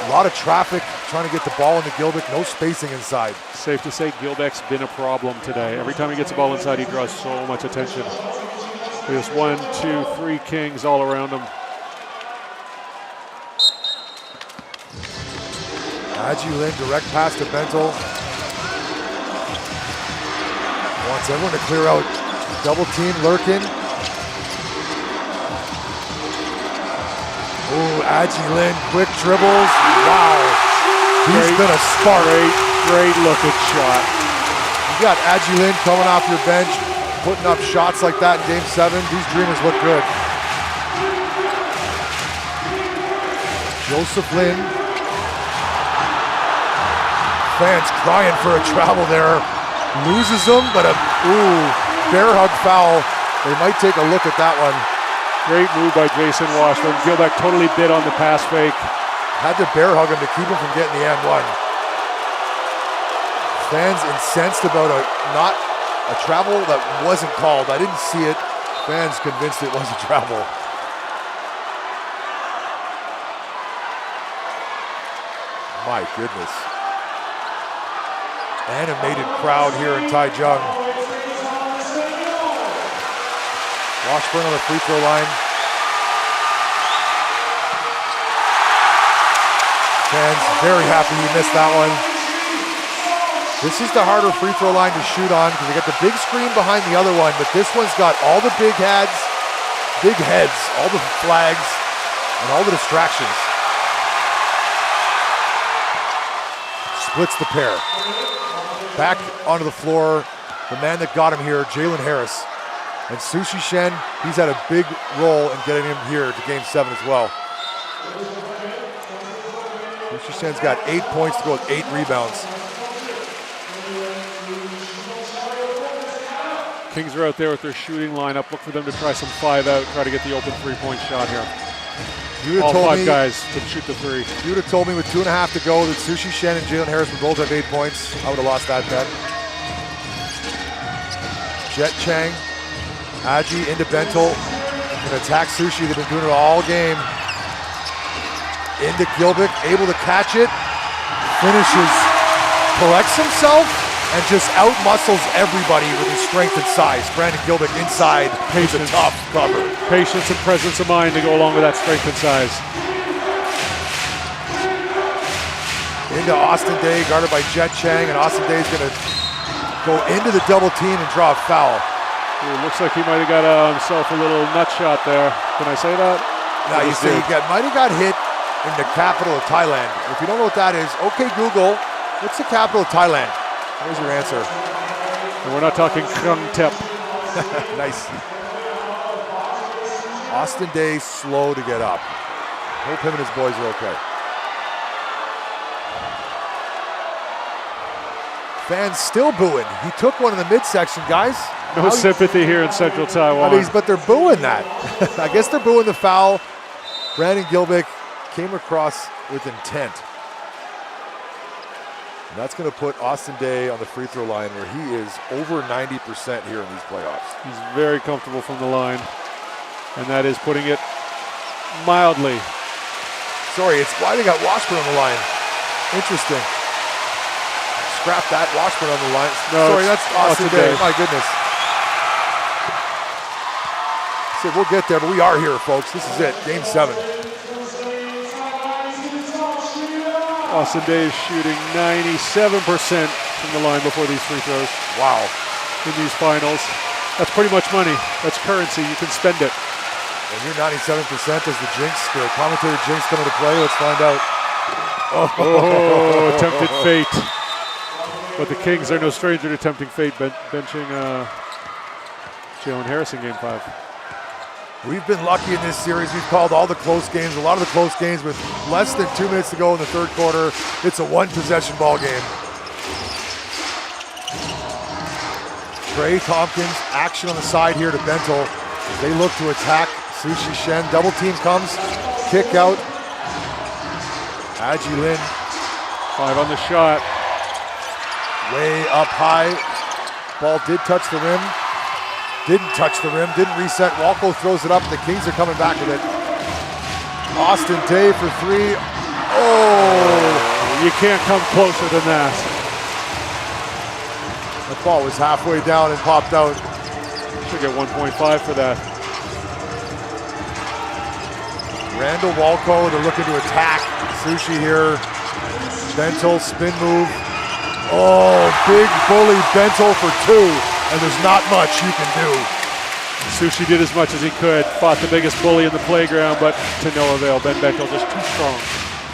A lot of traffic trying to get the ball into Gilbick. No spacing inside. Safe to say Gilbick's been a problem today. Every time he gets the ball inside, he draws so much attention. There's 1, 2, 3 Kings all around him. Adji Lin, direct pass to Bentel. Wants everyone to clear out. Double team lurking. Ooh, Adji Lin, quick dribbles. Wow. He's been a spark. Great looking shot. You got Adji Lin coming off your bench, putting up shots like that in Game 7. These Dreamers look good. Joseph Lin. Fans crying for a travel there. Loses them, but a bear hug foul. They might take a look at that one. Great move by Jason Washburn. Gilbick totally bid on the pass fake. Had to bear hug him to keep him from getting the and one. Fans incensed about a travel that wasn't called. I didn't see it. Fans convinced it was a travel. My goodness. Animated crowd here in Taichung. Washburn on the free throw line. Fans very happy he missed that one. This is the harder free throw line to shoot on because you got the big screen behind the other one, but this one's got all the big heads, all the flags, and all the distractions. Splits the pair. Back onto the floor, the man that got him here, Jalen Harris. And Sushi Shen, he's had a big role in getting him here to Game 7 as well. Sushi Shen's got 8 points to go with 8 rebounds. Kings are out there with their shooting lineup. Look for them to try some 5 out, try to get the open 3-point shot here. All 5 guys can shoot the 3. If you would have told me with 2.5 to go that Sushi Shen and Jalen Harris would both have 8 points, I would have lost that bet. Jet Chang, Aji into Bentel, and attack Sushi. They've been doing it all game. Into Gilbick, able to catch it, finishes, collects himself, and just out-muscles everybody with his strength and size. Brandon Gilbick inside, Patience. a tough cover. Patience and presence of mind to go along with that strength and size. Into Austin Day, guarded by Jet Chang, and Austin Day is going to go into the double team and draw a foul. It looks like he might have got himself a little nut shot there. Can I say that? Now you say he might have got hit in the capital of Thailand. If you don't know what that is, okay, Google, what's the capital of Thailand? There's your answer. And we're not talking Krung Tep. Nice. Austin Day slow to get up. Hope him and his boys are okay. Fans still booing. He took one in the midsection, guys. No sympathy here in Central Taiwan. I mean, but they're booing that. I guess they're booing the foul. Brandon Gilbick came across with intent. And that's going to put Austin Day on the free throw line where he is over 90% here in these playoffs. He's very comfortable from the line. And that is putting it mildly. Sorry, it's why they got Washburn on the line. Interesting. Scrap that, Washburn on the line. No, sorry, that's Austin Day. My goodness. So we'll get there, but we are here, folks. This is it, Game 7. Austin Day is shooting 97% from the line before these free throws. Wow. In these finals. That's pretty much money. That's currency. You can spend it. And you're 97%. Does the jinx, the commentator jinx come into play? Let's find out. Oh, tempted fate. But the Kings are no stranger to tempting fate, benching Jalen Harris in Game 5. We've been lucky in this series. We've called all the close games, a lot of the close games with less than 2 minutes to go in the third quarter. It's a one-possession ball game. Trey Tompkins, action on the side here to Bentel. As they look to attack Sushi Shen. Double team comes, kick out. Aji Lin. 5 on the shot. Way up high. Ball did touch the rim. Didn't touch the rim, didn't reset. Walco throws it up. The Kings are coming back with it. Austin Day for 3. Oh! You can't come closer than that. The ball was halfway down and popped out. Should get 1.5 for that. Randall Walco, they're looking to attack Sushi here. Bentel, spin move. Oh, big bully Bentel for 2. And there's not much you can do. Sushi did as much as he could. Fought the biggest bully in the playground, but to no avail. Ben Bentel just too strong.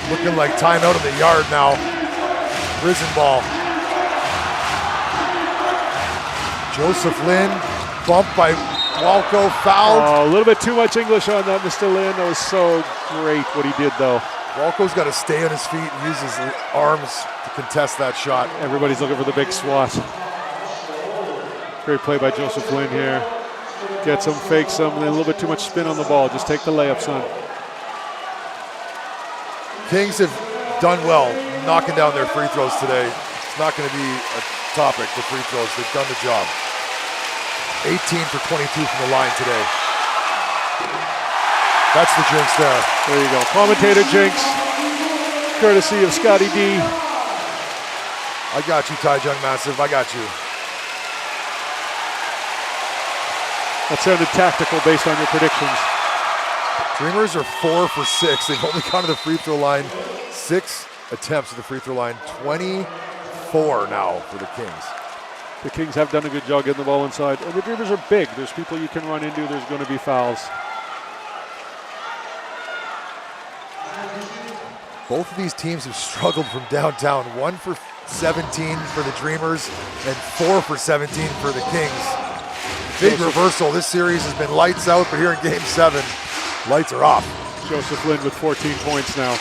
Looking like timeout in the yard now. Prison ball. Joseph Lin, bumped by Walco, fouled. Oh, a little bit too much English on that, Mr. Lin. That was so great what he did, though. Walco's got to stay on his feet and use his arms to contest that shot. Everybody's looking for the big swat. Great play by Joseph Lin here. Gets him, fakes him, and then a little bit too much spin on the ball. Just take the layup, son. Kings have done well knocking down their free throws today. It's not going to be a topic, the free throws. They've done the job. 18 for 22 from the line today. That's the jinx there. There you go. Commentator jinx, courtesy of Scotty D. I got you, Ty Jung Massive. I got you. That sounded tactical based on your predictions. Dreamers are 4 for 6. They've only gone to the free throw line 6 attempts at the free throw line. 24 now for the Kings. The Kings have done a good job getting the ball inside. And the Dreamers are big. There's people you can run into. There's going to be fouls. Both of these teams have struggled from downtown. 1 for 17 for the Dreamers and 4 for 17 for the Kings. Big reversal. This series has been lights out, but here in Game 7, lights are off. Joseph Lin with 14 points now.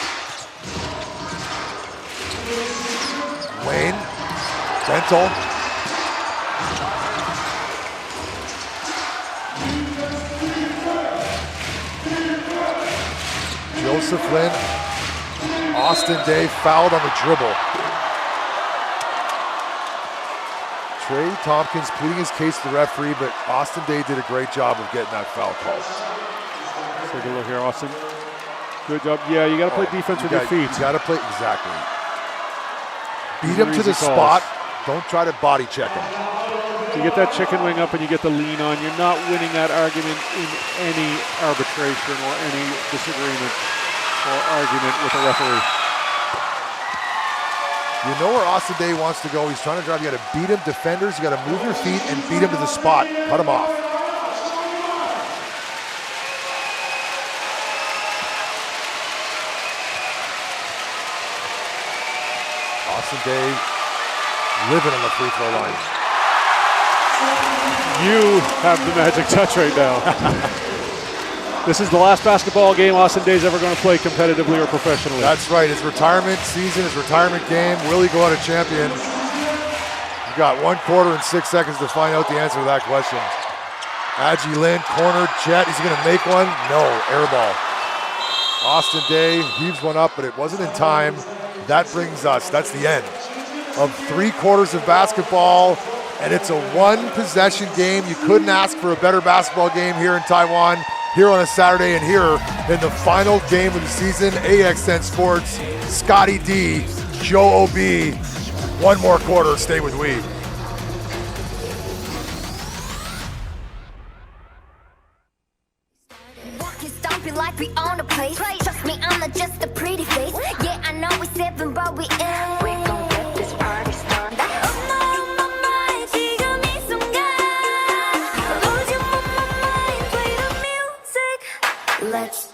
Wayne, Bentel. Joseph Lin. Austin Day fouled on the dribble. Trey Tompkins pleading his case to the referee, but Austin Day did a great job of getting that foul called. Let's take a look here, Austin. Good job. Yeah, you got to play defense with your feet. You got to play, exactly. Beat him to the spot. Don't try to body check him. You get that chicken wing up and you get the lean on. You're not winning that argument in any arbitration or any disagreement or argument with a referee. You know where Austin Day wants to go. He's trying to drive. You got to beat him. Defenders, you got to move your feet and beat him to the spot. Cut him off. Austin Day living on the free throw line. You have the magic touch right now. This is the last basketball game Austin Day's ever going to play competitively or professionally. That's right. His retirement season, his retirement game. Will he go out a champion? You've got 1 quarter and 6 seconds to find out the answer to that question. Adji Lin, corner, Jet. Is he going to make one? No, air ball. Austin Day heaves one up, but it wasn't in time. That brings us, that's the end of 3 quarters of basketball, and it's a 1-possession game. You couldn't ask for a better basketball game here in Taiwan, here on a Saturday, and here in the final game of the season. AXN Sports, Scotty D, Joe O.B. 1 more quarter, stay with we. Walking, stomping like we own the place. Trust me, I'm not just a pretty face. Yeah, I know we 7, but we ain't. We gon' get this party started. Let's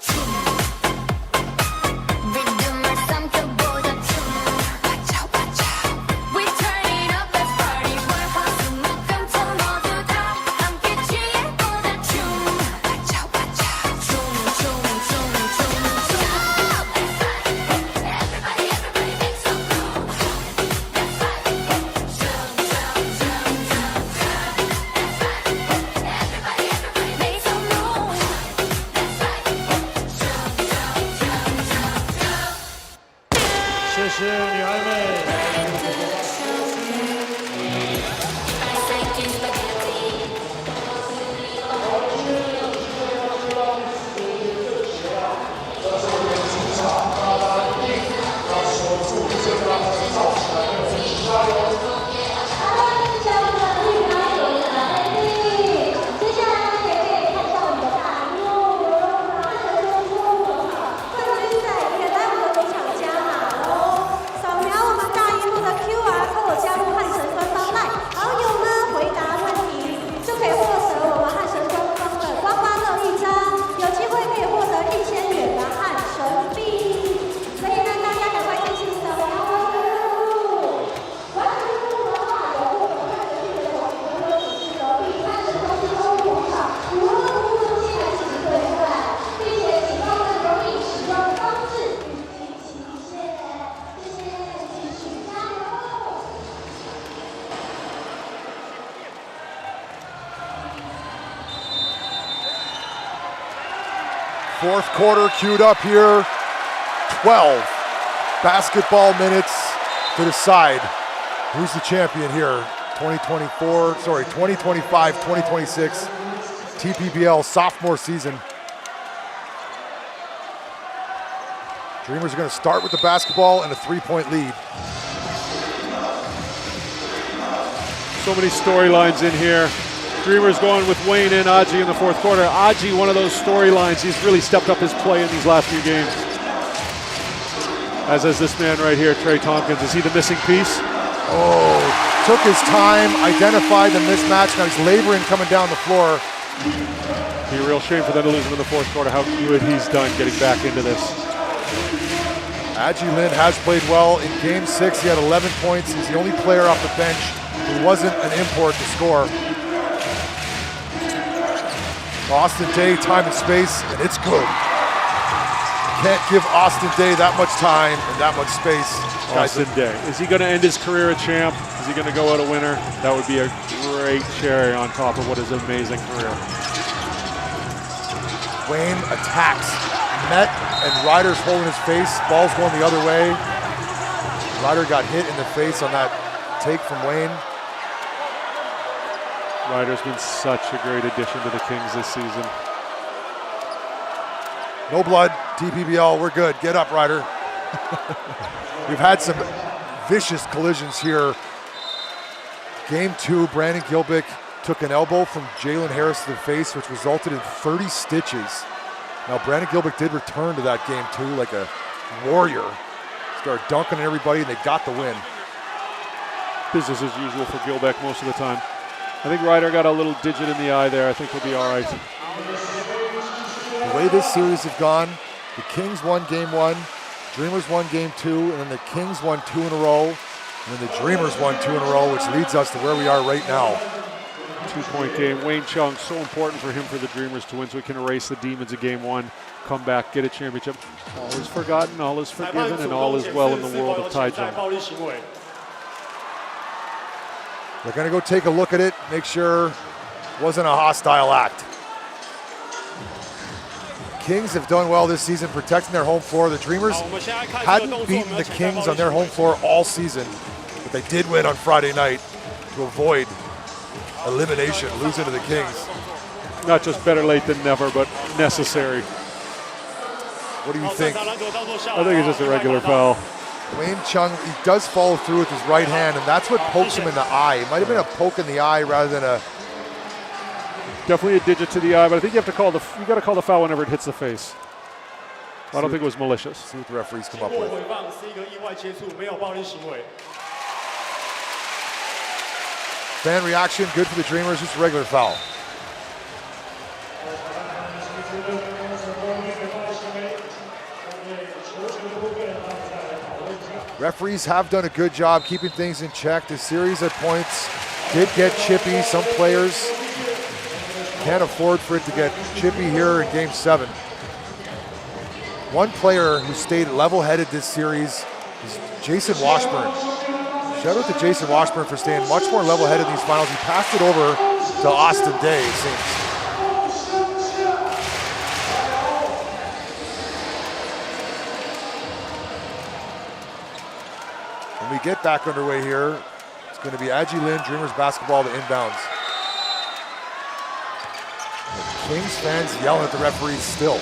Fourth quarter queued up here. 12 basketball minutes to decide who's the champion here. 2025, 2026 TPBL sophomore season. Dreamers are going to start with the basketball and a 3-point lead. So many storylines in here. Dreamers going with Wayne and Adji in the fourth quarter. Adji, one of those storylines. He's really stepped up his play in these last few games. As is this man right here, Trey Tompkins. Is he the missing piece? Oh, took his time, identified the mismatch. Now he's laboring coming down the floor. Be a real shame for them to lose him in the fourth quarter. How good he's done getting back into this. Adji Lin has played well. In game 6, he had 11 points. He's the only player off the bench who wasn't an import to score. Austin Day, time and space, and it's good. Can't give Austin Day that much time and that much space. Austin Day. Is he going to end his career a champ? Is he going to go out a winner? That would be a great cherry on top of what is an amazing career. Wayne attacks met, and Ryder's holding his face. Ball's going the other way. Ryder got hit in the face on that take from Wayne. Ryder's been such a great addition to the Kings this season. No blood, TPBL, we're good. Get up, Ryder. We've had some vicious collisions here. Game 2, Brandon Gilbick took an elbow from Jalen Harris to the face, which resulted in 30 stitches. Now, Brandon Gilbick did return to that game too, like a warrior. Started dunking on everybody, and they got the win. Business as usual for Gilbick most of the time. I think Ryder got a little digit in the eye there. I think he'll be all right. The way this series has gone, the Kings won game 1, Dreamers won game 2, and then the Kings won 2 in a row, and then the Dreamers won 2 in a row, which leads us to where we are right now. 2-point game. Wayne Chung, so important for him for the Dreamers to win so we can erase the demons of game 1, come back, get a championship. All is forgotten, all is forgiven, and all is well in the world of Taichung. They're going to go take a look at it, make sure it wasn't a hostile act. Kings have done well this season protecting their home floor. The Dreamers hadn't beaten the Kings on their home floor all season, but they did win on Friday night to avoid elimination, losing to the Kings. Not just better late than never, but necessary. What do you think? I think it's just a regular foul. Wayne Chung, he does follow through with his right hand, and that's what pokes him in the eye. It might have been a poke in the eye rather than a... Definitely a digit to the eye, but I think you have to call you got to call the foul whenever it hits the face. I don't think it was malicious. See what the referees come up with. Fan reaction, good for the Dreamers, just a regular foul. Referees have done a good job keeping things in check. The series at points did get chippy. Some players can't afford for it to get chippy here in game 7. One player who stayed level-headed this series is Jason Washburn. Shout out to Jason Washburn for staying much more level-headed in these finals. He passed it over to Austin Day, it seems. When we get back underway here, it's going to be Adji Lin, Dreamers basketball to inbounds. Kings fans yelling at the referees still.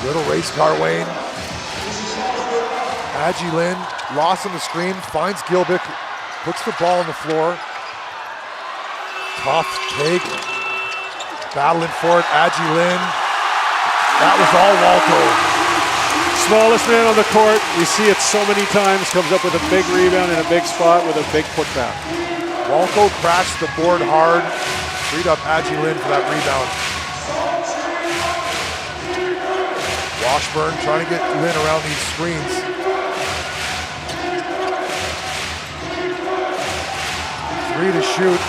Little race car, Wayne. Adji Lin, lost on the screen, finds Gilbick, puts the ball on the floor. Tough take. Battling for it, Adji Lin. That was all Walco. Smallest man on the court. We see it so many times. Comes up with a big rebound in a big spot with a big putback. Walco crashed the board hard, freed up Adji Lin for that rebound. Washburn trying to get Lin around these screens. 3 to shoot.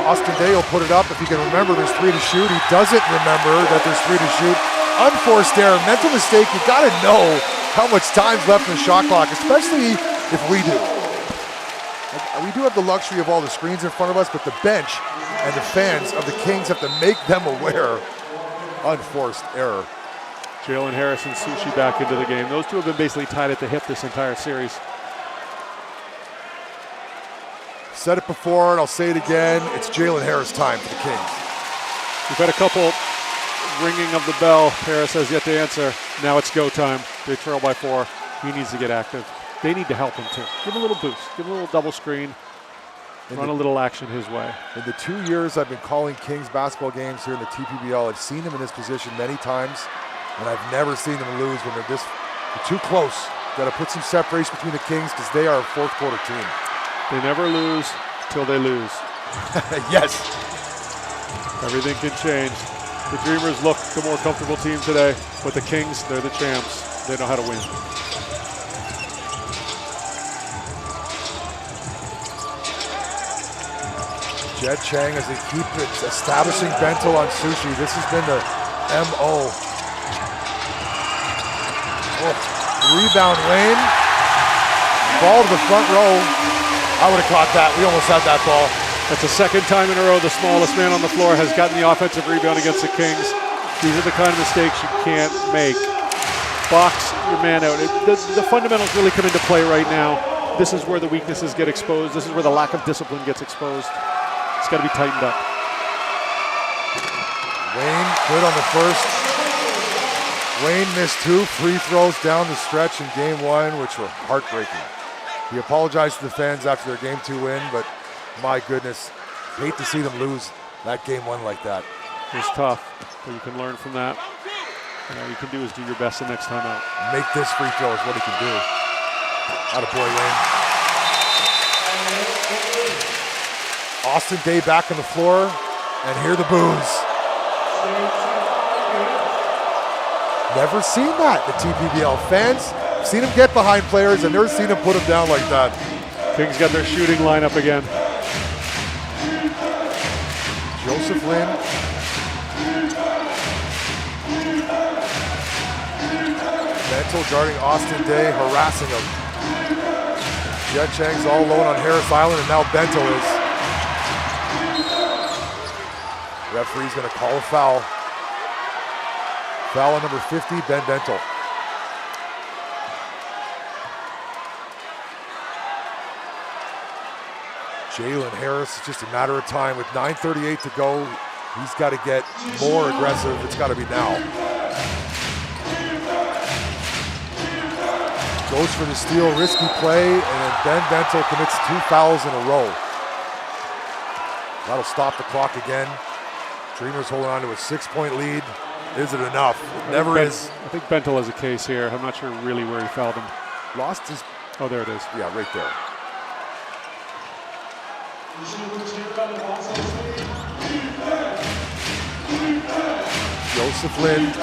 Austin Day will put it up if he can remember there's 3 to shoot. He doesn't remember that there's 3 to shoot. Unforced error, mental mistake. You gotta know how much time's left in the shot clock, especially if we do. We do have the luxury of all the screens in front of us, but the bench and the fans of the Kings have to make them aware. Unforced error. Jalen Harris and Sushi back into the game. Those two have been basically tied at the hip this entire series. Said it before and I'll say it again. It's Jalen Harris time for the Kings. We've had a couple ringing of the bell. Harris has yet to answer. Now it's go time. They trail by 4. He needs to get active. They need to help him too. Give him a little boost. Give him a little double screen. Run a little action his way. In the 2 years I've been calling Kings basketball games here in the TPBL, I've seen him in this position many times, and I've never seen them lose when they're too close. Got to put some separation between the Kings because they are a fourth quarter team. They never lose till they lose. Yes. Everything can change. The Dreamers look the more comfortable team today, but the Kings, they're the champs. They know how to win. Jed Chang as they keep establishing Bento on Sushi. This has been the MO. Oh, rebound, Wayne. Ball to the front row. I would have caught that. We almost had that ball. That's the second time in a row the smallest man on the floor has gotten the offensive rebound against the Kings. These are the kind of mistakes you can't make. Box your man out. The fundamentals really come into play right now. This is where the weaknesses get exposed. This is where the lack of discipline gets exposed. It's got to be tightened up. Wayne, good on the first. Wayne missed 2 free throws down the stretch in game 1, which were heartbreaking. He apologized to the fans after their game 2 win, but my goodness, hate to see them lose that game 1 like that. It was tough, but you can learn from that. And all you can do is do your best the next time out. Make this free throw is what he can do. Attaboy, Wayne. Austin Day back on the floor, and hear the boos. Never seen that, the TPBL fans. Seen him get behind players, and never seen him put them down like that. Kings got their shooting lineup again. Joseph Lin. Mental guarding Austin Day, harassing him. Jet Chang's all alone on Harris Island, and now Bento is. Referee's gonna call a foul. Foul on number 50, Ben Bento. Jalen Harris, it's just a matter of time. With 9:38 to go, he's got to get more aggressive. It's got to be now. Goes for the steal, risky play, and then Ben Bento commits 2 fouls in a row. That'll stop the clock again. Dreamers holding on to a 6-point lead. Is it enough? It never is. I think Bento has a case here. I'm not sure really where he fouled him. Lost his... Oh, there it is. Yeah, right there. Joseph Lin.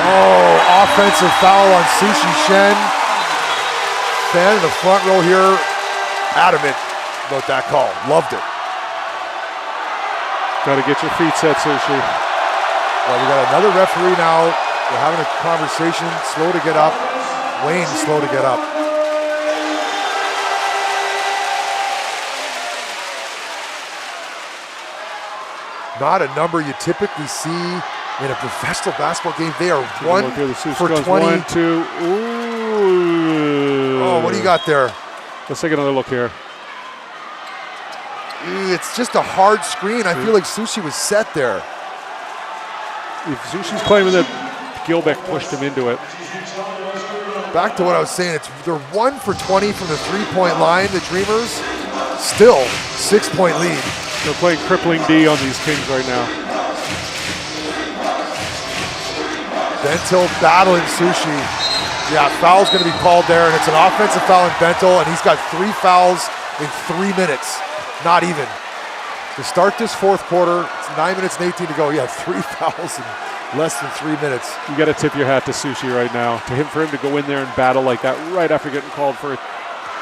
Oh, offensive foul on Sushi Shen. Fan in the front row here, adamant about that call. Loved it. Got to get your feet set, Sushi. Well, we got another referee now. We're having a conversation. Slow to get up. Wayne slow to get up. Not a number you typically see in a professional basketball game. They are 1 for 20. 1, 2. Ooh. Oh, what do you got there? Let's take another look here. It's just a hard screen. I feel like Sushi was set there. If Sushi's claiming that Gilbeck pushed him into it. Back to what I was saying, they're 1 for 20 from the 3-point line, the Dreamers. Still 6-point lead. They're playing crippling D on these Kings right now. Bento battling Sushi. Yeah, foul's going to be called there, and it's an offensive foul in Bento, and he's got 3 fouls in 3 minutes. Not even. To start this 4th quarter, it's 9 minutes and 18 to go. Yeah, 3 fouls in less than 3 minutes. You got to tip your hat to Sushi right now. For him to go in there and battle like that right after getting called for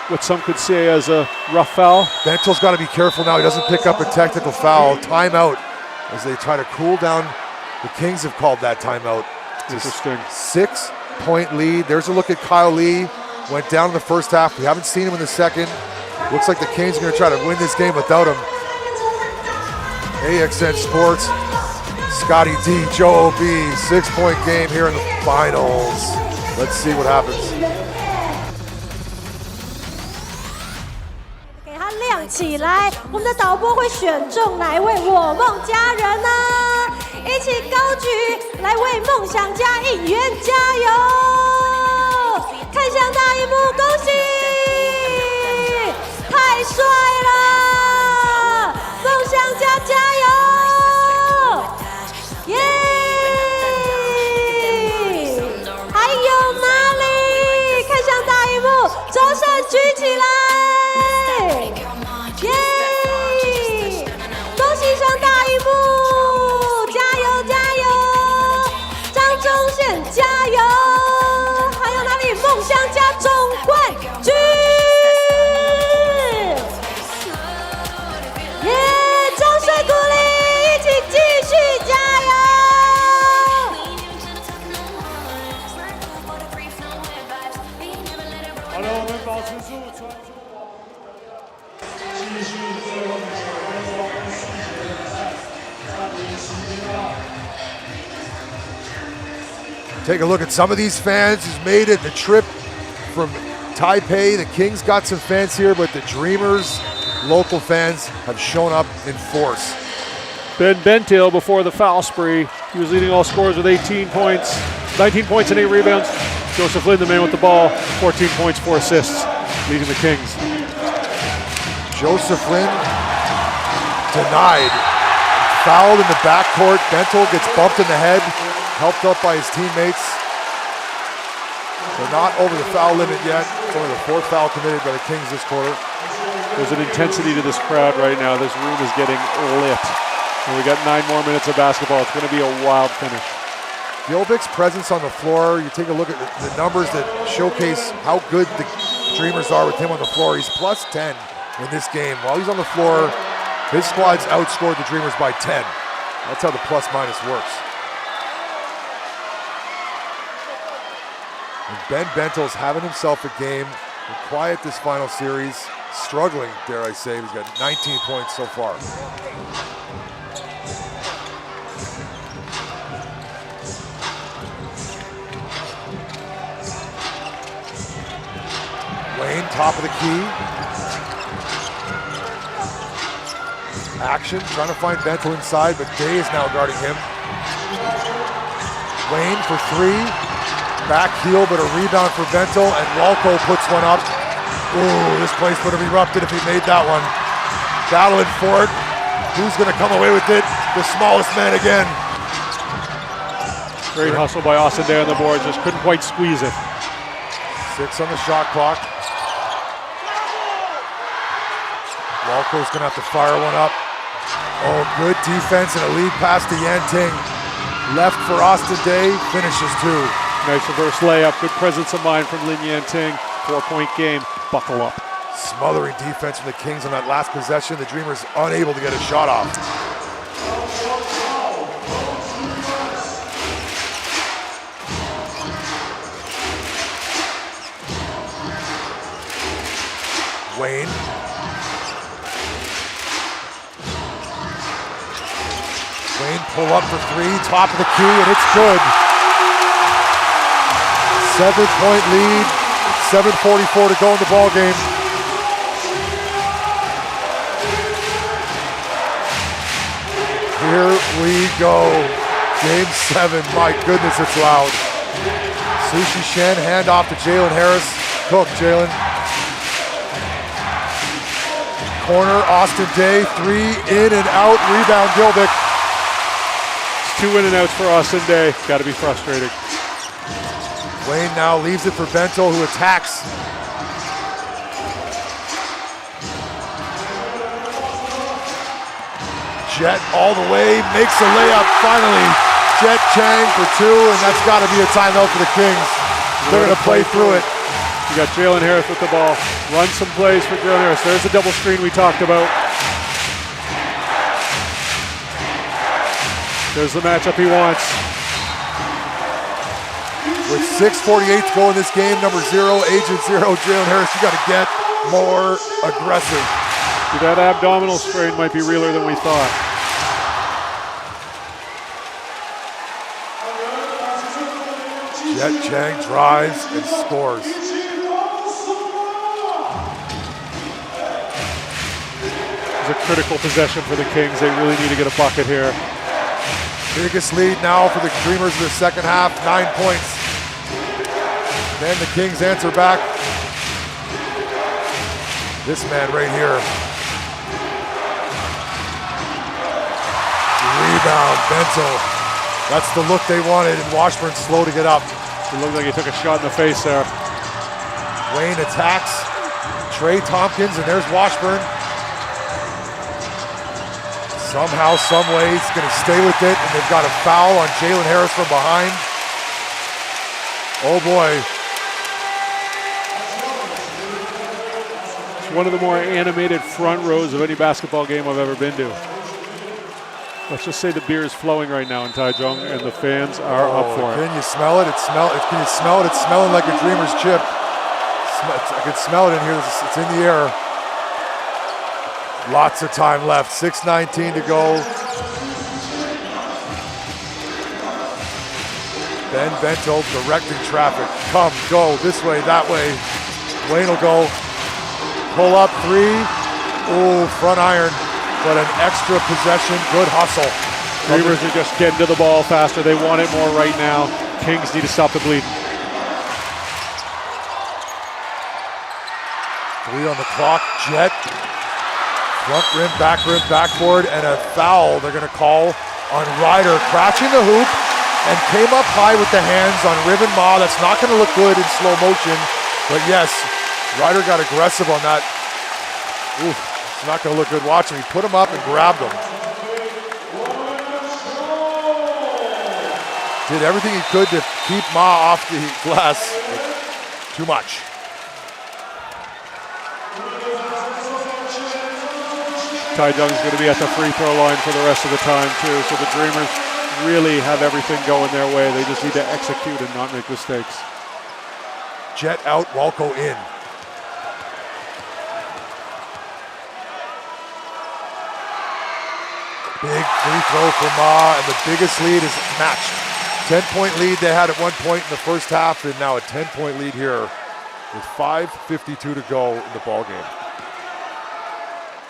what some could say as a rough foul. Bento's got to be careful now. He doesn't pick up a technical foul. Timeout as they try to cool down. The Kings have called that timeout. Interesting. 6-point lead. There's a look at Kyle Lee. Went down in the first half. We haven't seen him in the second. Looks like the Kings are going to try to win this game without him. AXN Sports, Scotty D, Joe O.B. 6-point game here in the finals. Let's see what happens. 给它亮起来，我们的导播会选中哪一位我梦家人呢？一起高举，来为梦想家应援加油！看向大荧幕，恭喜！太帅了！梦想家加油！耶！还有哪里？看向大荧幕，左手举起来！耶！恭喜上大荧幕！加油加油！张忠宪加油！还有哪里？梦想家总冠军！耶！掌声鼓励，一起继续加油！好的，我们保持住，传出。继续最后。Take a look at some of these fans who's made it the trip from Taipei. The Kings got some fans here, but the Dreamers, local fans, have shown up in force. Ben Bentil before the foul spree. He was leading all scorers with 18 points, 19 points and 8 rebounds. Joseph Lin, the man with the ball, 14 points, 4 assists, leading the Kings. Joseph Lin denied. Fouled in the backcourt. Bentil gets bumped in the head, helped up by his teammates. They're not over the foul limit yet. It's only the 4th foul committed by the Kings this quarter. There's an intensity to this crowd right now. This room is getting lit. And we got 9 more minutes of basketball. It's going to be a wild finish. Gilbick's presence on the floor, you take a look at the numbers that showcase how good the Dreamers are with him on the floor. He's plus 10 in this game. While he's on the floor, his squad's outscored the Dreamers by 10. That's how the plus-minus works. And Ben Bentil's having himself a game. Been quiet this final series. Struggling, dare I say. He's got 19 points so far. Wayne, top of the key. Action, trying to find Bentil inside, but Day is now guarding him. Wayne for 3. Back heel, but a rebound for Bentil, and Walco puts one up. Ooh, this place would have erupted if he made that one. Battling for it. Who's going to come away with it? The smallest man again. Great hustle by Austin Day on the board, just couldn't quite squeeze it. 6 on the shot clock. Walco's going to have to fire one up. Oh, good defense and a lead pass to Yanting. Left for Austin Day, finishes 2. Nice reverse layup, good presence of mind from Lin Yanting. 4-point game, buckle up. Smothering defense from the Kings on that last possession. The Dreamers unable to get a shot off. Wayne. Wayne pull up for 3, top of the key, and it's good. 7-point lead, 7:44 to go in the ball game. Here we go. Game 7, my goodness, it's loud. Sushi Shen, hand off to Jalen Harris. Cook, Jalen. Corner, Austin Day, 3 in and out, rebound Gilbick. 2 in and outs for Austin Day, gotta be frustrating. Wayne now leaves it for Bentil, who attacks. Jet all the way, makes a layup finally. Jet Chang for 2, and that's got to be a timeout for the Kings. They're going to play through it. You got Jalen Harris with the ball. Run some plays for Jalen Harris. There's the double screen we talked about. There's the matchup he wants. With 6:48 to go in this game, number 0, agent 0, Jalen Harris, you got to get more aggressive. That abdominal strain might be realer than we thought. Jet Chang drives and scores. It's a critical possession for the Kings. They really need to get a bucket here. Biggest lead now for the Dreamers in the second half, 9 points. Then the Kings answer back. This man right here. Rebound, Bentil. That's the look they wanted, and Washburn slow to get up. It looked like he took a shot in the face there. Wayne attacks. Trey Tompkins, and there's Washburn. Somehow, some way, he's going to stay with it, and they've got a foul on Jalen Harris from behind. Oh boy. It's one of the more animated front rows of any basketball game I've ever been to. Let's just say the beer is flowing right now in Taichung, and the fans are up for it. Can you smell it? Can you smell it? It's smelling like a Dreamer's chip. I can smell it in here. It's in the air. Lots of time left. 6:19 to go. Ben Bento directing traffic. Come, go, this way, that way. Wayne will go. Pull up three. Ooh, front iron. But an extra possession. Good hustle. Dreamers are just getting to the ball faster. They want it more right now. Kings need to stop the bleeding. 3 on the clock. Jet. Front rim, backboard, and a foul they're going to call on Ryder. Crashing the hoop and came up high with the hands on Riven Ma. That's not going to look good in slow motion. But yes, Ryder got aggressive on that. Ooh, it's not going to look good. Watch him. He put him up and grabbed him. Did everything he could to keep Ma off the glass. Too much. Ty Jung's going to be at the free throw line for the rest of the time too. So the Dreamers really have everything going their way. They just need to execute and not make mistakes. Jet out, Walco in. Big free throw for Ma, and the biggest lead is matched. 10-point lead they had at one point in the first half, and now a 10-point lead here with 5:52 to go in the ball game.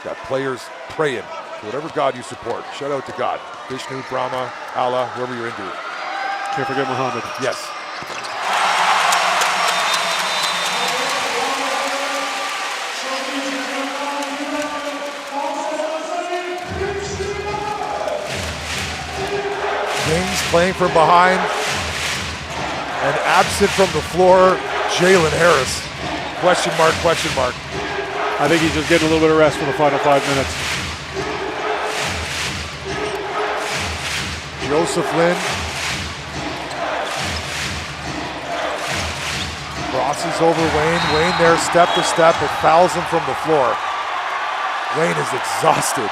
Got players praying to whatever God you support. Shout out to God. Vishnu, Brahma, Allah, whoever you're into. Can't forget Muhammad. Yes. Kings playing from behind, and absent from the floor, Jalen Harris. Question mark, question mark. I think he's just getting a little bit of rest for the final 5 minutes. Joseph Lynn crosses over Wayne. Wayne there step to step, but fouls him from the floor. Wayne is exhausted.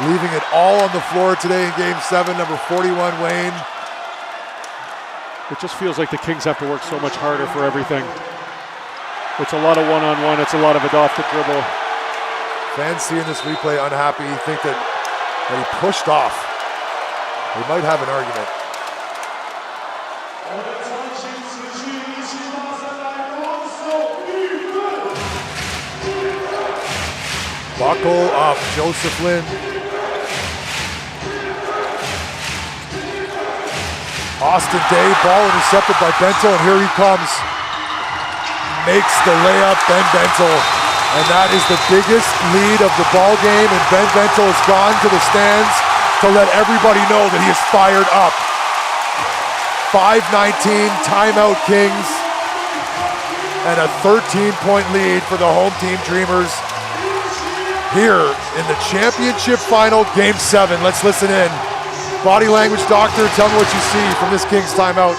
Leaving it all on the floor today in Game 7, number 41, Wayne. It just feels like the Kings have to work so much harder for everything. It's a lot of one-on-one. It's a lot of it off the dribble. Fans seeing this replay unhappy, think that he pushed off. They might have an argument. Buckle up, Joseph Lynn. Austin Day, ball intercepted by Bento, and here he comes. Makes the layup, Ben Bento. And that is the biggest lead of the ball game, and Ben Bento has gone to the stands to let everybody know that he is fired up. 5:19, timeout Kings, and a 13-point lead for the home team Dreamers here in the championship final, Game 7. Let's listen in. Body language doctor, tell me what you see from this Kings timeout.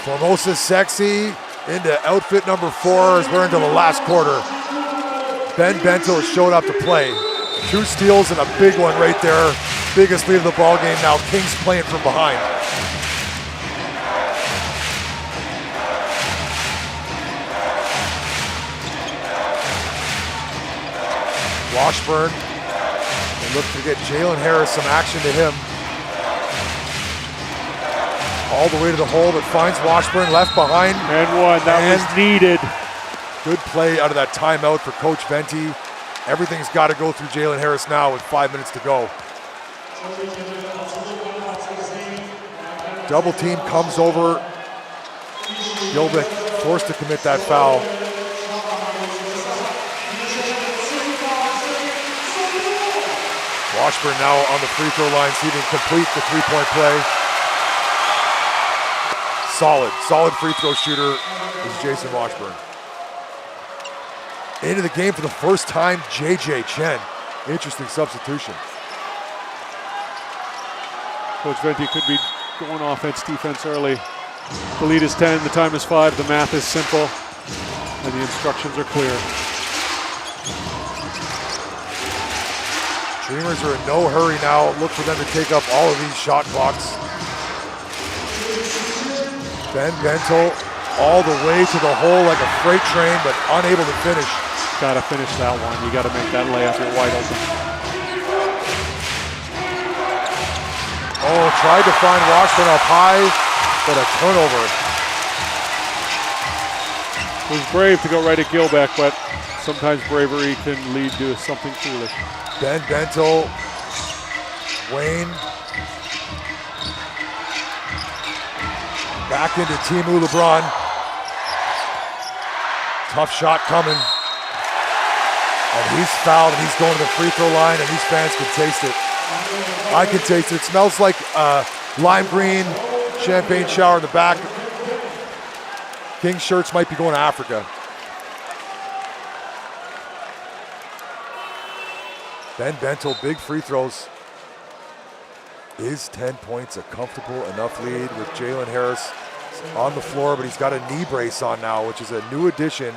Formosa Sexy into outfit number 4 as we're into the last quarter. Ben Bento has showed up to play. 2 steals and a big one right there. Biggest lead of the ball game now. Kings playing from behind. Washburn. They look to get Jalen Harris some action to him. All the way to the hole, but finds Washburn left behind. And one, that was needed. Good play out of that timeout for Coach Venti. Everything's got to go through Jalen Harris now with 5 minutes to go. Double team comes over. Gilbeck forced to commit that foul. Washburn now on the free throw line, see if he can complete the three-point play. Solid free throw shooter is Jason Washburn. Into the game for the first time, JJ Chen. Interesting substitution. Coach Venti could be going offense, defense early. The lead is 10, the time is 5, the math is simple, and the instructions are clear. Dreamers are in no hurry now. Look for them to take up all of these shot clocks. Ben Bentel all the way to the hole like a freight train, but unable to finish. Gotta finish that one. You gotta make that layup. You're wide open. Oh, tried to find Washburn up high, but a turnover. It was brave to go right at Gilbeck, but sometimes bravery can lead to something foolish. Ben Bentel, Wayne. Back into Timu LeBron. Tough shot coming. And he's fouled, and he's going to the free throw line, and these fans can taste it. I can taste it. It smells like lime green, champagne shower in the back. King's shirts might be going to Africa. Ben Bentel, big free throws. Is 10 points a comfortable enough lead with Jalen Harris on the floor, but he's got a knee brace on now, which is a new addition.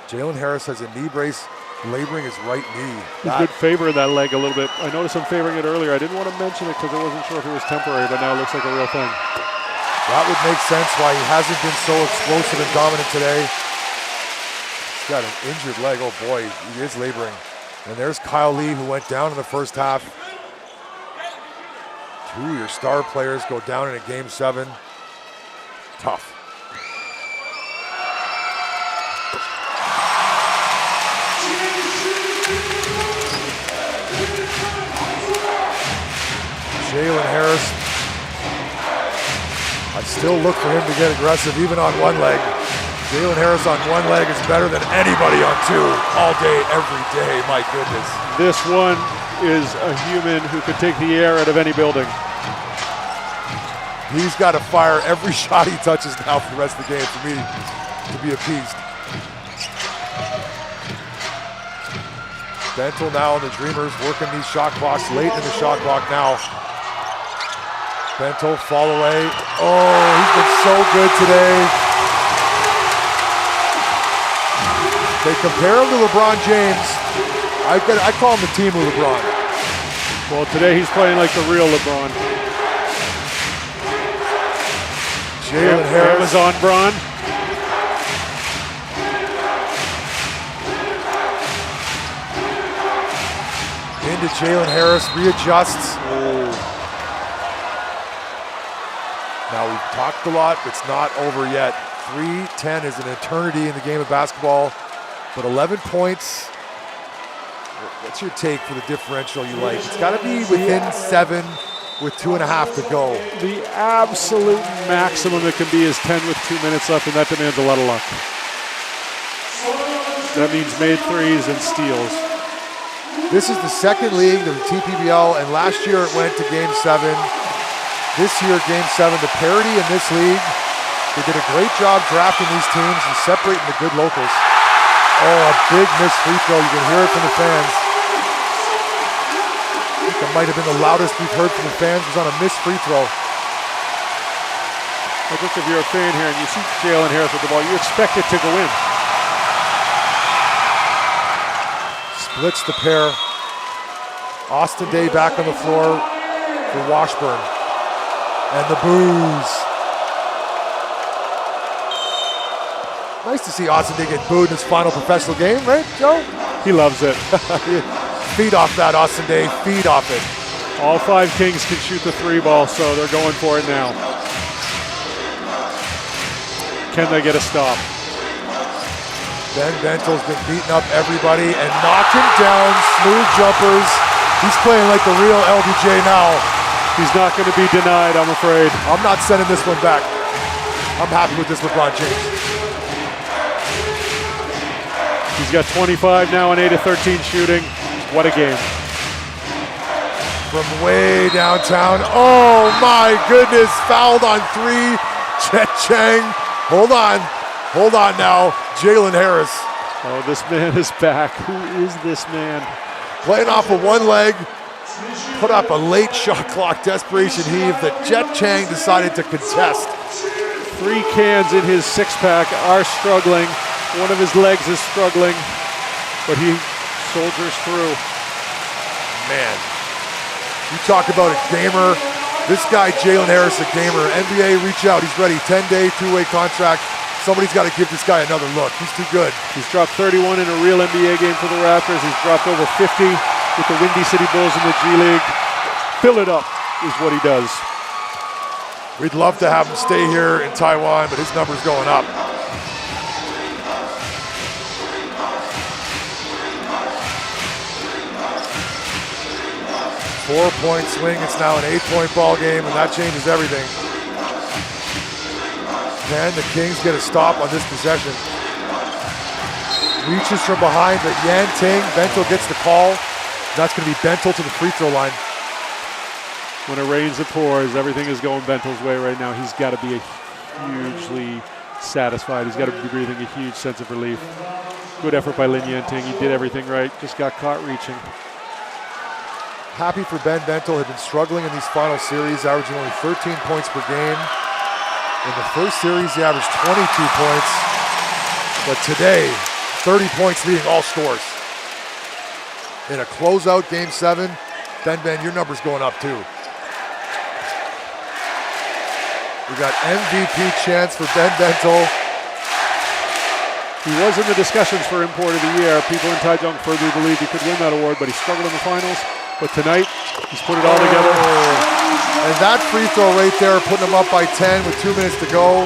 Jalen Harris has a knee brace laboring his right knee. He's good favoring that leg a little bit. I noticed him favoring it earlier. I didn't want to mention it because I wasn't sure if it was temporary, but now it looks like a real thing. That would make sense why he hasn't been so explosive and dominant today. He's got an injured leg. Oh boy, he is laboring. And there's Kyle Lee, who went down in the first half. Two of your star players go down in a game 7. Tough. Jalen Harris. I still look for him to get aggressive, even on one leg. Jalen Harris on one leg is better than anybody on two, all day, every day, my goodness. This one is a human who could take the air out of any building. He's got to fire every shot he touches now for the rest of the game for me to be appeased. Bentel now and the Dreamers working these shot clocks late in the shot clock now. Bentel fall away. Oh, he's been so good today. They compare him to LeBron James. I call him the team of LeBron. Well, today he's playing like the real LeBron. Jalen Harris. Amazon Bron. Into Jalen Harris, readjusts. Now we've talked a lot, but it's not over yet. 3:10 is an eternity in the game of basketball, but 11 points. What's your take for the differential you like? It's got to be within 7 with 2.5 to go. The absolute maximum it can be is 10 with 2 minutes left, and that demands a lot of luck. That means made threes and steals. This is the second league of the TPBL, and last year it went to Game 7. This year, Game 7, the parity in this league. They did a great job drafting these teams and separating the good locals. Oh, a big missed free throw. You can hear it from the fans. I think that might have been the loudest we've heard from the fans, was on a missed free throw. I think if you're a fan here and you see Jalen Harris with the ball, you expect it to go in. Splits the pair. Austin Day back on the floor for Washburn. And the boos. Nice to see Austin Day get booed in his final professional game, right, Joe? He loves it. Feed off that, Austin Day. Feed off it. All 5 Kings can shoot the 3 ball, so they're going for it now. Can they get a stop? Ben Bentel's been beating up everybody and knocking down smooth jumpers. He's playing like the real LBJ now. He's not going to be denied, I'm afraid. I'm not sending this one back. I'm happy with this LeBron James. He's got 25 now and 8 of 13 shooting. What a game. From way downtown. Oh my goodness, fouled on 3. Chet Chang. Hold on now. Jalen Harris. Oh, this man is back. Who is this man? Playing off of one leg. Put up a late shot clock desperation heave that Chet Chang decided to contest. 3 cans in his six-pack are struggling. One of his legs is struggling, but he soldiers through. Man, you talk about a gamer. This guy, Jalen Harris, a gamer. NBA, reach out. He's ready. 10-day, 2-way contract. Somebody's got to give this guy another look. He's too good. He's dropped 31 in a real NBA game for the Raptors. He's dropped over 50 with the Windy City Bulls in the G League. Fill it up is what he does. We'd love to have him stay here in Taiwan, but his number's going up. Four-point swing. It's now an 8-point ball game, and that changes everything. Can the Kings get a stop on this possession? Reaches from behind, but Yan Ting, Bentel gets the call. That's going to be Bentel to the free throw line. When it rains, it pours. Everything is going Bentel's way right now. He's got to be hugely satisfied. He's got to be breathing a huge sense of relief. Good effort by Lin Yanting. He did everything right. Just got caught reaching. Happy for Ben Bentel. Had been struggling in these final series, averaging only 13 points per game. In the first series, he averaged 22 points. But today, 30 points leading all scores. In a closeout Game 7, Ben, your number's going up too. We got MVP chance for Ben Bentel. He was in the discussions for import of the year. People in Taichung firmly believed he could win that award, but he struggled in the finals. But tonight, he's put it all together. And that free throw right there, putting him up by 10 with 2 minutes to go.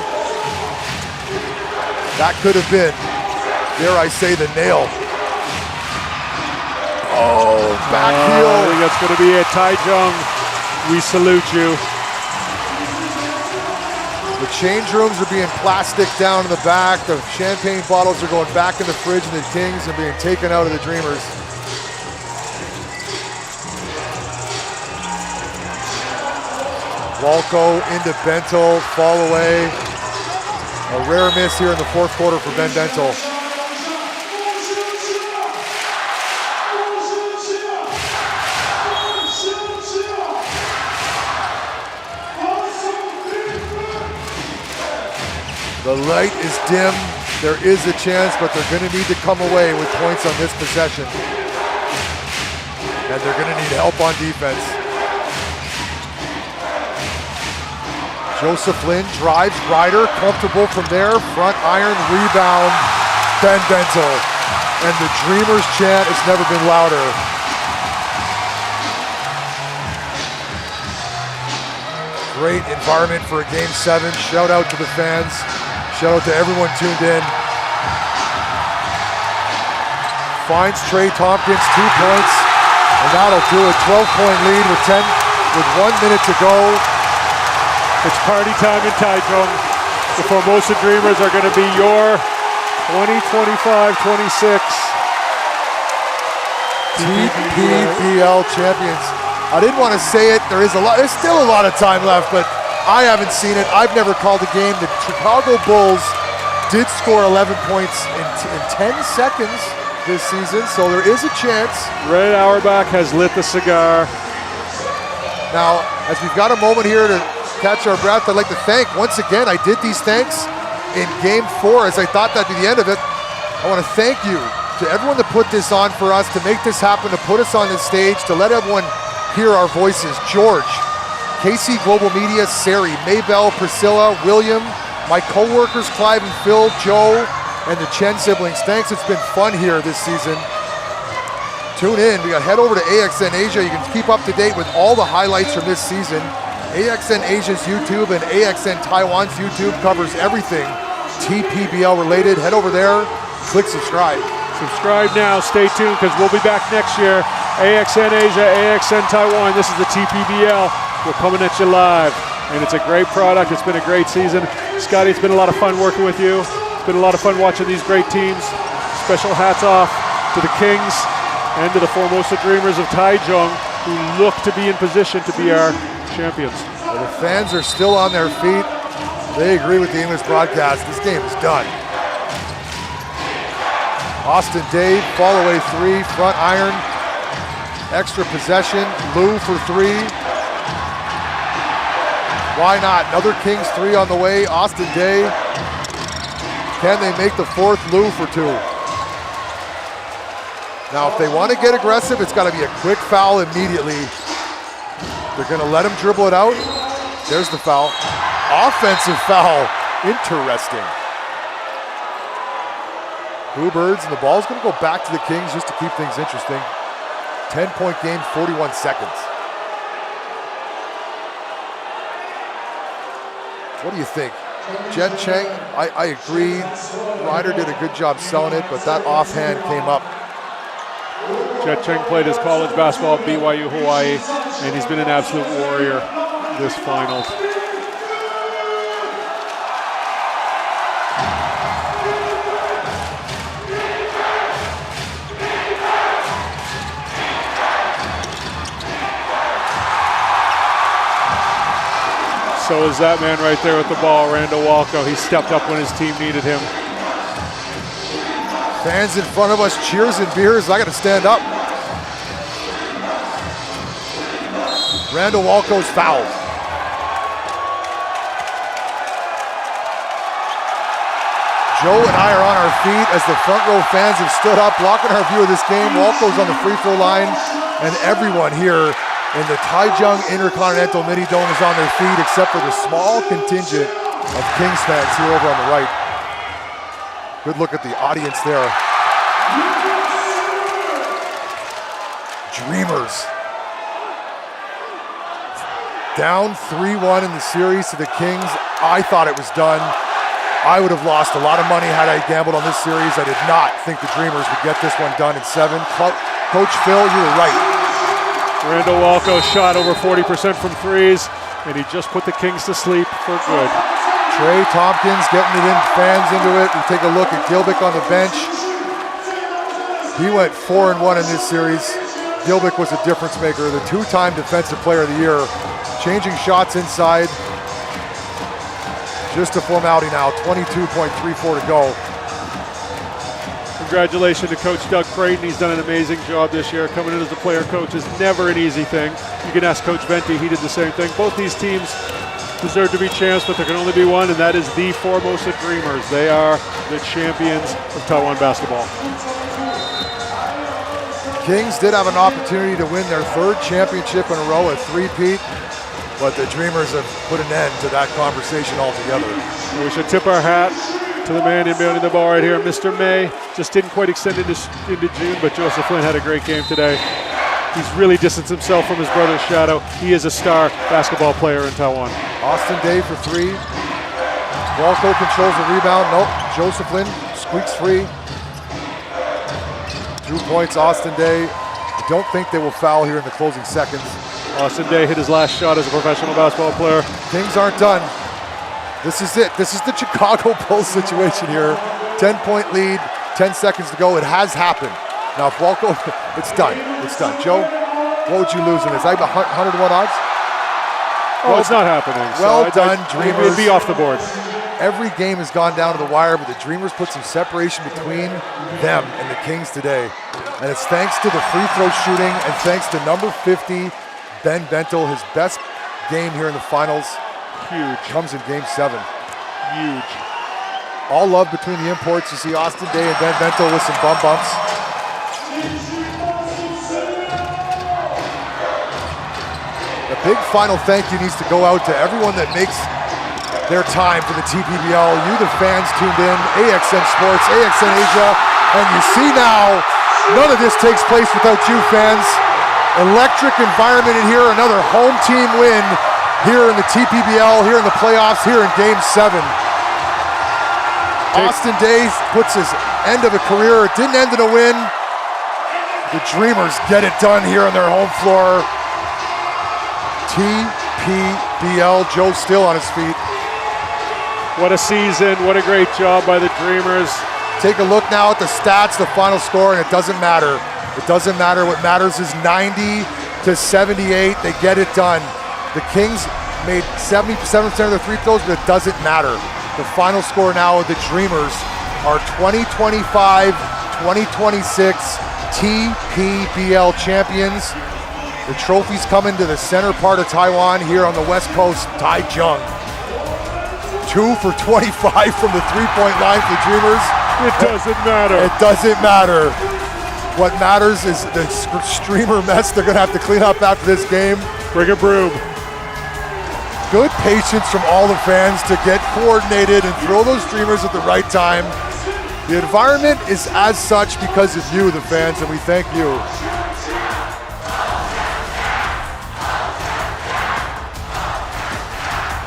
That could have been, dare I say, the nail. Oh, back heel. I think that's going to be it. Taichung, we salute you. The change rooms are being plastic down in the back. The champagne bottles are going back in the fridge in the Kings and being taken out of the Dreamers. Walco into Bentel, fall away. A rare miss here in the fourth quarter for Ben Bentel. The light is dim. There is a chance, but they're going to need to come away with points on this possession. And they're going to need help on defense. Joseph Lin drives, Ryder, comfortable from there, front iron, rebound, Ben Bentel. And the Dreamers chant has never been louder. Great environment for a Game 7. Shout out to the fans. Shout out to everyone tuned in. Finds Trey Tompkins, 2 points, and that'll do it. 12-point lead with 1 minute to go. It's party time in Taichung. The Formosa Dreamers are going to be your 2025-26 TPBL champions. I didn't want to say it. There's still a lot of time left, but I haven't seen it. I've never called a game. The Chicago Bulls did score 11 points in 10 seconds this season, so there is a chance. Red Auerbach has lit the cigar. Now, as we've got a moment here to catch our breath, I'd like to thank, once again, I did these thanks in Game 4 as I thought that'd be the end of it. I want to thank you to everyone that put this on for us, to make this happen, to put us on this stage, to let everyone hear our voices. George, KC Global Media, Sari, Maybell, Priscilla, William, my co-workers Clive and Phil, Joe, and the Chen siblings. Thanks, it's been fun here this season. Tune in, we got head over to AXN Asia. You can keep up to date with all the highlights from this season. AXN Asia's YouTube and AXN Taiwan's YouTube covers everything TPBL related. Head over there, Click subscribe. Subscribe now. Stay tuned because we'll be back next year. AXN Asia, AXN Taiwan. This is the TPBL. We're coming at you live. And it's a great product. It's been a great season. Scotty, it's been a lot of fun working with you. It's been a lot of fun watching these great teams. Special hats off to the Kings and to the Formosa Dreamers of Taichung, who look to be in position to be our champions. Well, the fans are still on their feet. They agree with the English broadcast. This game is done. Austin Day, fall away three, front iron, extra possession, Lou for three. Why not? Another Kings three on the way, Austin Day. Can they make the fourth? Lou for two. Now, if they want to get aggressive, it's got to be a quick foul immediately. They're going to let him dribble it out. There's the foul. Offensive foul. Interesting. Blue Birds, and the ball's going to go back to the Kings just to keep things interesting. 10-point game, 41 seconds. What do you think? Jen Cheng, I agree. Ryder did a good job selling it, but that offhand came up. Jet Cheng played his college basketball at BYU Hawaii, and he's been an absolute warrior this finals. So is that man right there with the ball, Randall Walco. He stepped up when his team needed him. Fans in front of us, cheers and beers. I got to stand up. Randall Walco's fouled. Joe and I are on our feet as the front row fans have stood up, blocking our view of this game. Walco's on the free throw line, and everyone here in the Taichung Intercontinental Mini Dome is on their feet, except for the small contingent of Kings fans here over on the right. Good look at the audience there. Dreamers. Down 3-1 in the series to the Kings. I thought it was done. I would have lost a lot of money had I gambled on this series. I did not think the Dreamers would get this one done in 7. Coach Phil, you were right. Randall Walco shot over 40% from threes, and he just put the Kings to sleep for good. Trey Tompkins getting it in, fans into it. We take a look at Gilbick on the bench. He went 4-1 in this series. Gilbick was a difference maker, the 2-time Defensive Player of the Year, changing shots inside. Just a formality now, 22.34 to go. Congratulations to Coach Doug Creighton. He's done an amazing job this year. Coming in as a player coach is never an easy thing. You can ask Coach Venti, he did the same thing. Both these teams deserve to be champs, but there can only be one, and that is the Formosa Dreamers. They are the champions of Taiwan basketball. Kings did have an opportunity to win their 3rd championship in a row, a three-peat, but the Dreamers have put an end to that conversation altogether. We should tip our hat to the man inbounding the ball right here, Mr. May. Just didn't quite extend into June, but Joseph Flynn had a great game today. He's really distanced himself from his brother's shadow. He is a star basketball player in Taiwan. Austin Day for 3. Walco controls the rebound. Nope, Joseph Flynn squeaks free. 2 points, Austin Day. I don't think they will foul here in the closing seconds. Austin Day hit his last shot as a professional basketball player. Kings aren't done. This is it. This is the Chicago Bulls situation here. 10-point lead, 10 seconds to go. It has happened. Now, if Walco, it's done. It's done. Joe, what would you lose in this? I have 101 odds? Oh, it's not happening. Well done, Dreamers. It'd be off the board. Every game has gone down to the wire, but the Dreamers put some separation between them and the Kings today. And it's thanks to the free throw shooting and thanks to number 50, Ben Bentel, his best game here in the finals. Huge. Comes in game 7. Huge. All love between the imports. You see Austin Day and Ben Bentel with some bum bumps. A big final thank you needs to go out to everyone that makes their time for the TPBL. You, the fans, tuned in. AXN Sports, AXN Asia. And you see now, none of this takes place without you, fans. Electric environment in here. Another home team win here in the TPBL, here in the playoffs, here in Game 7. Austin Day puts his end of a career. It didn't end in a win. The Dreamers get it done here on their home floor. TPBL, Joe still on his feet. What a season, what a great job by the Dreamers. Take a look now at the stats, the final score, and it doesn't matter. It doesn't matter. What matters is 90-78. They get it done. The Kings made 77% of their free throws, but it doesn't matter. The final score now of the Dreamers are 2025-2026 TPBL champions. The trophies coming to the center part of Taiwan here on the West Coast, Taichung. 2 for 25 from the three-point line for the Dreamers. It doesn't matter. It doesn't matter. What matters is the streamer mess they're gonna have to clean up after this game. Bring a broom. Good patience from all the fans to get coordinated and throw those streamers at the right time. The environment is as such because of you, the fans, and we thank you.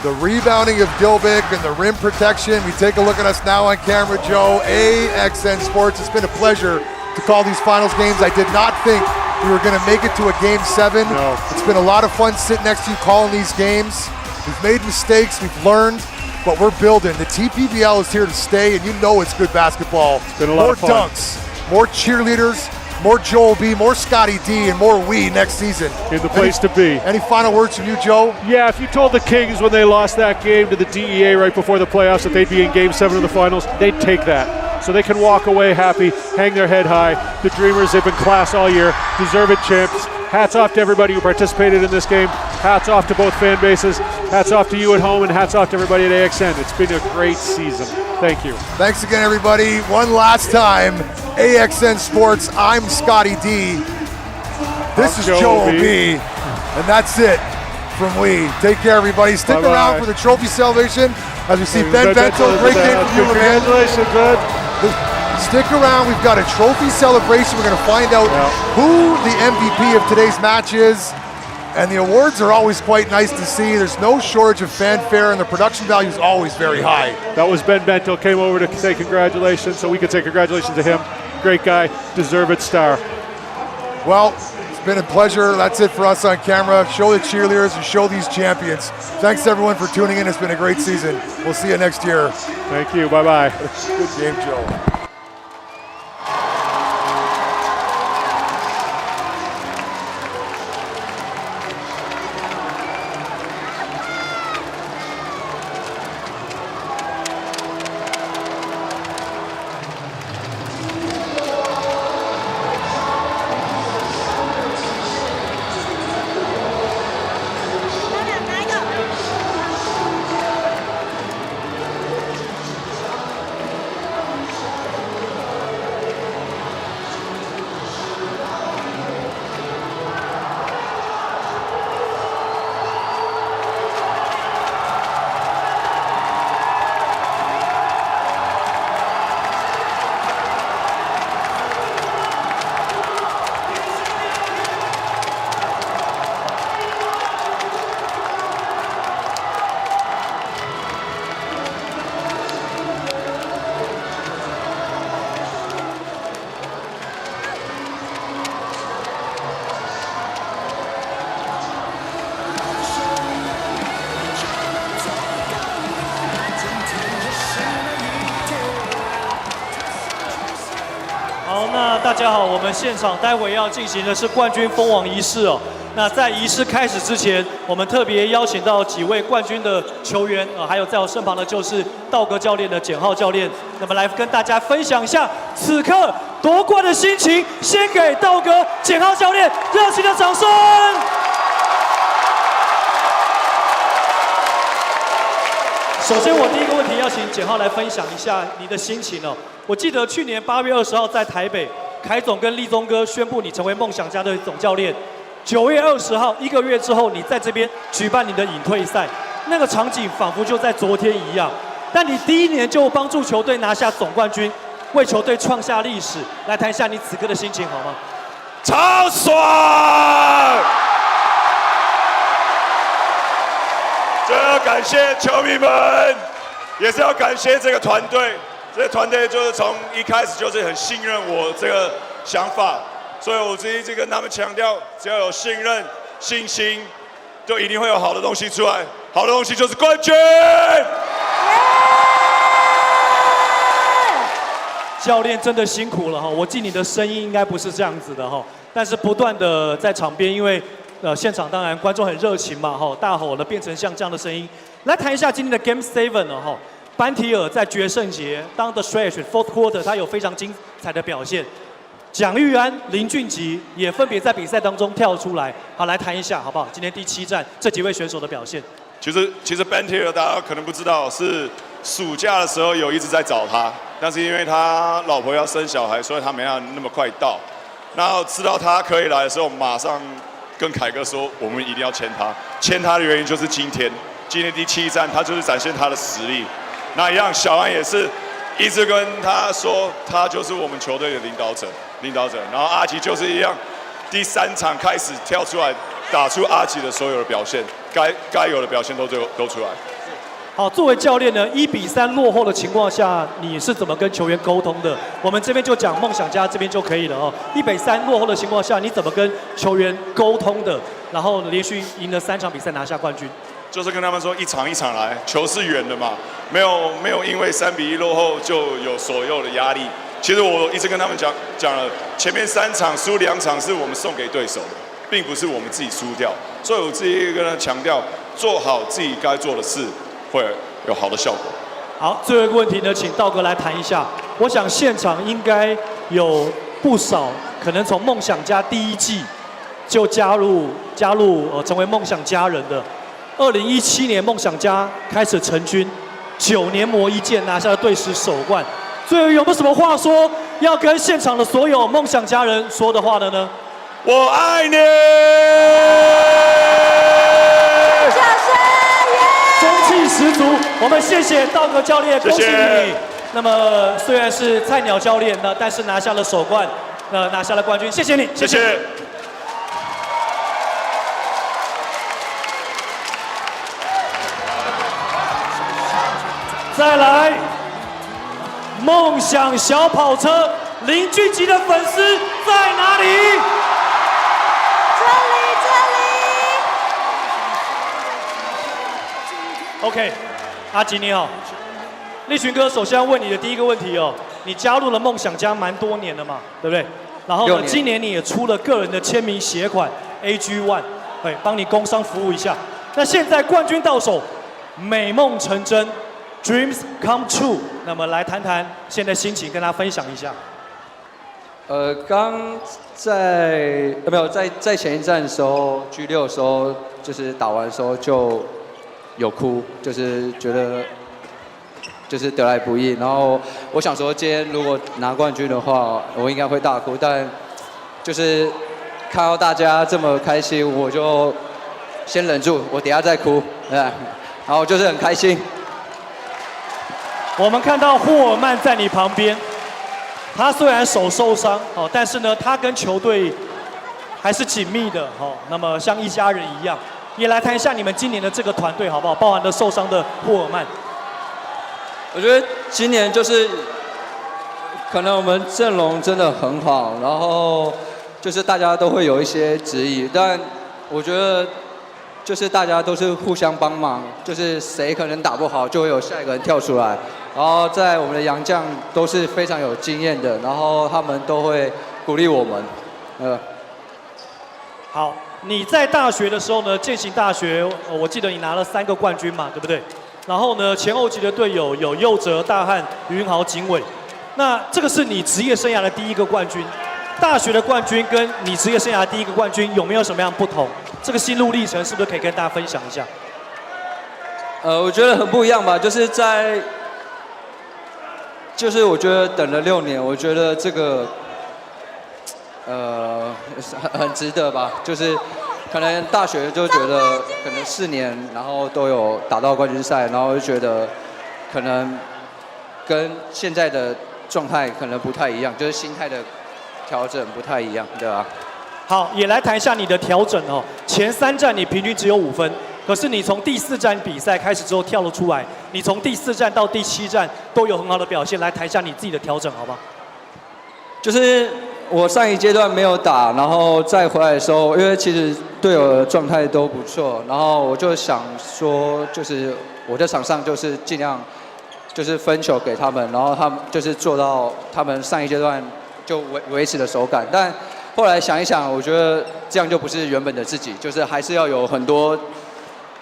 The rebounding of Gilbick and the rim protection. We take a look at us now on camera, Joe. AXN Sports, it's been a pleasure to call these finals games. I did not think we were gonna make it to a game 7. No. It's been a lot of fun sitting next to you calling these games. We've made mistakes, we've learned, but we're building. The TPBL is here to stay, and you know it's good basketball. It's been a lot of fun. More dunks, more cheerleaders, more Joel B, more Scotty D, and more we next season. In the place to be. Any final words from you, Joe? Yeah, if you told the Kings when they lost that game to the DEA right before the playoffs that they'd be in game 7 of the finals, they'd take that. So they can walk away happy, hang their head high. The Dreamers, they've been class all year, deserved champs. Hats off to everybody who participated in this game. Hats off to both fan bases. Hats off to you at home, and hats off to everybody at AXN. It's been a great season. Thank you. Thanks again, everybody. One last time, AXN Sports, I'm Scotty D. This is Joel B. And that's it from we. Take care, everybody. Stick Bye-bye. around for the trophy celebration as we see Ben Bento. Great game from you, man. Congratulations, Ben. Stick around. We've got a trophy celebration. We're going to find out who the MVP of today's match is. And the awards are always quite nice to see. There's no shortage of fanfare, and the production value is always very high. That was Ben Bento, came over to say congratulations, so we could say congratulations to him. Great guy, deserved star. Well, it's been a pleasure. That's it for us on camera. Show the cheerleaders and show these champions. Thanks, everyone, for tuning in. It's been a great season. We'll see you next year. Thank you. Bye-bye. Good game, Joe.大家好，我们现场待会要进行的是冠军封王仪式哦。那在仪式开始之前，我们特别邀请到几位冠军的球员还有在我身旁的就是道格教练的简浩教练，那么来跟大家分享一下此刻夺冠的心情。先给道格、简浩教练热情的掌声。首先，我第一个问题要请简浩来分享一下你的心情哦。我记得去年8月20号在台北，凯总跟立宗哥宣布你成为梦想家的总教练。9月20号，1个月之后，你在这边举办你的隐退赛，那个场景仿佛就在昨天一样。但你第一年就帮助球队拿下总冠军，为球队创下历史。来谈一下你此刻的心情好吗？超爽！这要感谢球迷们，也是要感谢这个团队。这个团队就是从一开始就是很信任我这个想法，所以我一直跟他们强调，只要有信任、信心，就一定会有好的东西出来。好的东西就是冠军。教练真的辛苦了哈，我记你的声音应该不是这样子的哈，但是不断的在场边，因为现场当然观众很热情嘛哈，大吼了变成像这样的声音。来谈一下今天的 Game 7了哈，班提尔在决胜节当的 stretch fourth quarter 他有非常精彩的表现，蒋玉安、林俊吉也分别在比赛当中跳出来，好来谈一下好不好？今天第7战这几位选手的表现。其实 班提尔大家可能不知道，是暑假的时候有一直在找他，但是因为他老婆要生小孩，所以他没办法那么快到。然后知道他可以来的时候，马上跟凯哥说，我们一定要签他。签他的原因就是今天第7战，他就是展现他的实力。那一样，小安也是一直跟他说，他就是我们球队的领导者。然后阿吉就是一样，第3场开始跳出来，打出阿吉的所有的表现，该有的表现都出来。好，作为教练呢，1-3落后的情况下，你是怎么跟球员沟通的？我们这边就讲梦想家这边就可以了哦。1-3落后的情况下，你怎么跟球员沟通的？然后连续赢了3场比赛拿下冠军。就是跟他们说，一场一场来，球是圆的嘛，没有因为3-1落后就有所有的压力。其实我一直跟他们讲了，前面3场输2场是我们送给对手的，并不是我们自己输掉。所以我自己跟他强调，做好自己该做的事，会有好的效果。好，最后一个问题呢，请道哥来谈一下。我想现场应该有不少可能从梦想家第1季就加入成为梦想家人的。2017年梦想家开始成军，9年磨一剑，拿下了队史首冠。最后有没有什么话说要跟现场的所有梦想家人说的话的呢？我爱你！中气十足，我们谢谢道格教练，恭喜你。那么虽然是菜鸟教练呢，但是拿下了首冠，拿下了冠军，谢谢你，谢谢。再来，梦想小跑车林俊杰的粉丝在哪里？这里。OK， 阿吉你好，立群哥，首先要问你的第一个问题哦，你加入了梦想家蛮多年了嘛，对不对？然后呢，今年你也出了个人的签名鞋款 AG1， 对，帮你工商服务一下。那现在冠军到手，美梦成真。Dreams come true， 那么来谈谈现在心情，跟大家分享一下。刚在前一站的时候，G6的时候，就是打完的时候就有哭，就是觉得就是得来不易。然后我想说，今天如果拿冠军的话，我应该会大哭，但就是看到大家这么开心，我就先忍住，我等下再哭，然后就是很开心。我们看到霍尔曼在你旁边，他虽然手受伤，但是呢，他跟球队还是紧密的，那么像一家人一样。也来谈一下你们今年的这个团队好不好？包含了受伤的霍尔曼。我觉得今年就是可能我们阵容真的很好，然后就是大家都会有一些质疑，但我觉得就是大家都是互相帮忙，就是谁可能打不好，就会有下一个人跳出来。然后在我们的洋将都是非常有经验的，然后他们都会鼓励我们。好，你在大学的时候呢，践行大学，我记得你拿了3个冠军嘛，对不对？然后呢，前后期的队友有佑哲、大汉、云豪、景伟。那这个是你职业生涯的第1个冠军，大学的冠军跟你职业生涯的第1个冠军有没有什么样不同？这个心路历程是不是可以跟大家分享一下？我觉得很不一样吧，就是我觉得等了6年，我觉得这个很值得吧。就是可能大学就觉得可能4年，然后都有打到冠军赛，然后就觉得可能跟现在的状态可能不太一样，就是心态的调整不太一样，对吧？好，也来谈一下你的调整哦。前3站你平均只有5分，可是你从第4站比赛开始之后跳了出来，你从第4站到第7站都有很好的表现，来谈一下你自己的调整，好吗？就是我上一阶段没有打，然后再回来的时候，因为其实队友的状态都不错，然后我就想说，就是我在场上就是尽量就是分球给他们，然后他们就是做到他们上一阶段就维持的手感，但后来想一想，我觉得这样就不是原本的自己，就是还是要有很多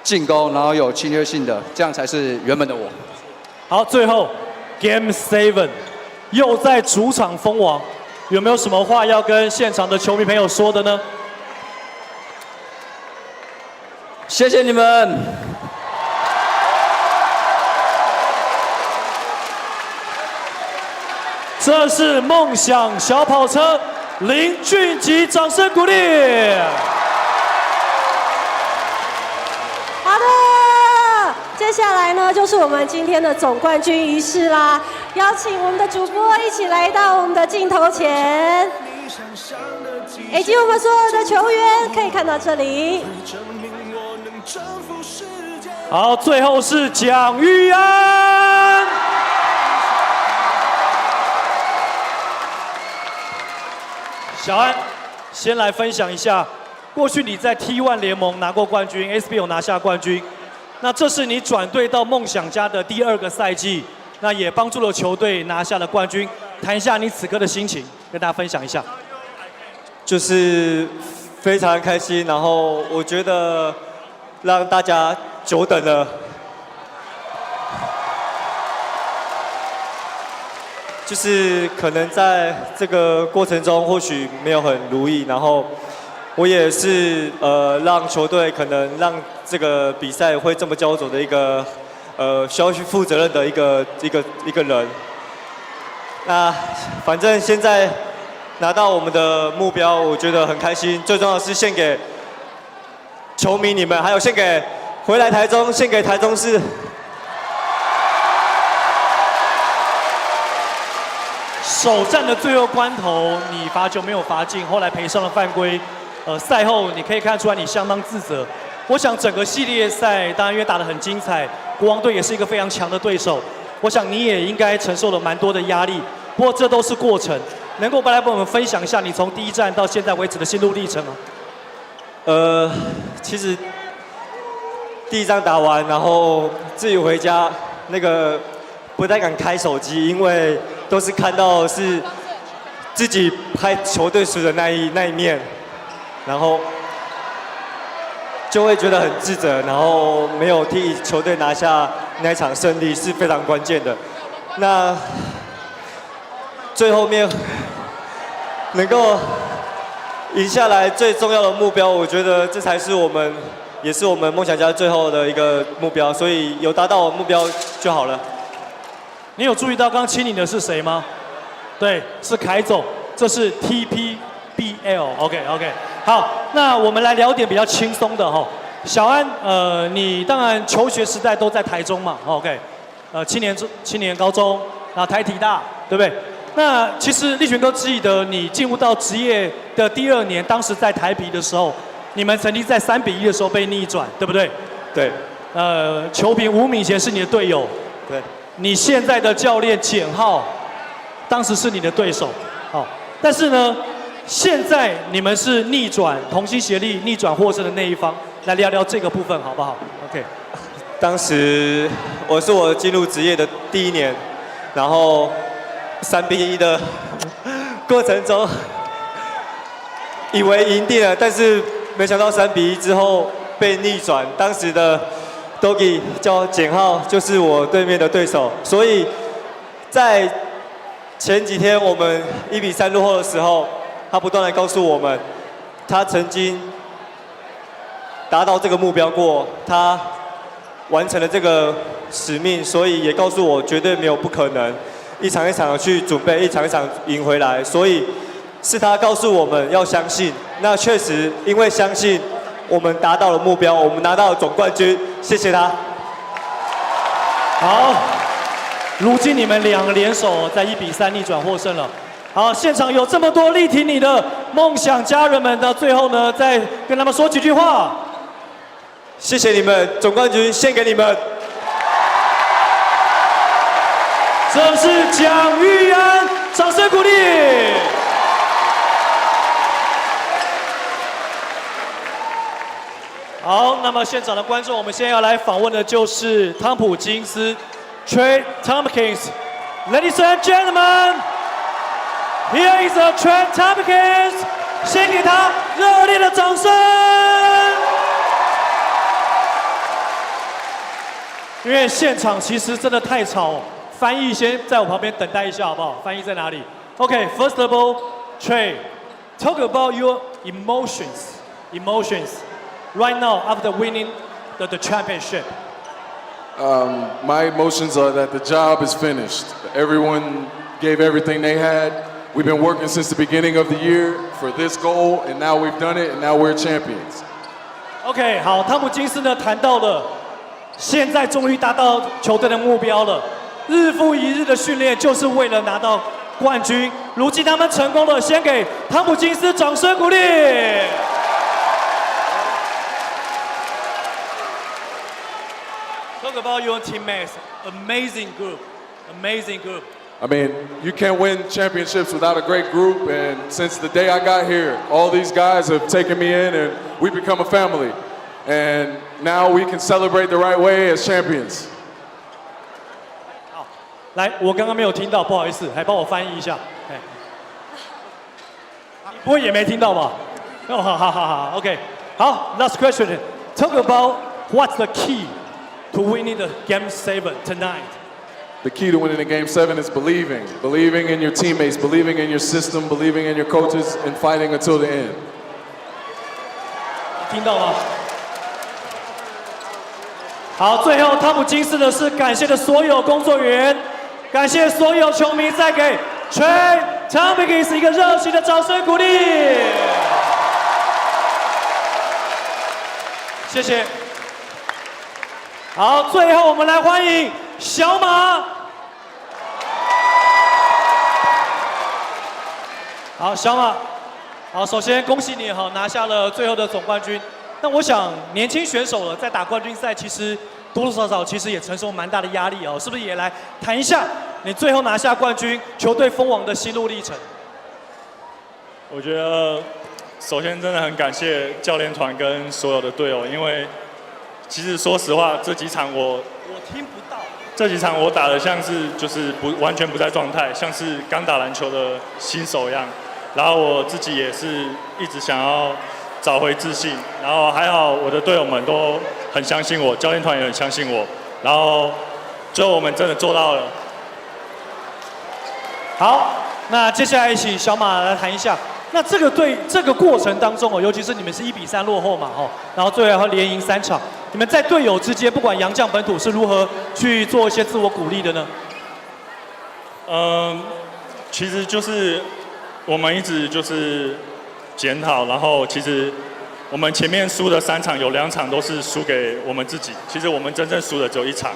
进攻，然后有侵略性的，这样才是原本的我。好，最后 Game 7又在主场封王，有没有什么话要跟现场的球迷朋友说的呢？谢谢你们。这是梦想小跑车林俊杰，掌声鼓励。好的，接下来呢就是我们今天的总冠军仪式啦，邀请我们的主播一起来到我们的镜头前，以及我们所有的球员可以看到这里。好，最后是蒋玉安。小安，先来分享一下，过去你在 T1 联盟拿过冠军 ，SBL 拿下冠军，那这是你转队到梦想家的第2个赛季，那也帮助了球队拿下了冠军。谈一下你此刻的心情，跟大家分享一下。就是非常开心，然后我觉得让大家久等了。就是可能在这个过程中或许没有很如意，然后我也是让球队可能让这个比赛会这么焦灼的一个需要去负责任的一个人。那反正现在拿到我们的目标，我觉得很开心。最重要的是献给球迷你们，还有献给回来台中，献给台中市。首战的最后关头，你罚球没有罚进，后来赔上了犯规。赛后你可以看出来你相当自责。我想整个系列赛当然因为打得很精彩，国王队也是一个非常强的对手。我想你也应该承受了蛮多的压力，不过这都是过程。能够来帮我们分享一下你从第1站到现在为止的心路历程吗？其实第1仗打完，然后自己回家那个不太敢开手机，因为都是看到是自己拍球队输的那一面，然后就会觉得很自责，然后没有替球队拿下那一场胜利是非常关键的。那最后面能够赢下来最重要的目标，我觉得这才是也是我们梦想家最后的一个目标，所以有达到我目标就好了。你有注意到刚刚亲你的是谁吗？对，是凯总，这是 TPBL。OK， 好，那我们来聊点比较轻松的哈。小安，你当然求学时代都在台中嘛 ，OK， 青年高中，然后台体大，对不对？那其实立群哥记得你进入到职业的第2年，当时在台啤的时候，你们曾经在3-1的时候被逆转，对不对？对。球评吴敏贤是你的队友。对。你现在的教练简浩，当时是你的对手，好，但是呢，现在你们是逆转，同心协力逆转获胜的那一方，来聊聊这个部分好不好 ？OK。当时我进入职业的第1年，然后3-1的过程中，以为赢定了，但是没想到3-1之后被逆转，当时的Doggy 叫简浩，就是我对面的对手，所以在前几天我们1-3落后的时候，他不断的告诉我们，他曾经达到这个目标过，他完成了这个使命，所以也告诉我绝对没有不可能，一场一场的去准备，一场一场赢回来，所以是他告诉我们要相信，那确实因为相信。我们达到了目标，我们拿到了总冠军，谢谢他。好，如今你们2个联手在1-3逆转获胜了。好，现场有这么多力挺你的梦想家人们，到最后呢，再跟他们说几句话。谢谢你们，总冠军献给你们。这是蒋玉安，掌声鼓励。好，那么现场的观众，我们现在要来访问的就是汤普金斯 Trey Tompkins。Ladies and gentlemen, here is a Trey Tompkins， 先给他热烈的掌声。因为现场其实真的太吵，翻译先在我旁边等待一下好不好？翻译在哪里 ？Okay, first of all, Trey, talk about your emotions right now after winning the championship. My emotions are that the job is finished. Everyone gave everything they had. We've been working since the beginning of the year for this goal, and now we've done it, and now we're champions. OK， 好，汤普金斯呢谈到了，现在终于达到球队的目标了，日复一日的训练就是为了拿到冠军。如今他们成功了，先给汤普金斯掌声鼓励。Talk about your teammates, amazing group. I mean, you can't win championships without a great group, and since the day I got here, all these guys have taken me in, and we've become a family. And now we can celebrate the right way as champions. 好，来，我刚刚没有听到，不好意思，还帮我翻译一下。你不会也没听到吧？哦，好 ，OK。好 ，last question. Talk about what's the key to winning the Game 7 tonight. The key to winning the Game 7 is believing in your teammates, believing in your system, believing in your coaches, and fighting until the end. 听到吗？好，最后汤普金斯的是感谢的所有工作人员，感谢所有球迷，再给 Trey Tompkins 一个热情的掌声鼓励。谢谢。好，最后我们来欢迎小马。好，小马。好，首先恭喜你哈，拿下了最后的总冠军。那我想，年轻选手了，在打冠军赛，其实多多少少其实也承受蛮大的压力哦，是不是也来谈一下你最后拿下冠军，球队封王的心路历程？我觉得，首先真的很感谢教练团跟所有的队友，因为其实说实话，这几场我听不到，这几场我打的像是就是完全不在状态，像是刚打篮球的新手一样。然后我自己也是一直想要找回自信，然后还好我的队友们都很相信我，教练团也很相信我，然后最后我们真的做到了。好，那接下来请小马来谈一下，那这个过程当中哦，尤其是你们是1-3落后嘛哦，然后最后还连赢3场，你们在队友之间，不管洋将本土是如何去做一些自我鼓励的呢？其实就是我们一直就是检讨，然后其实我们前面输的3场有2场都是输给我们自己，其实我们真正输的只有1场，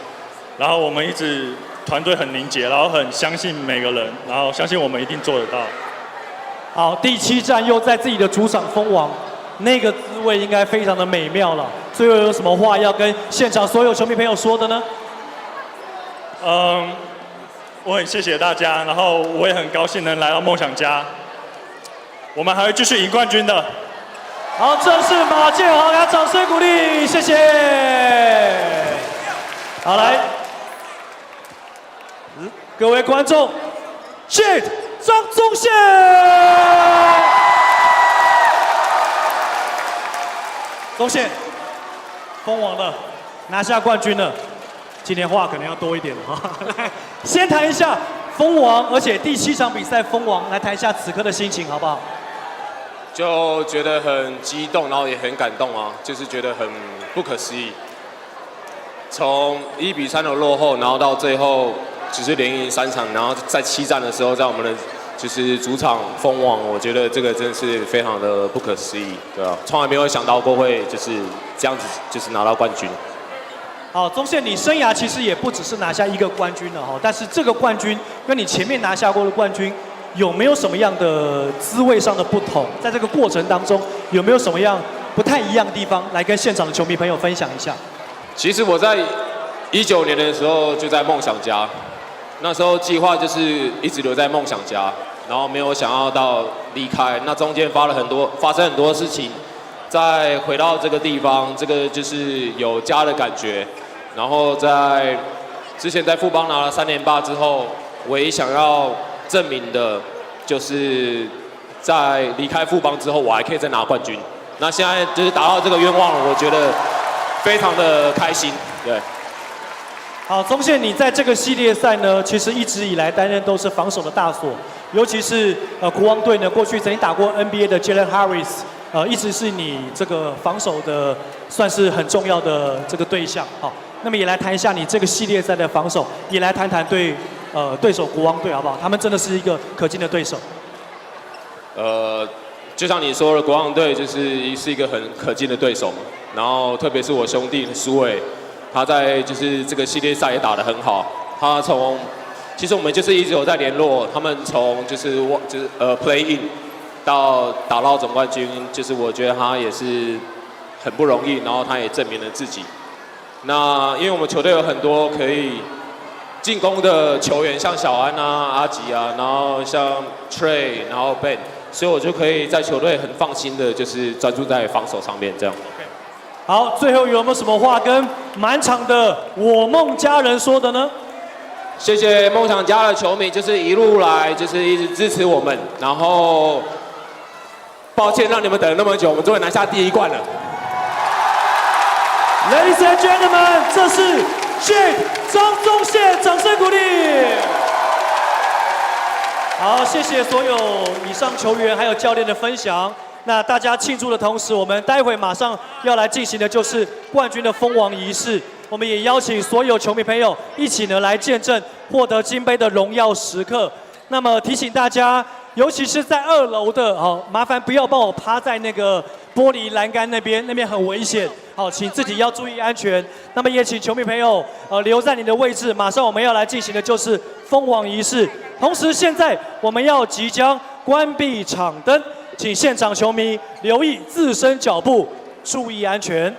然后我们一直团队很凝结，然后很相信每个人，然后相信我们一定做得到。好，第7战又在自己的主场封王，那个滋味应该非常的美妙了。最后有什么话要跟现场所有球迷朋友说的呢？我很谢谢大家，然后我也很高兴能来到梦想家，我们还会继续赢冠军的。好，这是马建豪，给他掌声鼓励，谢谢。好，来，各位观众 ，Jet 张宗宪，宗宪封王了，拿下冠军了。今年话可能要多一点了哈。来，先谈一下封王，而且第7场比赛封王，来谈一下此刻的心情，好不好？就觉得很激动，然后也很感动啊，就是觉得很不可思议。从1-3的落后，然后到最后只是连赢3场，然后在7战的时候，在我们的就是主场封王，我觉得这个真的是非常的不可思议，对啊，从来没有想到过会就是这样子，就是拿到冠军。好，宗宪，你生涯其实也不只是拿下1个冠军了哈，但是这个冠军跟你前面拿下过的冠军有没有什么样的滋味上的不同？在这个过程当中，有没有什么样不太一样的地方，来跟现场的球迷朋友分享一下。其实我在19年的时候就在梦想家，那时候计划就是一直留在梦想家，然后没有想要到离开。那中间发生很多事情，再回到这个地方，这个就是有家的感觉。然后之前在富邦拿了3连霸之后，唯一想要证明的就是在离开富邦之后，我还可以再拿冠军。那现在就是达到这个愿望了，我觉得非常的开心。对。好，宗宪，你在这个系列赛呢，其实一直以来担任都是防守的大锁，尤其是国王队呢，过去曾经打过 NBA 的 Jalen Harris，一直是你这个防守的算是很重要的这个对象。好，那么也来谈一下你这个系列赛的防守，也来谈谈对手国王队好不好？他们真的是一个可敬的对手。就像你说的，国王队是一个很可敬的对手嘛。然后特别是我兄弟苏伟。他在就是这个系列赛也打得很好，其实我们就是一直有在联络，他们从play in 到打到总冠军，就是我觉得他也是很不容易，然后他也证明了自己。那因为我们球队有很多可以进攻的球员，像小安啊、阿吉啊，然后像 Trey， 然后 Ben， 所以我就可以在球队很放心的，就是专注在防守上面这样。好，最后有没有什么话跟满场的我梦家人说的呢？谢谢梦想家的球迷，就是一路来就是一直支持我们，然后抱歉让你们等了那么久，我们终于拿下第1冠了。Ladies and gentlemen， 这是 Jack 张宗宪，掌声鼓励。好，谢谢所有以上球员还有教练的分享。那大家庆祝的同时，我们待会马上要来进行的就是冠军的封王仪式。我们也邀请所有球迷朋友一起呢来见证获得金杯的荣耀时刻。那么提醒大家，尤其是在2楼的，麻烦不要帮我趴在那个玻璃栏杆那边很危险。好，请自己要注意安全。那么也请球迷朋友留在你的位置，马上我们要来进行的就是封王仪式。同时，现在我们要即将关闭场灯。请现场球迷留意自身脚步，注意安全。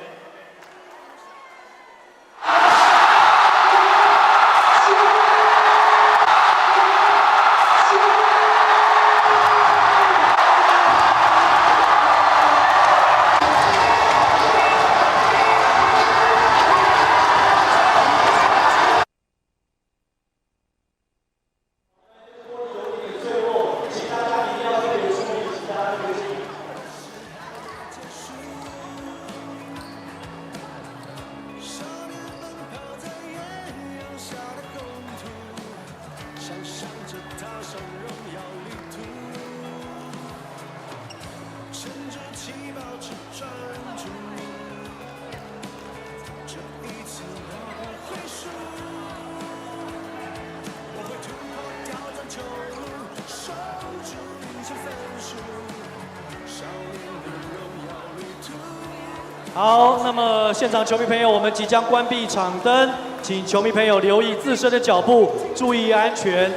好，那么现场球迷朋友，我们即将关闭场灯，请球迷朋友留意自身的脚步，注意安全。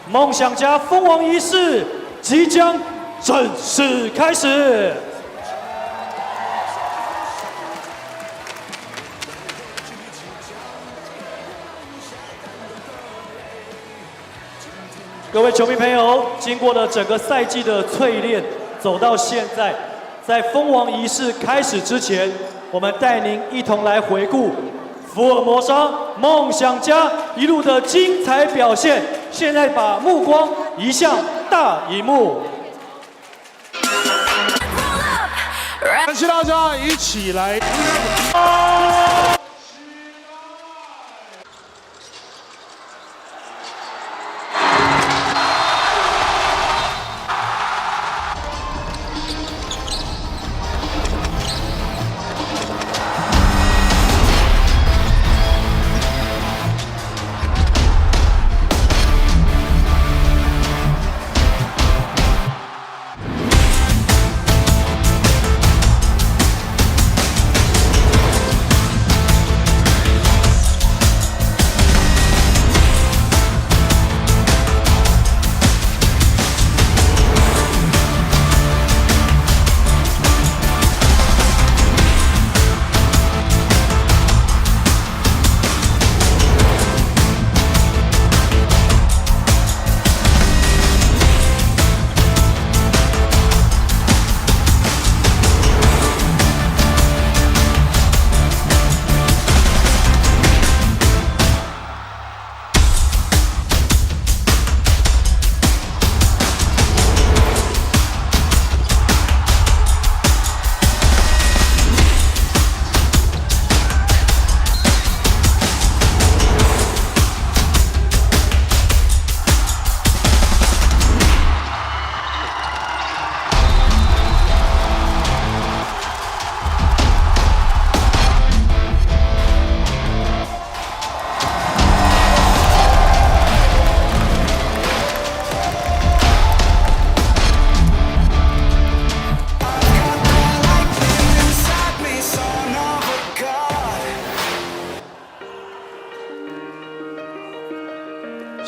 梦想家封王仪式即将正式开始。各位球迷朋友，经过了整个赛季的淬炼，走到现在。在封王仪式开始之前，我们带您一同来回顾福尔摩沙梦想家一路的精彩表现。现在把目光移向大荧幕。感谢大家一起来。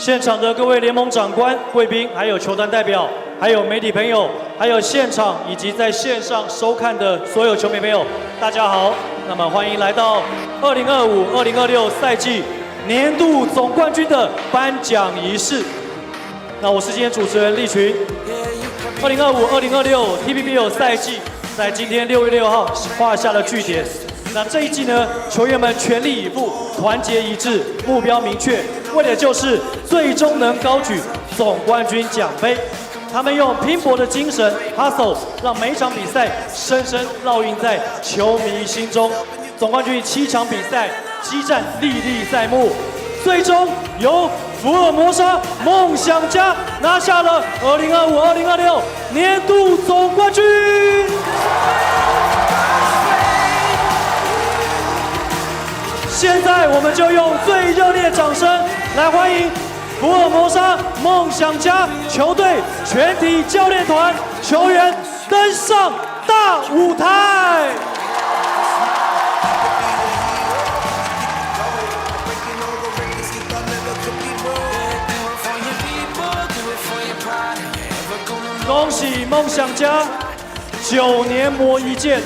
现场的各位联盟长官、贵宾，还有球团代表，还有媒体朋友，还有现场以及在线上收看的所有球迷朋友，大家好。那么欢迎来到2025-2026赛季年度总冠军的颁奖仪式。那我是今天主持人立群。2025-2026 TPBL 赛季在今天6月6号画下了句点。那这一季呢，球员们全力以赴，团结一致，目标明确，为的就是最终能高举总冠军奖杯。他们用拼搏的精神 hustle， 让每一场比赛深深烙印在球迷心中。总冠军7场比赛激战历历在目，最终由福尔摩沙梦想家拿下了2025-2026年度总冠军。现在我们就用最热烈的掌声来欢迎福尔摩沙梦想家球队全体教练团球员登上大舞台。恭喜梦想家9年磨一剑，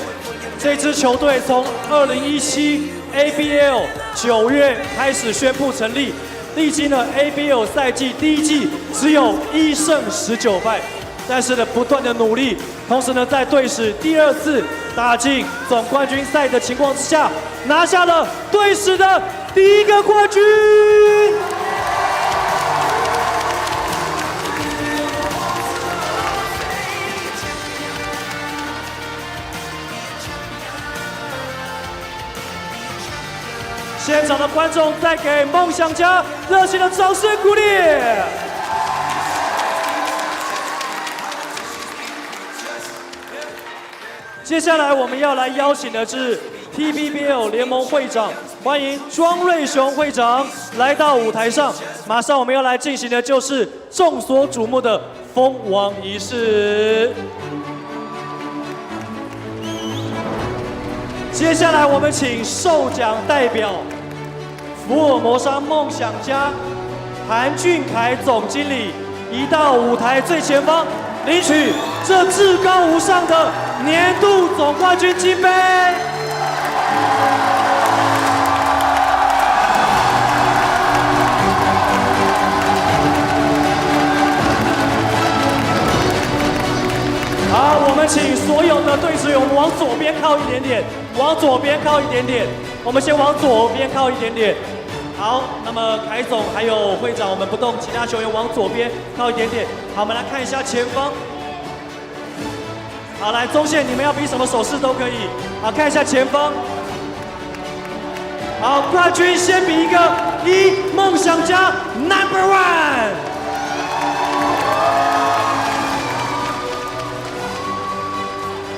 这支球队从2017 ABL 9月开始宣布成立，历经了 ABL 赛季第1季只有1胜19败，但是呢不断的努力，同时呢在队史第2次打进总冠军赛的情况之下，拿下了队史的第1个冠军。现场的观众再给梦想家热情的掌声鼓励。接下来我们要来邀请的是 TPBL 联盟会长，欢迎庄瑞雄会长来到舞台上。马上我们要来进行的就是众所瞩目的封王仪式。接下来我们请受奖代表福尔摩沙梦想家韩俊凯总经理移到舞台最前方，领取这至高无上的年度总冠军金杯。好，我们请所有的队职员往左边靠一点点，往左边靠一点点。我们先往左边靠一点点。好，那么凯总还有会长，我们不动，其他球员往左边靠一点点。好，我们来看一下前方。好，来中线，你们要比什么手势都可以。好，看一下前方。好，冠军先比一个1，梦想家 No.1。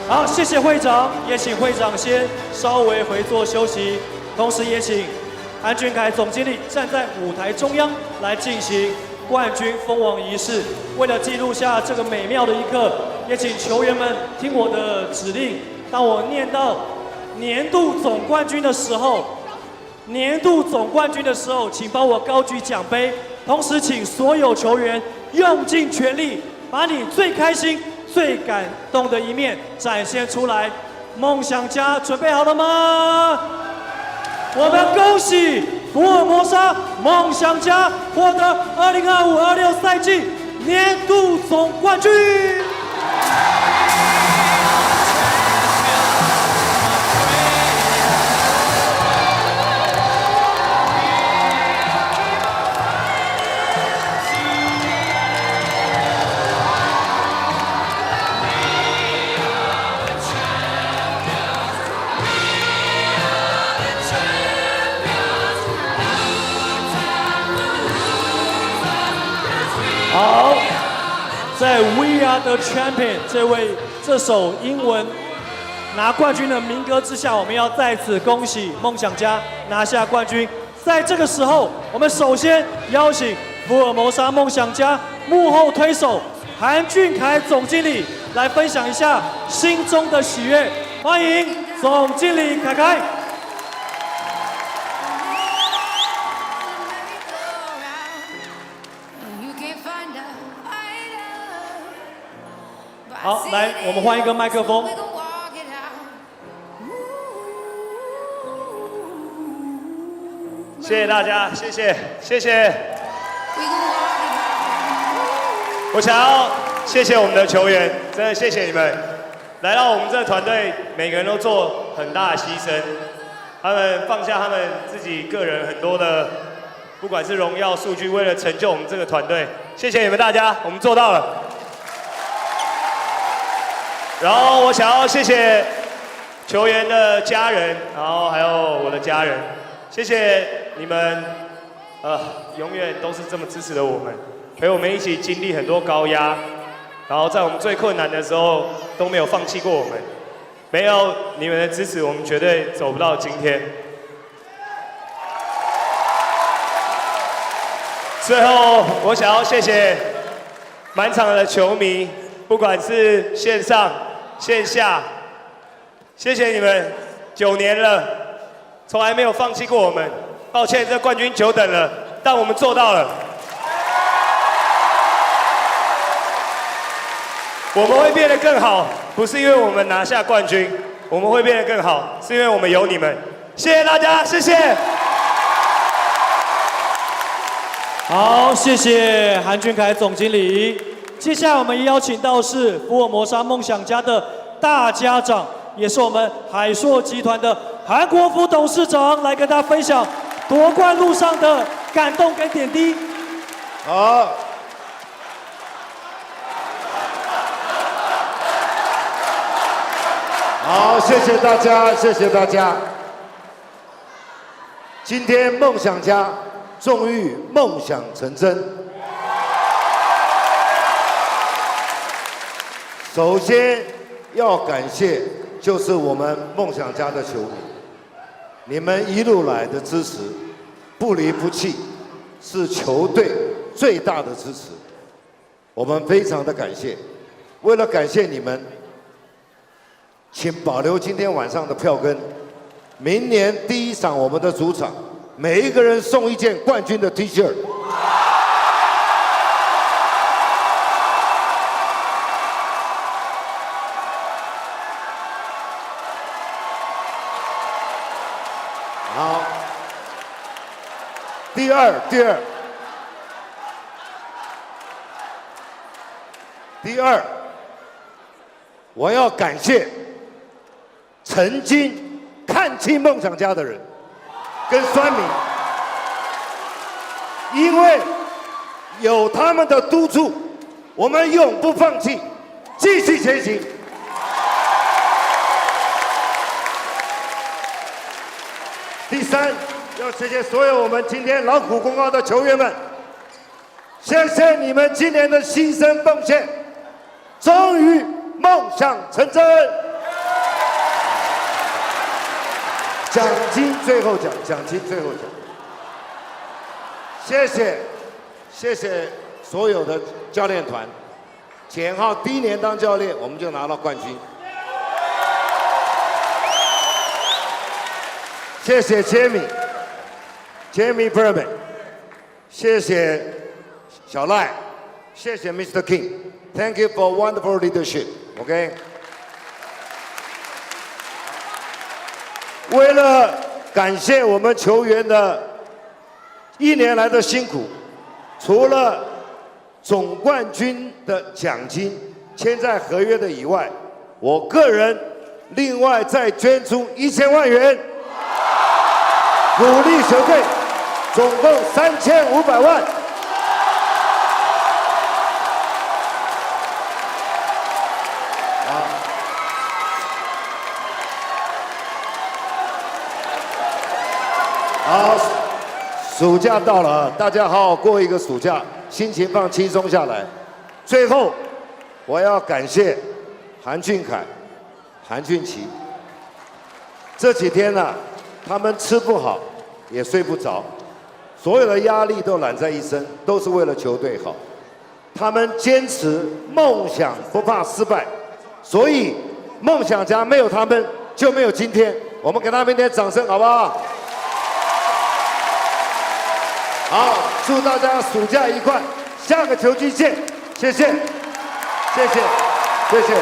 好，谢谢会长，也请会长先稍微回座休息，同时也请韩俊凯总经理站在舞台中央来进行冠军封王仪式。为了记录下这个美妙的一刻，也请球员们听我的指令，当我念到年度总冠军的时候，请帮我高举奖杯，同时请所有球员用尽全力，把你最开心、最感动的一面展现出来。梦想家准备好了吗？我们恭喜福尔摩沙梦想家获得2025-26赛季年度总冠军。好，在 We Are the Champion 这首英文拿冠军的民歌之下，我们要再次恭喜梦想家拿下冠军。在这个时候，我们首先邀请福尔摩沙梦想家幕后推手韩俊凯总经理来分享一下心中的喜悦。欢迎总经理凯凯。好，来，我们换一个麦克风。谢谢大家，谢谢。我想要谢谢我们的球员，真的谢谢你们，来到我们这个团队，每个人都做很大的牺牲，他们放下他们自己个人很多的，不管是荣耀、数据，为了成就我们这个团队，谢谢你们大家，我们做到了。然后我想要谢谢球员的家人，然后还有我的家人，谢谢你们，永远都是这么支持的我们，陪我们一起经历很多高压，然后在我们最困难的时候都没有放弃过我们。没有你们的支持，我们绝对走不到今天。最后，我想要谢谢满场的球迷，不管是线上、线下，谢谢你们，9年了，从来没有放弃过我们。抱歉，这冠军久等了，但我们做到了。我们会变得更好，不是因为我们拿下冠军，我们会变得更好，是因为我们有你们。谢谢大家，谢谢。好，谢谢韩俊凯总经理。接下来我们邀请到是福尔摩沙梦想家的大家长，也是我们海硕集团的韩国福董事长，来跟大家分享夺冠路上的感动跟点滴。好。好，谢谢大家，谢谢大家。今天梦想家终于梦想成真。首先要感谢就是我们梦想家的球迷，你们一路来的支持，不离不弃，是球队最大的支持，我们非常的感谢。为了感谢你们，请保留今天晚上的票根，明年第一场我们的主场，每一个人送一件冠军的 T 恤。好，第二，我要感谢曾经看清梦想家的人跟酸民，因为有他们的督促，我们永不放弃，继续前行。第三，要谢谢所有我们今天劳苦功高的球员们，谢谢你们今年的牺牲奉献，终于梦想成真。奖金最后奖，奖金最后奖。谢谢所有的教练团，简浩第一年当教练，我们就拿到冠军。谢谢 Jamie Perman， 谢谢小赖，谢谢 Mr. King，Thank you for wonderful leadership。OK。为了感谢我们球员的1年来的辛苦，除了总冠军的奖金签在合约的以外，我个人另外再捐出1000万元，鼓励球队，总共3500万。好，暑假到了啊，大家好好过一个暑假，心情放轻松下来。最后，我要感谢韩俊凯、韩俊琪。这几天呢，他们吃不好，也睡不着，所有的压力都揽在一身，都是为了球队好。他们坚持梦想不怕失败，所以梦想家没有他们就没有今天。我们给他们一点掌声，好不好？好，祝大家暑假愉快，下个球季见，谢谢，谢谢。谢谢。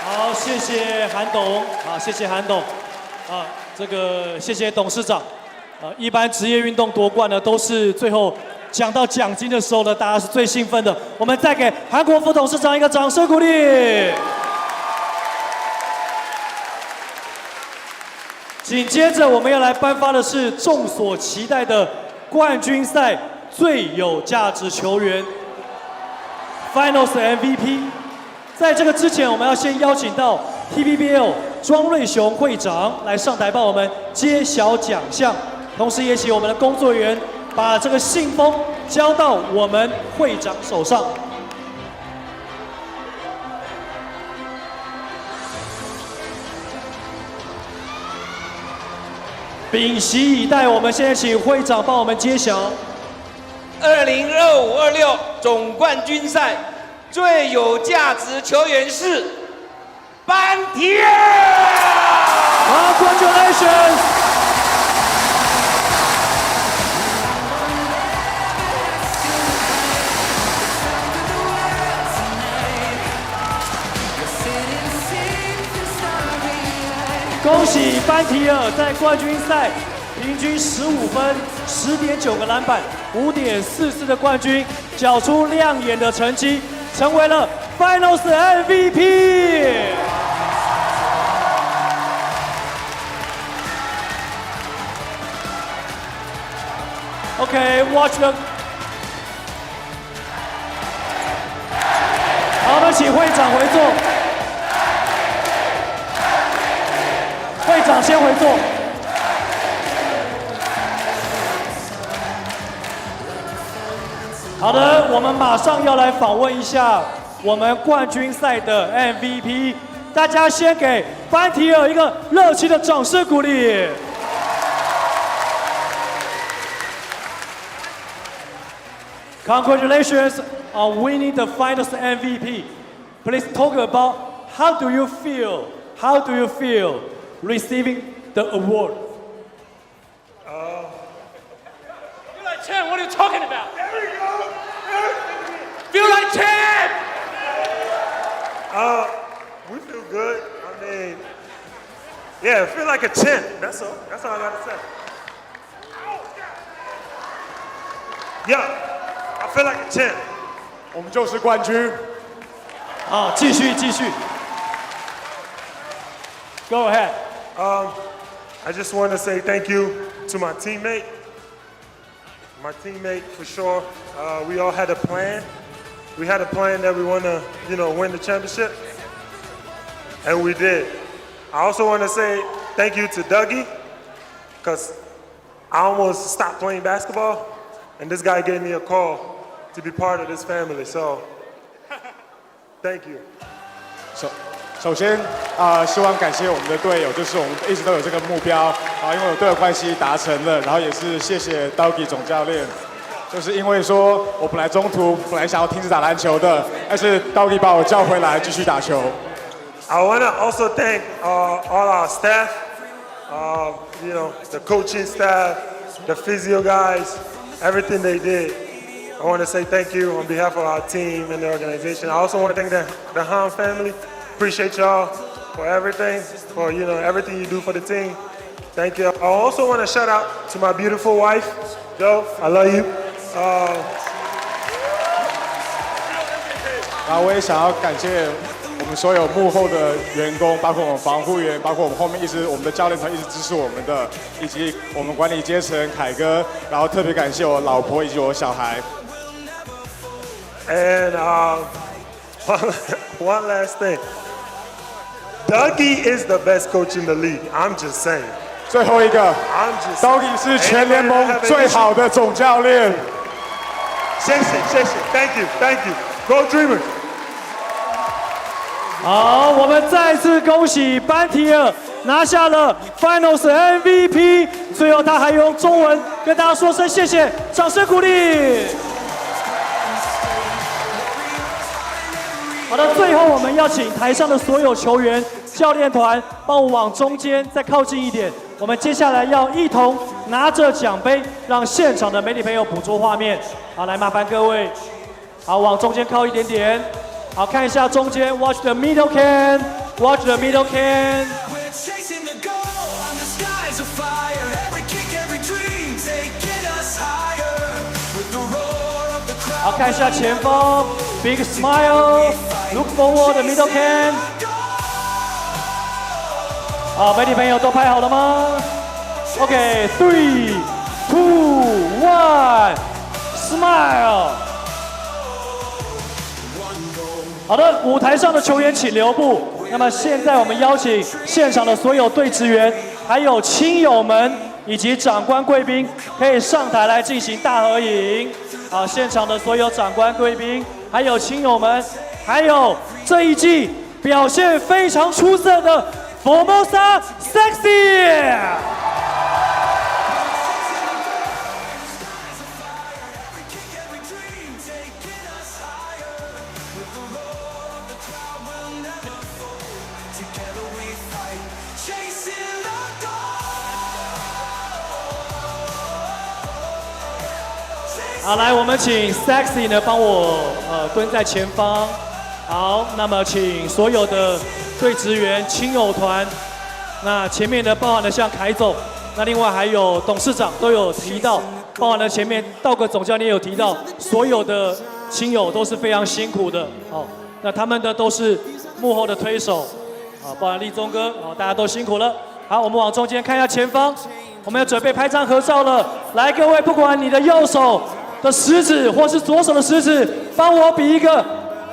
好，谢谢韩董，啊，谢谢韩董，啊，这个谢谢董事长，一般职业运动夺冠呢，都是最后讲到奖金的时候呢，大家是最兴奋的。我们再给韩国副董事长一个掌声鼓励。紧接着我们要来颁发的是众所期待的冠军赛最有价值球员 Finals MVP。在这个之前，我们要先邀请到 TPBL 庄瑞雄会长来上台帮我们揭晓奖项，同时也请我们的工作人员把这个信封交到我们会长手上。屏息以待，我们现在请会长帮我们揭晓2025-26总冠军赛最有价值球员是班提尔。好 ，Congratulations！ 恭喜班提尔在冠军赛平均15分、10.9个篮板、5.44的冠军，缴出亮眼的成绩，成为了 Finals MVP。OK，watch the。好，我们请会长回座。会长先回座。好的，我们马上要来访问一下我们冠军赛的 MVP， 大家先给班提尔一个热情的掌声鼓励。Congratulations on winning the Finals MVP. Please talk about how do you feel? How do you feel receiving the award? Feel like champ, what are you talking about? There we go. Feel like champ. We feel good. I mean, yeah, feel like a champ. That's all I got to say. Yeah, I feel like a champ. 我们就是冠军。好，继续。Go ahead. I just want to say thank you to my teammate. My teammate, for sure. We all had a plan. We had a plan that we want to, win the championship, and we did. I also want to say thank you to Dougie, because I almost stopped playing basketball, and this guy gave me a call to be part of this family. So, thank you. 首先希望感谢我们的队友，就是我们一直都有这个目标因为有队友关系达成了，然后也是谢谢 Dougie 总教练，就是因为说我本来中途想要停止打篮球的，但是 Dougie 把我叫回来继续打球。I want to also thank all our staff, the coaching staff, the physio guys, everything they did. I want to say thank you on behalf of our team and the organization. I also want to thank the Han family. Appreciate y'all for everything, for everything you do for the team. Thank you. I also want to shout out to my beautiful wife, Joe. I love you. 然后我也想要感谢我们所有幕后的员工，包括我们防护员，包括我们后面我们的教练团一直支持我们的，以及我们管理阶层凯哥，然后特别感谢我老婆以及我小孩。And one last thing. Dougie is the best coach in the league. I'm just saying. 最后一个 ，Dougie 是全联盟最好的总教练。谢谢 ，Thank you. Go Dreamers. 好，我们再次恭喜班提尔拿下了 Finals MVP。最后他还用中文跟大家说声谢谢，掌声鼓励。好的，最后我们要请台上的所有球员、教练团帮我往中间再靠近一点。我们接下来要一同拿着奖杯，让现场的媒体朋友捕捉画面。好，来麻烦各位，好，往中间靠一点点。好，看一下中间 ，Watch the middle can，Watch the middle can。好，看一下前方 ，Big smile，Look forward the middle can。好，媒体朋友都拍好了吗 ？OK，3、2、1，Smile。好的，舞台上的球员请留步。那么现在我们邀请现场的所有队职员，还有亲友们以及长官贵宾，可以上台来进行大合影。好，现场的所有长官贵宾，还有亲友们，还有这一季表现非常出色的 Formosa Sexy。好，来，我们请 Sexy 呢帮我蹲在前方。好，那么请所有的队职员、亲友团，那前面呢包含了像凯总，那另外还有董事长都有提到，包含了前面道格总教练有提到，所有的亲友都是非常辛苦的。好，那他们的都是幕后的推手，啊，包含立中哥，啊，大家都辛苦了。好，我们往中间看一下前方，我们要准备拍张合照了。来，各位，不管你的右手的食指或是左手的食指，帮我比一个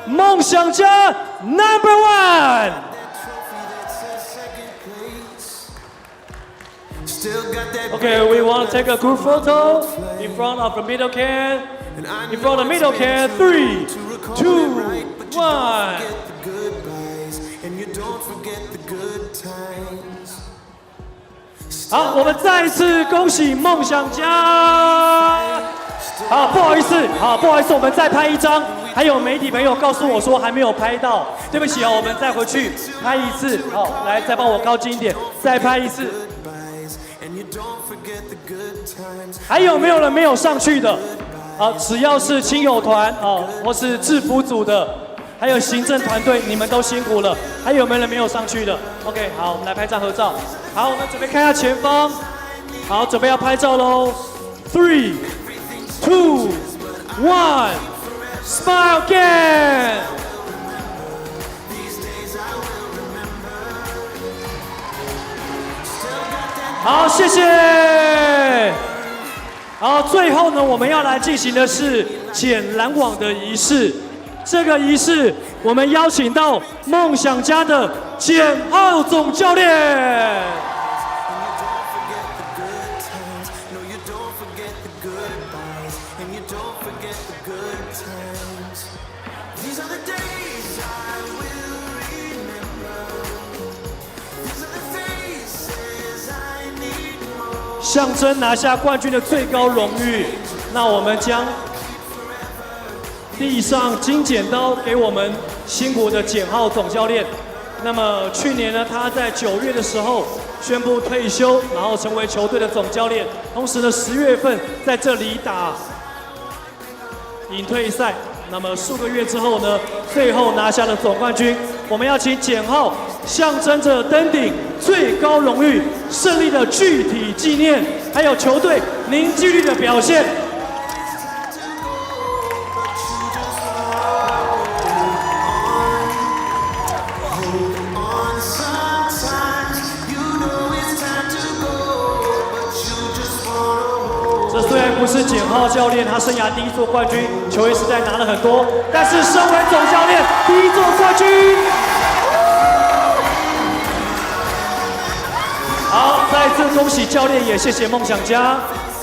梦想家 No.1。Okay, we want to take a group photo in front of the middle can. In front of the middle can, 3, 2, 1. 好，我们再一次恭喜梦想家。好，不好意思，我们再拍一张。还有媒体朋友告诉我说还没有拍到，对不起啊，我们再回去拍一次。好，来，再帮我靠近一点，再拍一次。还有没有人没有上去的？好，只要是亲友团啊，或是制服组的，还有行政团队，你们都辛苦了。还有没有人没有上去的 ？OK， 好，我们来拍张合照。好，我们准备看一下前方。好，准备要拍照喽。3、2、1。Smile again！ 好，谢谢。好，最后呢，我们要来进行的是捡篮网的仪式。这个仪式，我们邀请到梦想家的简浩总教练。象征拿下冠军的最高荣誉，那我们将递上金剪刀给我们辛苦的简浩总教练。那么去年呢，他在9月的时候宣布退休，然后成为球队的总教练。同时呢，10月份在这里打隐退赛。那么数个月之后呢，最后拿下了总冠军。我们要请简浩象征着登顶最高荣誉胜利的具体纪念，还有球队凝聚力的表现。这虽然不是简浩教练他生涯第一座冠军，球员时代拿了很多，但是身为总教练第一座冠军。好，再次恭喜教练，也谢谢梦想家。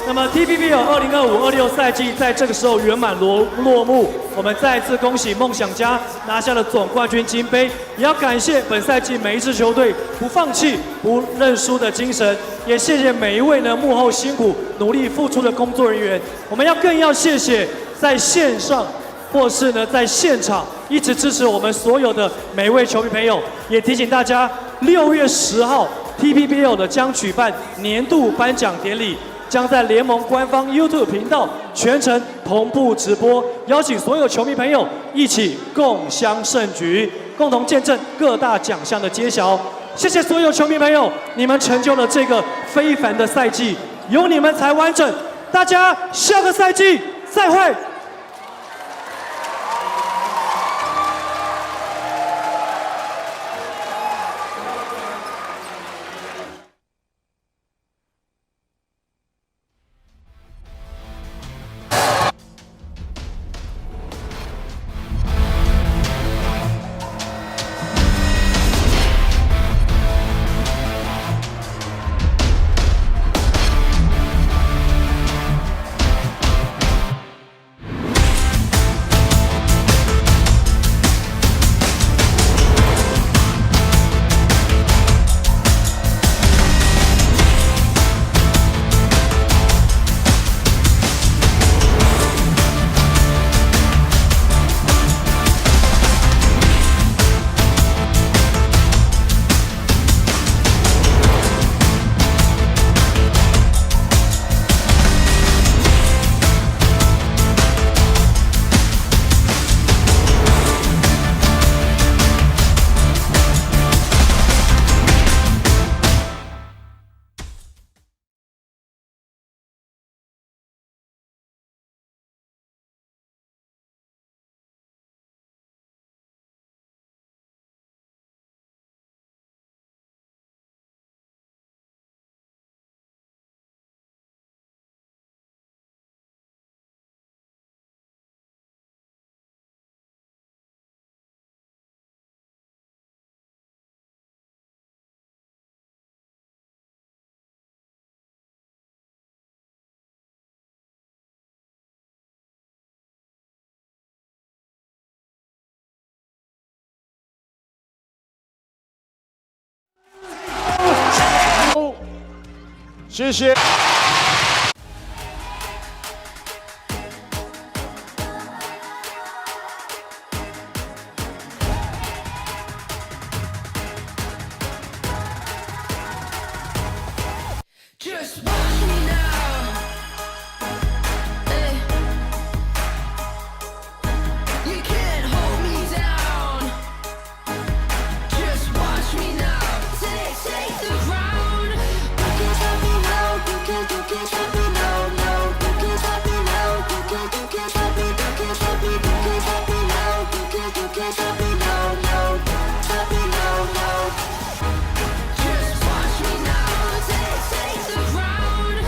那么 TPBL 2025-26赛季在这个时候圆满落幕，我们再次恭喜梦想家拿下了总冠军金杯，也要感谢本赛季每一支球队不放弃、不认输的精神，也谢谢每一位呢幕后辛苦努力付出的工作人员。我们更要谢谢在线上或是呢在现场一直支持我们所有的每一位球迷朋友，也提醒大家6月10号 TPBL 的将举办年度颁奖典礼。将在联盟官方 YouTube 频道全程同步直播，邀请所有球迷朋友一起共襄盛举，共同见证各大奖项的揭晓。谢谢所有球迷朋友，你们成就了这个非凡的赛季，有你们才完整。大家下个赛季再会。谢谢。Just watch me now. Hey. You can't hold me down. Just watch me now. Take the ground. You can't stop me now. You can't stop me now. No. You can't stop me now. You can't stop me. You can't stop me. You can't stop me now. You can't stop me now. No. Stop me now. No. Just watch me now. Take the ground.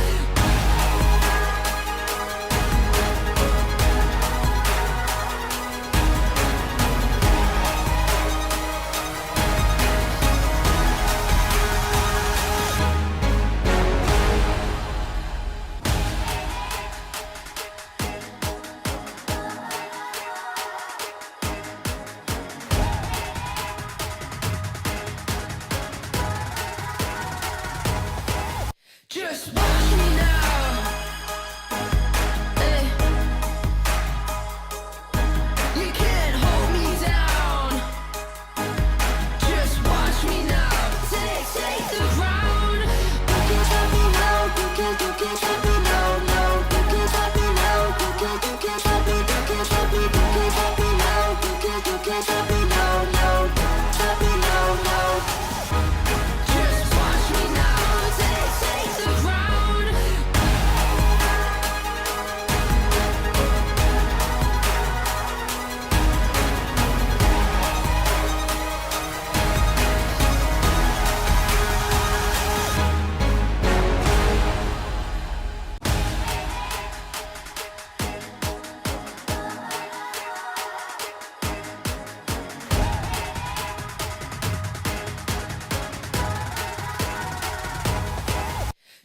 Just watch me now. Hey. You can't hold me down. Just watch me now. Take the ground. You can't stop me now. You can't stop me now. No. You can't stop me now. You can't stop me. You can't stop me. You can't stop me now. You can't stop me now. No. Stop me now. No. Just watch me now. Take the ground.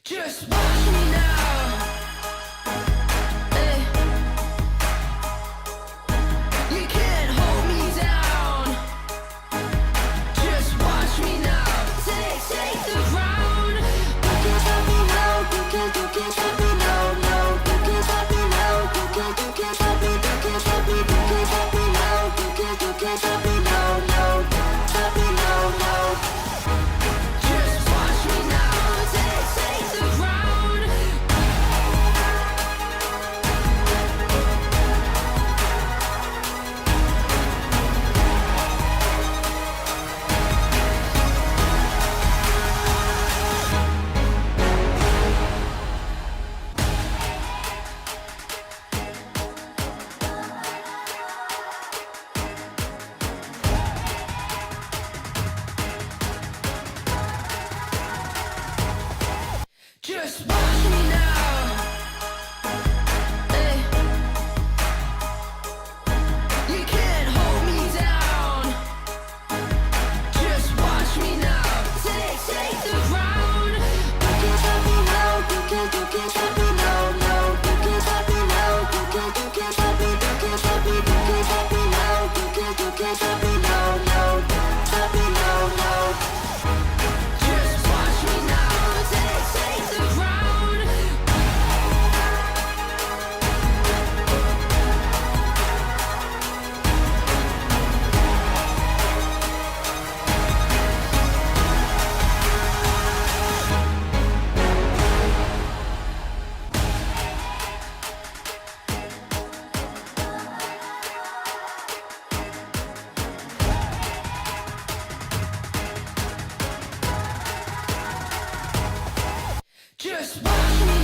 Just watch me now. Hey. You can't hold me down. Just watch me now. Take the ground. You can't stop me now. You can't stop me now. No. You can't stop me now. You can't stop me. You can't stop me. You can't stop me now. You can't stop me now. No. Stop me now. No. Just watch me now. Take the ground. Just watch me now. Hey. You can't hold me down. Just watch me now. Take the ground. You can't stop me now. You can't stop me now. No. You can't stop me now. You can't stop me. You can't stop me. You can't stop me now. You can't stop me now. No. Stop me now. No. Just watch me now. Take the ground. Just watch me